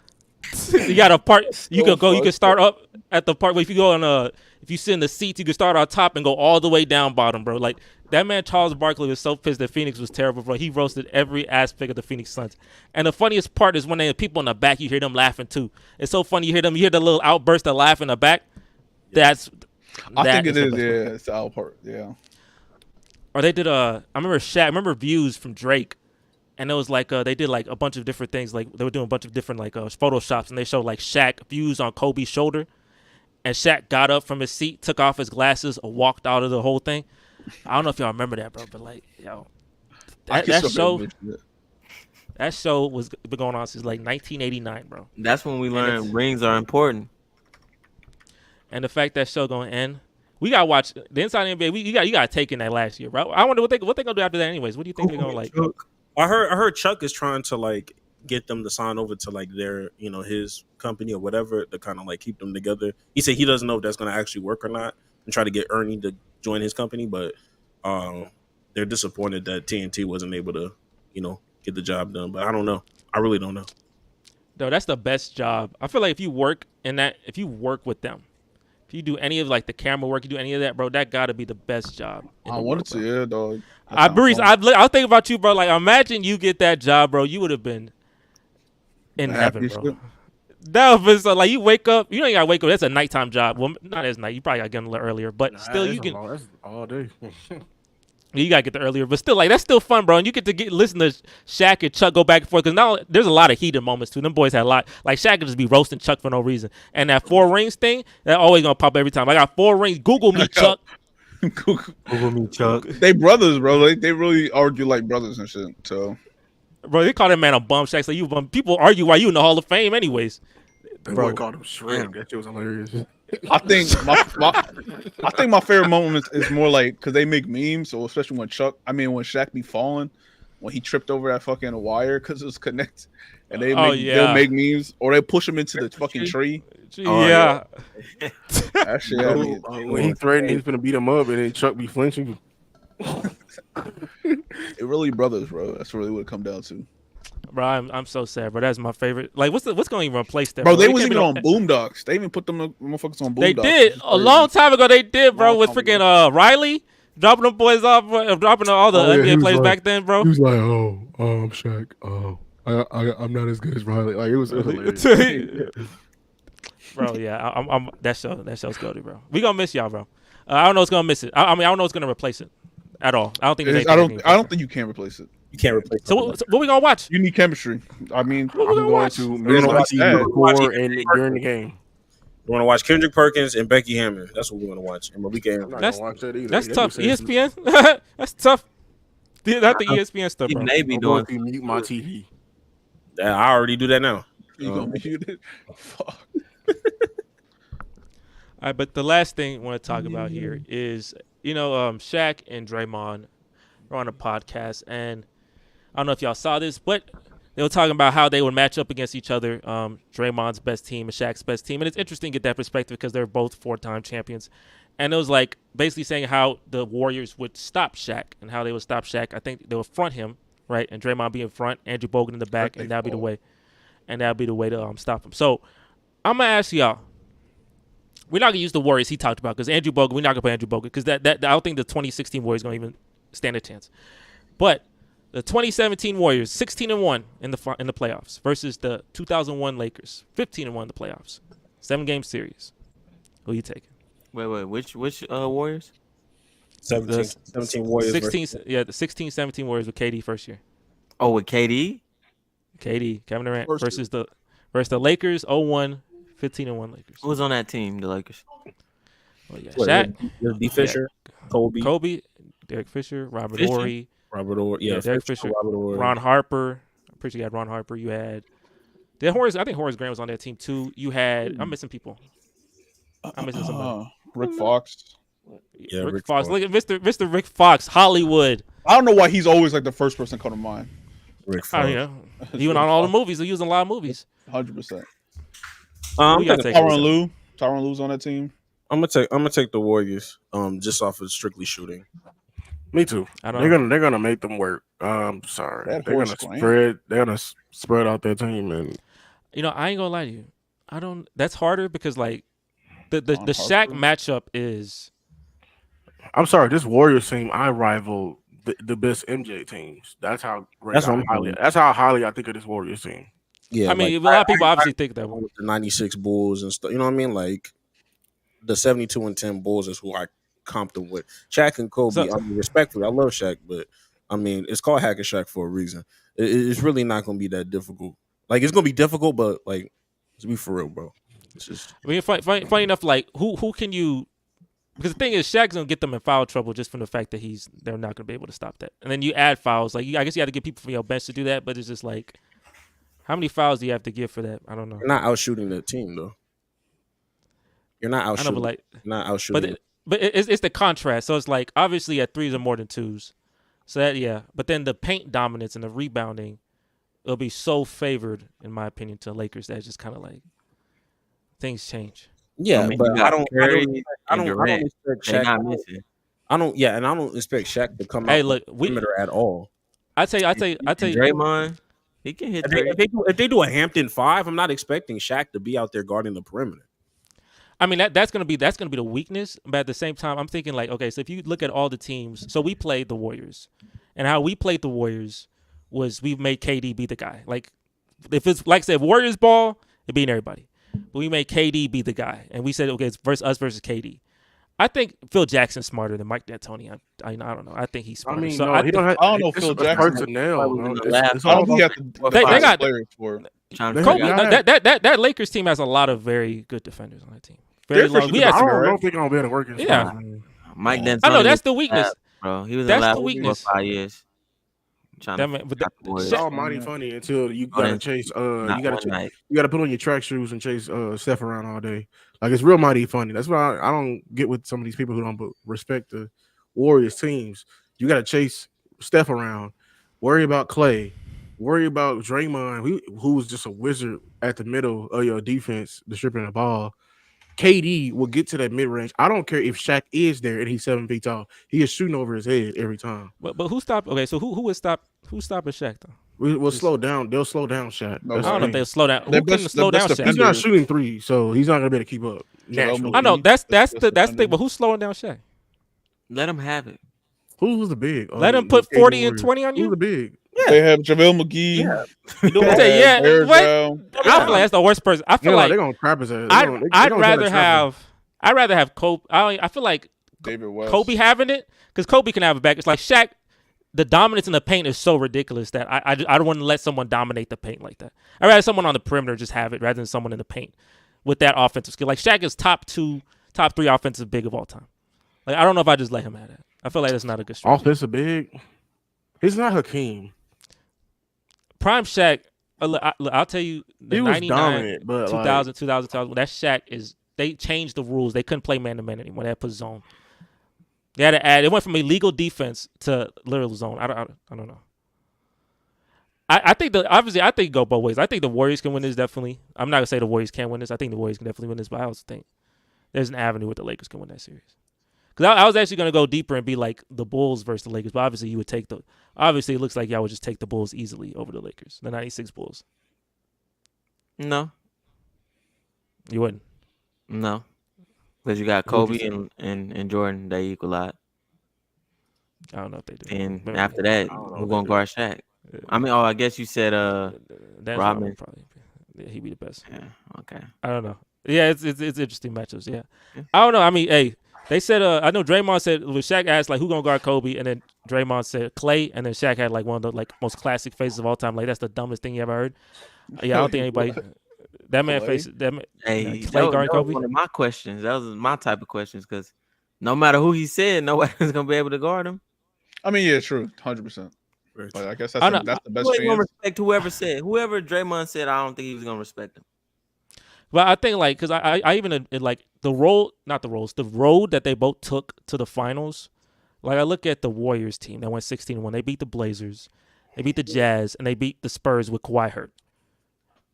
You got a part. You can start up at the part where if you go on if you sit in the seats, you can start on top and go all the way down bottom, bro. Like that man Charles Barkley was so pissed that Phoenix was terrible, bro. He roasted every aspect of the Phoenix Suns. And the funniest part is when they people in the back, you hear them laughing too. It's so funny. You hear the little outburst of laugh in the back. I think it is. Yeah, it's the out part. Yeah. Or they did I remember Views from Drake. And it was like they did like a bunch of different things. Like they were doing a bunch of different like photoshops, and they showed like Shaq views on Kobe's shoulder, and Shaq got up from his seat, took off his glasses, walked out of the whole thing. I don't know if y'all remember that, bro, but like that show was been going on since like 1989, bro. That's when we learned rings are important. And the fact that show gonna end, we gotta watch the Inside NBA. You got take in that last year, bro. I wonder what they gonna do after that, anyways. What do you think they're gonna like? I heard Chuck is trying to like get them to sign over to like their his company or whatever to kind of like keep them together. He said he doesn't know if that's going to actually work or not, and try to get Ernie to join his company, but they're disappointed that TNT wasn't able to get the job done. But I don't know. I really don't know. No, that's the best job. I feel like if you work with them, if you do any of like the camera work, you do any of that, bro, that gotta be the best job. I wanted to, yeah, dog. I was thinking about you, bro. Like, imagine you get that job, bro. You would have been in heaven, bro. That would be so. Like, you wake up. You don't gotta wake up. That's a nighttime job. Well, not as night. You probably gotta get in a little earlier, but still, you can. That's all day. You gotta get there earlier, but still, like that's still fun, bro. And you get to listen to Shaq and Chuck go back and forth because now there's a lot of heated moments too. Them boys had a lot. Like Shaq could just be roasting Chuck for no reason, and that 4 rings thing that always gonna pop every time. I got 4 rings. Google me, Chuck. Google me, Chuck. They brothers, bro. They really argue like brothers and shit. So, bro, they call that man a bum. Shaq say you bum. People argue why you in the Hall of Fame, anyways. Bro, called him shrimp. That shit was hilarious. I think my favorite moment is more like because they make memes. So especially when when Shaq be falling, when he tripped over that fucking wire because it was connected, and they'll make memes or they push him into the fucking tree. Yeah, that shit. When he threatened he's gonna beat him up, and then Chuck be flinching. It really brothers, bro. That's really what it come down to. Bro, I'm so sad, bro. That's my favorite. Like, what's going to even replace that? Bro, they was even on Boondocks. They even put them motherfuckers on Boondocks. They did a long time ago. They did, bro, with freaking Riley dropping them boys off, dropping all the NBA players back then, bro. He was like, I'm Shaq. I'm not as good as Riley. Like it was hilarious. Bro, yeah, I'm that show's goated, bro. We gonna miss y'all, bro. I don't know what's gonna miss it. I don't know what's gonna replace it at all. I don't think. I don't think you can replace it. You can't replace it. So what we gonna watch? You need chemistry. I mean, I'm going to Minnesota before and during the game. We're gonna watch Kendrick Perkins and Becky Hammond. That's what we're gonna watch. And we can. That's watch that either. That's tough. ESPN. That's tough. Not the ESPN stuff, bro. They be doing mute my TV. I already do that now. You gonna mute it? Fuck. All right, but the last thing I want to talk about here is, Shaq and Draymond are on a podcast, and I don't know if y'all saw this, but they were talking about how they would match up against each other. Draymond's best team and Shaq's best team, and it's interesting to get that perspective because they're both 4-time champions. And it was like basically saying how the Warriors would stop Shaq and how they would stop Shaq. I think they would front him, right, and Draymond be in front, Andrew Bogut in the back, and that'd be the way. And that'd be the way to stop him. So I'm gonna ask y'all. We're not gonna use the Warriors he talked about because Andrew Bogut. We're not gonna play Andrew Bogut because that I don't think the 2016 Warriors gonna even stand a chance. But the 2017 Warriors, 16-1 in the playoffs versus the 2001 Lakers, 15-1 in the playoffs, 7-game series. Who you taking? Wait, which Warriors? 17 Warriors. 16, the 16-17 Warriors with KD first year. Oh, with KD? KD, Kevin Durant versus the Lakers, 0-1, 15-1 Lakers. Who was on that team, the Lakers? Oh, yeah. Shaq, D. Fisher, Kobe, Derek Fisher, Robert Horry. Derek Fisher, Robert Horry. Ron Harper. I'm pretty sure you had Ron Harper. You had I think Horace Grant was on that team too. You had I'm missing people. I'm missing somebody. Rick Fox. Yeah, Rick Fox. Look at Mr. Rick Fox, Hollywood. I don't know why he's always like the first person to come to mind. Rick Fox. He went on all the movies. He was in a lot of movies. 100%. Tyronn Lue's on that team. I'm gonna take the Warriors. Just off of strictly shooting. Me too. They're gonna make them work. Sorry, they're gonna spread out their team, and I ain't gonna lie to you. That's harder because like the Shaq matchup is. I'm sorry, this Warriors team I rival the best MJ teams. That's how highly I think of this Warriors team. Yeah, I mean, a lot of people obviously think that with the '96 Bulls and stuff. You know what I mean? Like the 72-10 Bulls is who I comped them with. Shaq and Kobe. I mean, respectfully, I love Shaq, but I mean, it's called Hack and Shaq for a reason. It's really not going to be that difficult. Like, it's going to be difficult, but like, let's be for real, bro. It's just. I mean, funny enough, like who can you? Because the thing is, Shaq's gonna get them in foul trouble just from the fact that they're not gonna be able to stop that. And then you add fouls. Like, I guess you have to get people from your bench to do that, but it's just like, how many fouls do you have to give for that? I don't know. You're not outshooting the team though. You're not outshooting. I know, not outshooting. But it's the contrast. So it's like obviously at threes are more than twos. So that but then the paint dominance and the rebounding, it'll be so favored in my opinion to Lakers that it's just kind of like things change. Yeah, but I don't expect Shaq. I don't expect Shaq to come out perimeter at all. I tell you, Draymond, he can hit. If they do a Hampton 5, I'm not expecting Shaq to be out there guarding the perimeter. I mean that's gonna be the weakness, but at the same time, I'm thinking like, okay, so if you look at all the teams, so we played the Warriors, and how we played the Warriors was we made KD be the guy. Like if it's like I said, Warriors ball, it beating everybody. But we made KD be the guy, and we said, okay, it's us versus KD. I think Phil Jackson's smarter than Mike D'Antoni. I don't know. I think he's smarter. I mean, so I don't know Phil Jackson. Personnel. They got players for. That Lakers team has a lot of very good defenders on that team. Very long. I don't know if they're gonna be able to work. Yeah, Mike D'Antoni. I know that's the weakness, bro. He was in the weakness. 4 or 5 years. It's all mighty funny until you gotta chase. You gotta put on your track shoes and chase Steph around all day. Like it's real mighty funny. That's why I don't get with some of these people who don't respect the Warriors teams. You gotta chase Steph around, worry about Clay, worry about Draymond, who's just a wizard at the middle of your defense, distributing the ball. KD will get to that mid range. I don't care if Shaq is there and he's 7 feet tall. He is shooting over his head every time. But who stopped? Okay, so who would stop? Who's stopping Shaq though? We'll slow down. They'll slow down Shaq. I don't know if they'll slow down. Who can slow down Shaq? He's not shooting 3, so he's not gonna be able to keep up. I know that's the thing. But who's slowing down Shaq? Let him have it. Who's the big? Let him put 40 and 20 on you. Who's the big? Yeah. They have JaVale McGee. Yeah. I feel like that's the worst person. I feel like they're gonna crap his ass. I'd rather have Kobe. I feel like David West. Kobe having it because Kobe can have it back. It's like Shaq. The dominance in the paint is so ridiculous that I don't want to let someone dominate the paint like that. I'd rather someone on the perimeter just have it rather than someone in the paint with that offensive skill. Like Shaq is top 3 offensive big of all time. Like I don't know if I just let him have that. I feel like that's not a good strategy. Offensive big. He's not Hakeem. Prime Shaq. I'll tell you, the he was 99, dominant, but 2000, 2000, that Shaq is. They changed the rules. They couldn't play man-to-man anymore. They had to put zone. They had to add. It went from illegal defense to literal zone. I don't know. I think I think go both ways. I think the Warriors can win this definitely. I'm not gonna say the Warriors can't win this. I think the Warriors can definitely win this, but I also think there's an avenue where the Lakers can win that series. Because I was actually gonna go deeper and be like the Bulls versus the Lakers, but obviously you would take the. Obviously, it looks like y'all would just take the Bulls easily over the Lakers, the '96 Bulls. No, you wouldn't. No, because you got Kobe and Jordan. They equal a lot. I don't know if they do. And after that, we're gonna guard Shaq. I mean, I guess you said Rodman. Probably. Yeah, he'd be the best. Yeah. Okay. I don't know. Yeah, it's interesting matchups. Yeah. I don't know. I mean, hey, they said I know Draymond said when Shaq asked like who gonna guard Kobe, and then Draymond said Clay, and then Shaq had like one of the like most classic faces of all time. Like that's the dumbest thing you ever heard. Yeah, I don't think anybody. That man faces that man. Hey, Clay guarding Kobe. Was one of my questions. That was my type of questions because no matter who he said, nobody's gonna be able to guard him. I mean, yeah, true, 100%. But I guess that's the best chance. Gonna respect whoever Draymond said. I don't think he was gonna respect him. But I think like because I even like the road that they both took to the finals. Like I look at the Warriors team that went 16-1. They beat the Blazers, they beat the Jazz, and they beat the Spurs with Kawhi hurt.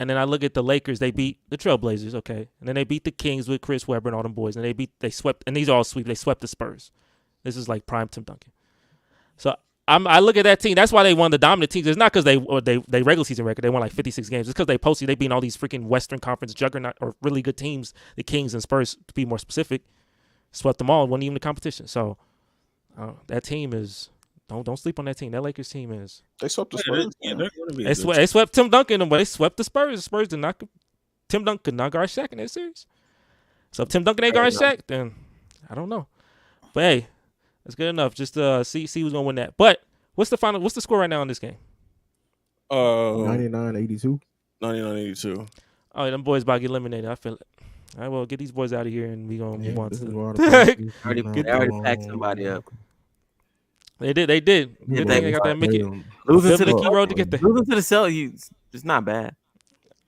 And then I look at the Lakers. They beat the Trailblazers, okay, and then they beat the Kings with Chris Webber and all them boys, and they swept. And these are all sweep. They swept the Spurs. This is like prime Tim Duncan. So I look at that team. That's why they won the dominant teams. It's not because they regular season record. They won like 56 games. It's because they beat all these freaking Western Conference juggernaut or really good teams, the Kings and Spurs to be more specific. Swept them all, won even the competition. So that team is don't sleep on that team. That Lakers team is. They swept the Spurs. Yeah, they're going to be. They swept Tim Duncan, but they swept the Spurs. The Spurs did not. Tim Duncan could not guard Shaq in that series. So if Tim Duncan ain't guard Shaq, then I don't know. But hey. That's good enough. Just see who's gonna win that. But what's the final? What's the score right now in this game? 99-82. 99-82. Oh, yeah, them boys about to get eliminated. I feel it. All right, well, get these boys out of here, and we gonna move on to. They already packed somebody up. They did. Yeah, they got that Mickey. Losing to the key road to get there. Losing to the Celtics, it's not bad.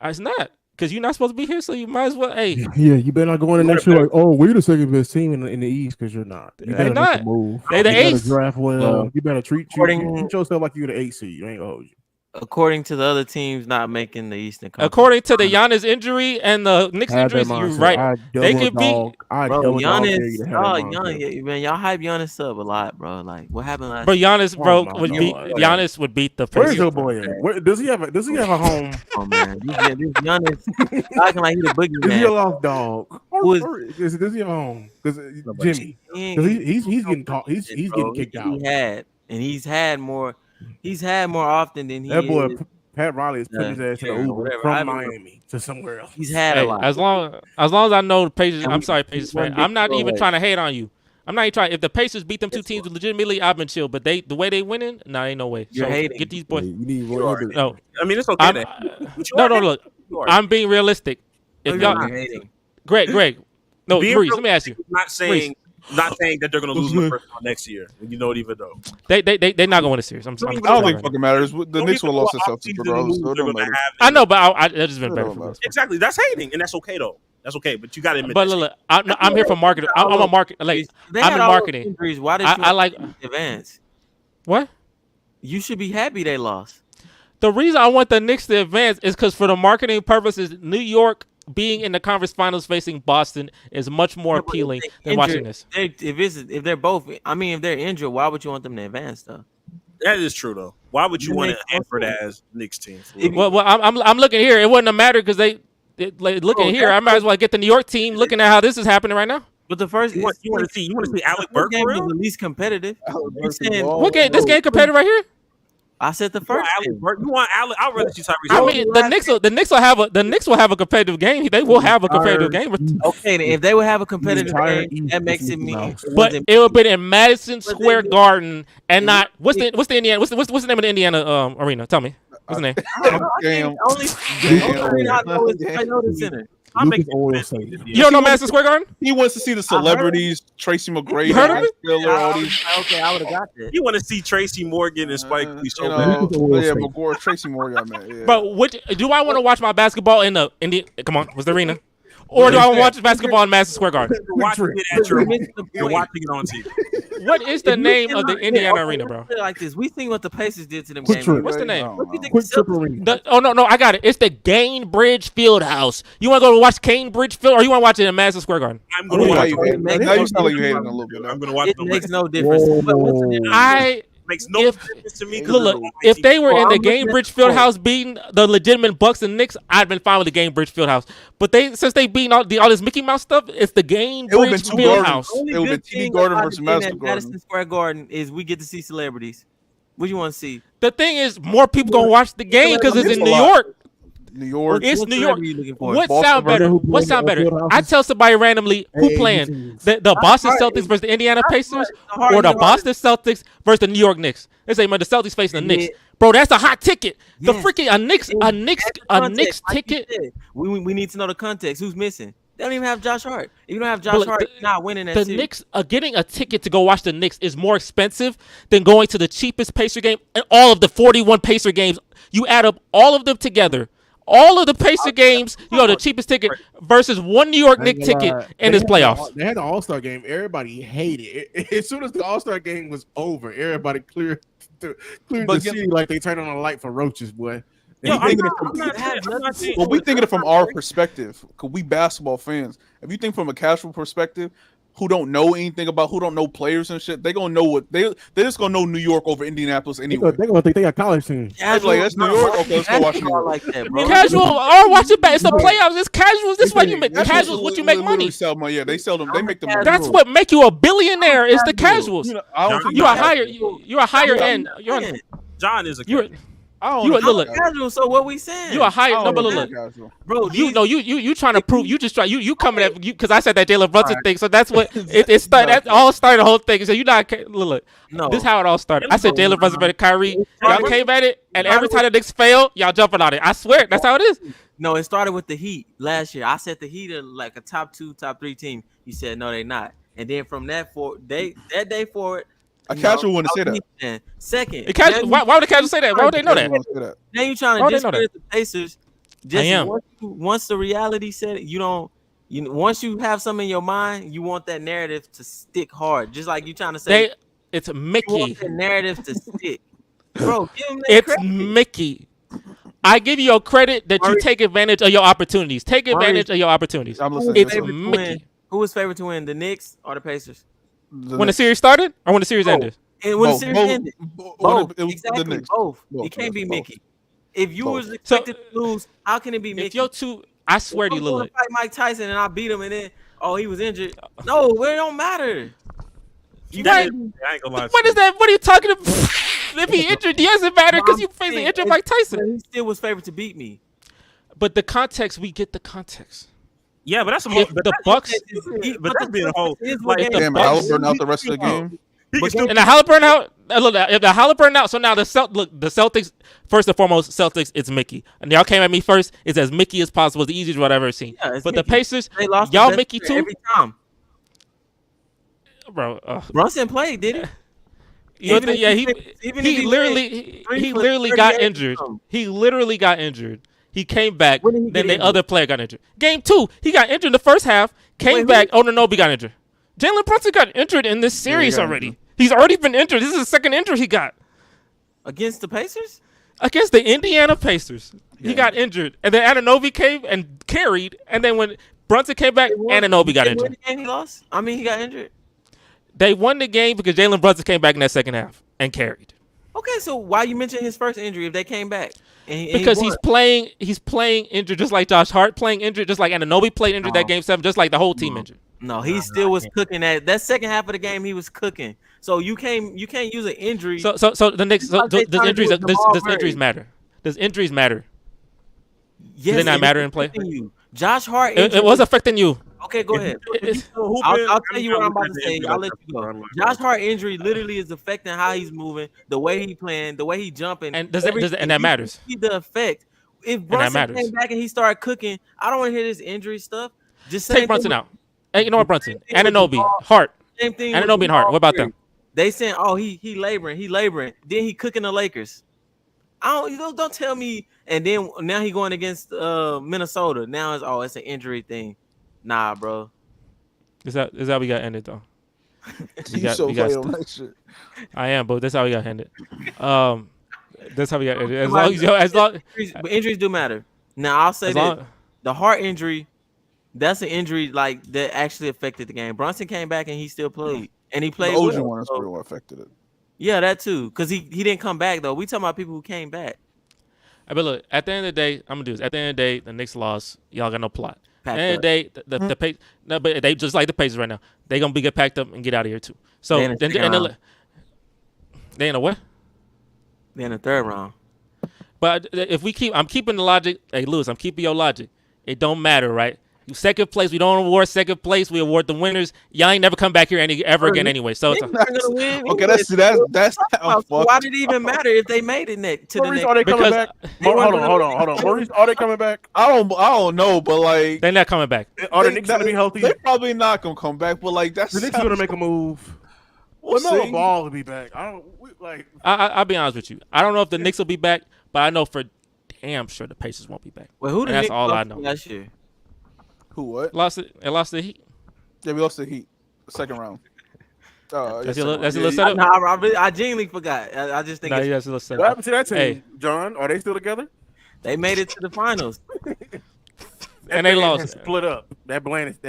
It's not. Because you're not supposed to be here, so you might as well. Hey, yeah, you better not go in the next year like, oh, we're the second best team in the East because you're not. You better not. Move. They the eighth. Draft well. You better treat yourself like you're the 8th seed. You ain't gonna hold you. According to the other teams not making the Eastern Conference. According to the Giannis injury and the Knicks injuries, you're right. They could be. Giannis, man, y'all hype Giannis up a lot, bro. Like what happened last? But Giannis, Giannis would beat the. Where's your boy at? Does he have a home? Oh man, Giannis acting like he's a boogeyman. Is he a lost dog? Does he have a home? Because Jimmy, because he's getting caught. He's getting kicked out. He's had more. He's had more often than he. That boy Pat Riley has put his ass in the Uber from Miami to somewhere else. He's had a lot. As long as I know the Pacers. I'm sorry, Pacers fan. I'm not even trying to hate on you. I'm not even trying. If the Pacers beat them two teams legitimately, I've been chill. But the way they winning, ain't no way. You're hating. Get these boys. You need more. No, I mean it's okay. No. Look, I'm being realistic. If y'all, Greg. No, Breeze. Let me ask you. Not saying that they're going to lose the first round next year. You know it even though. They're not going to win the series. I don't think it fucking matters. The Knicks will lose the Celtics regardless. I know, but I just been better for us. Exactly. That's hating, and that's okay though. That's okay, but you got to admit. But look, I'm here for marketing. I'm a market. Like I'm in marketing. Injuries. Why did you I like advance? What? You should be happy they lost. The reason I want the Knicks to advance is because for the marketing purposes, New York being in the conference finals facing Boston is much more appealing than watching this. If they're both, I mean, if they're injured, why would you want them to advance though? That is true though. Why would you want to Hanford as Knicks team? Well, I'm looking here. It wouldn't have mattered because looking here. I might as well get the New York team. Looking at how this is happening right now. But the first you want to see Alec Burke game was the least competitive. What game? This game competitive right here. I said the first. You want Alec? I'd rather see Tyrese. I mean, the Knicks will have a competitive game. They will have a competitive game. Okay, if they would have a competitive game, that makes it mean. But it would be in Madison Square Garden and not what's the Indiana? What's the name of the Indiana arena? Tell me. What's the name? Only I know the center. You don't know Madison Square Garden? He wants to see the celebrities, Tracy McGrady, you heard of it? Okay, I would have got that. You want to see Tracy Morgan and Spike Lee so bad. Yeah, McGore, Tracy Morgan, man. Yeah. But do I want to watch my basketball in the Come on, what's the arena? Or do I watch basketball in Madison Square Garden? You're watching it at your home. You're watching it on TV. What is the name of the Indiana Arena, bro? Like this, we seen what the Pacers did to them Quick games. Trip. What's the name? Quick Trip Arena. No, I got it. It's the Gainbridge Fieldhouse. You want to go watch Gainbridge Field, or you want to watch it in Madison Square Garden? I'm going to watch it. Now you sound like you hating a little bit. I'm going to watch it. It makes no difference. Makes no difference to me. Look, if they were in the Gainbridge Fieldhouse beating the legitimate Bucks and Knicks, I'd been fine with the Gainbridge Fieldhouse. But since they beating all this Mickey Mouse stuff, it's the Gainbridge Fieldhouse. It would be TD Garden versus Madison Square Garden is we get to see celebrities. What do you want to see? The thing is, more people gonna watch the game because it's in New York. New York. It's New York. What Boston sound better? What sound better? I tell somebody randomly who playing the Boston Celtics versus the Indiana Pacers or the Boston Celtics versus the New York Knicks. They say, man, the Celtics facing the Knicks. Bro, that's a hot ticket. The freaking a Knicks ticket. We need to know the context. Who's missing? They don't even have Josh Hart. If you don't have Josh Hart, you're not winning that series. The Knicks, getting a ticket to go watch the Knicks is more expensive than going to the cheapest Pacer game. And all of the 41 Pacer games, you add up all of them together. All of the Pacer games, the cheapest ticket versus one New York Knicks ticket in this playoffs. They had the All-Star game. Everybody hated it. As soon as the All-Star game was over, everybody cleared the city like they turned on a light for roaches, boy. We thinking it from our perspective, because we basketball fans. If you think from a casual perspective, who don't know anything about, who don't know players and shit, they gonna know what they just gonna know New York over Indianapolis anyway. They gonna think they got college teams. Like that's New York. Okay, let's go watch New York. Like that, bro. Casual or watch it back. It's the playoffs. It's casual. This is why you make casuals. What you make money? Yeah, they sell them. They make them. That's what make you a billionaire. Is the casuals. You are higher. You're a higher end. John is a. Casual. So what we saying? You are higher. No, but look, bro. You trying to prove. You coming at you because I said that Jalen Brunson thing. So that's what it started. That all started the whole thing. So you not look. No, this is how it all started. I said Jalen Brunson better Kyrie. Y'all came at it, and every time the Knicks fail, y'all jumping on it. I swear, that's how it is. No, it started with the Heat last year. I said the Heat are like a top 2, top 3 team. You said no, they not. And then from that day forward. A casual wouldn't say that. Second, why would a casual say that? Why would they know that? Now you trying to discredit the Pacers. Once the reality set it, once you have something in your mind, you want that narrative to stick hard. Just like you trying to say, it's Mickey. You want the narrative to stick, bro. Give him that it's credit. Mickey. I give you your credit that you take advantage of your opportunities. Take advantage of your opportunities. It's Mickey. Who was favorite to win, the Knicks or the Pacers? When the series started or when the series ended? And when the series ended. Both. Exactly, both. It can't be Mickey. If you was expected to lose, how can it be Mickey? If you're two, I swear to you, Lillard. Fight Mike Tyson and I beat him and then, he was injured. No, it don't matter. I ain't gonna lie. What is that? What are you talking about? If he injured, yes, it matter because you facing injured Mike Tyson. He still was favored to beat me. But the context, we get the context. Yeah, but that's the Bucks. But that's being a whole. Damn, Halliburton out the rest of the game. And the Halliburton out. Look, if the Halliburton out, so now the Celtics. First and foremost, Celtics. It's Mickey, and y'all came at me first. It's as Mickey as possible. It's the easiest what I've ever seen. Yeah, but Mickey. The Pacers, y'all Mickey too. Every time, bro. Brunson played, did he? He literally got injured. He literally got injured. He came back. Then the other player got injured. Game 2, he got injured in the first half. Came back. Anunoby got injured. Jalen Brunson got injured in this series already. He's already been injured. This is the second injury he got. Against the Pacers? Against the Indiana Pacers. He got injured. And then Anunoby came and carried. And then when Brunson came back, Anunoby got injured. The game he lost? I mean, he got injured. They won the game because Jalen Brunson came back in that second half and carried. Okay, so why you mention his first injury if they came back? Because he's playing injured just like Josh Hart playing injured, just like Anunoby played injured that game 7, just like the whole team injured. No, he still was cooking that second half of the game. He was cooking. So you can't use an injury. So the Knicks. Does injuries matter? Does injuries matter? Yes, does it not matter in play? Josh Hart. It was affecting you. Okay, go ahead. I'll tell you what I'm about to say. I'll let you go. Josh Hart injury literally is affecting how he's moving, the way he playing, the way he jumping, and that matters. See the effect. If Brunson came back and he started cooking, I don't want to hear this injury stuff. Just take Brunson out. Hey, you know what, Brunson? Anunoby, Hart. Same thing. Anunoby and Hart. What about them? They saying, he laboring. Then he cooking the Lakers. Don't tell me. And then now he going against Minnesota. Now it's an injury thing. Nah, bro. Is that we got ended though? You so play on that shit. I am, but that's how we got ended. That's how we got ended. As long but injuries do matter. Now I'll say that the heart injury, that's an injury like that actually affected the game. Brunson came back and he still played, and he played. The Ocean one is what affected it. Yeah, that too, because he didn't come back though. We talking about people who came back. But look, at the end of the day, I'm gonna do this. At the end of the day, the Knicks lost. Y'all got no plot. At the end of the day, the Pacers, no, but they just like the Pacers right now. They gonna be get packed up and get out of here too. So they in a what? They in the third round. But if I'm keeping the logic. Hey, Lewis, I'm keeping your logic. It don't matter, right? Second place, we don't award second place. We award the winners. Y'all ain't never come back here ever again anyway. So it's gonna win. Okay, that's how. Why did it even matter if they made it to the next? Are they coming back? Hold on. Maurice, are they coming back? I don't know, but like they're not coming back. Are the Knicks gonna be healthy? They're probably not gonna come back, but like that's the Knicks gonna make a move. Well, Ball will be back. I'll be honest with you. I don't know if the Knicks will be back, but I know for damn sure the Pacers won't be back. Well, that's all I know. Last year. Who what? Lost the Heat. Yeah, we lost the Heat. Second round. That's a little setup. I genuinely forgot. I just think. That's a little setup. What happened to that team, John? Are they still together? They made it to the finals. And they lost. Split up. That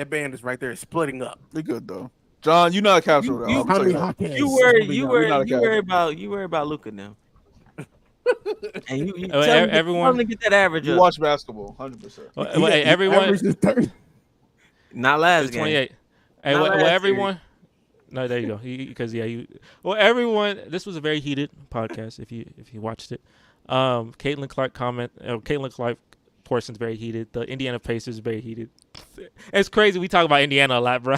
band is right there, splitting up. They good though. John, you're not a casual though. You worry about Luka now. And you tell everyone to get that average up. You watch basketball, 100%. Hey, everyone. Not last game. 28. Hey, everyone. No, there you go. Everyone. This was a very heated podcast. If you watched it, Caitlin Clark portion's very heated. The Indiana Pacers is very heated. It's crazy. We talk about Indiana a lot, bro.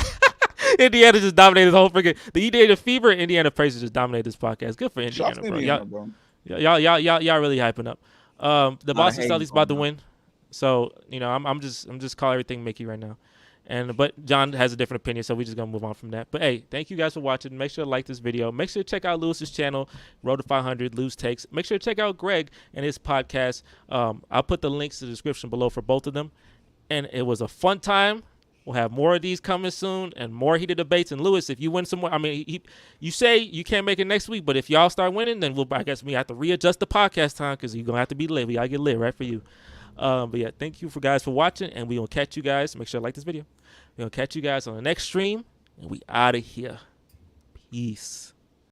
Indiana just dominated the whole freaking. The Indiana Fever. Indiana Pacers just dominated this podcast. Good for Indiana, bro. Y'all really hyping up. The Boston Celtics about to win, so I'm just calling everything Mickey right now, but John has a different opinion, so we just gonna move on from that. But hey, thank you guys for watching. Make sure to like this video. Make sure to check out Lewis's channel, Road to 500, Lewis Takes. Make sure to check out Greg and his podcast. I'll put the links in the description below for both of them. And it was a fun time. We'll have more of these coming soon and more heated debates. And Lewis, if you win some more, I mean, you say you can't make it next week, but if y'all start winning, then I guess we have to readjust the podcast time because you're going to have to be lit. We got to get lit right for you. But yeah, thank you guys for watching, and we're going to catch you guys. Make sure to like this video. We're going to catch you guys on the next stream, and we out of here. Peace.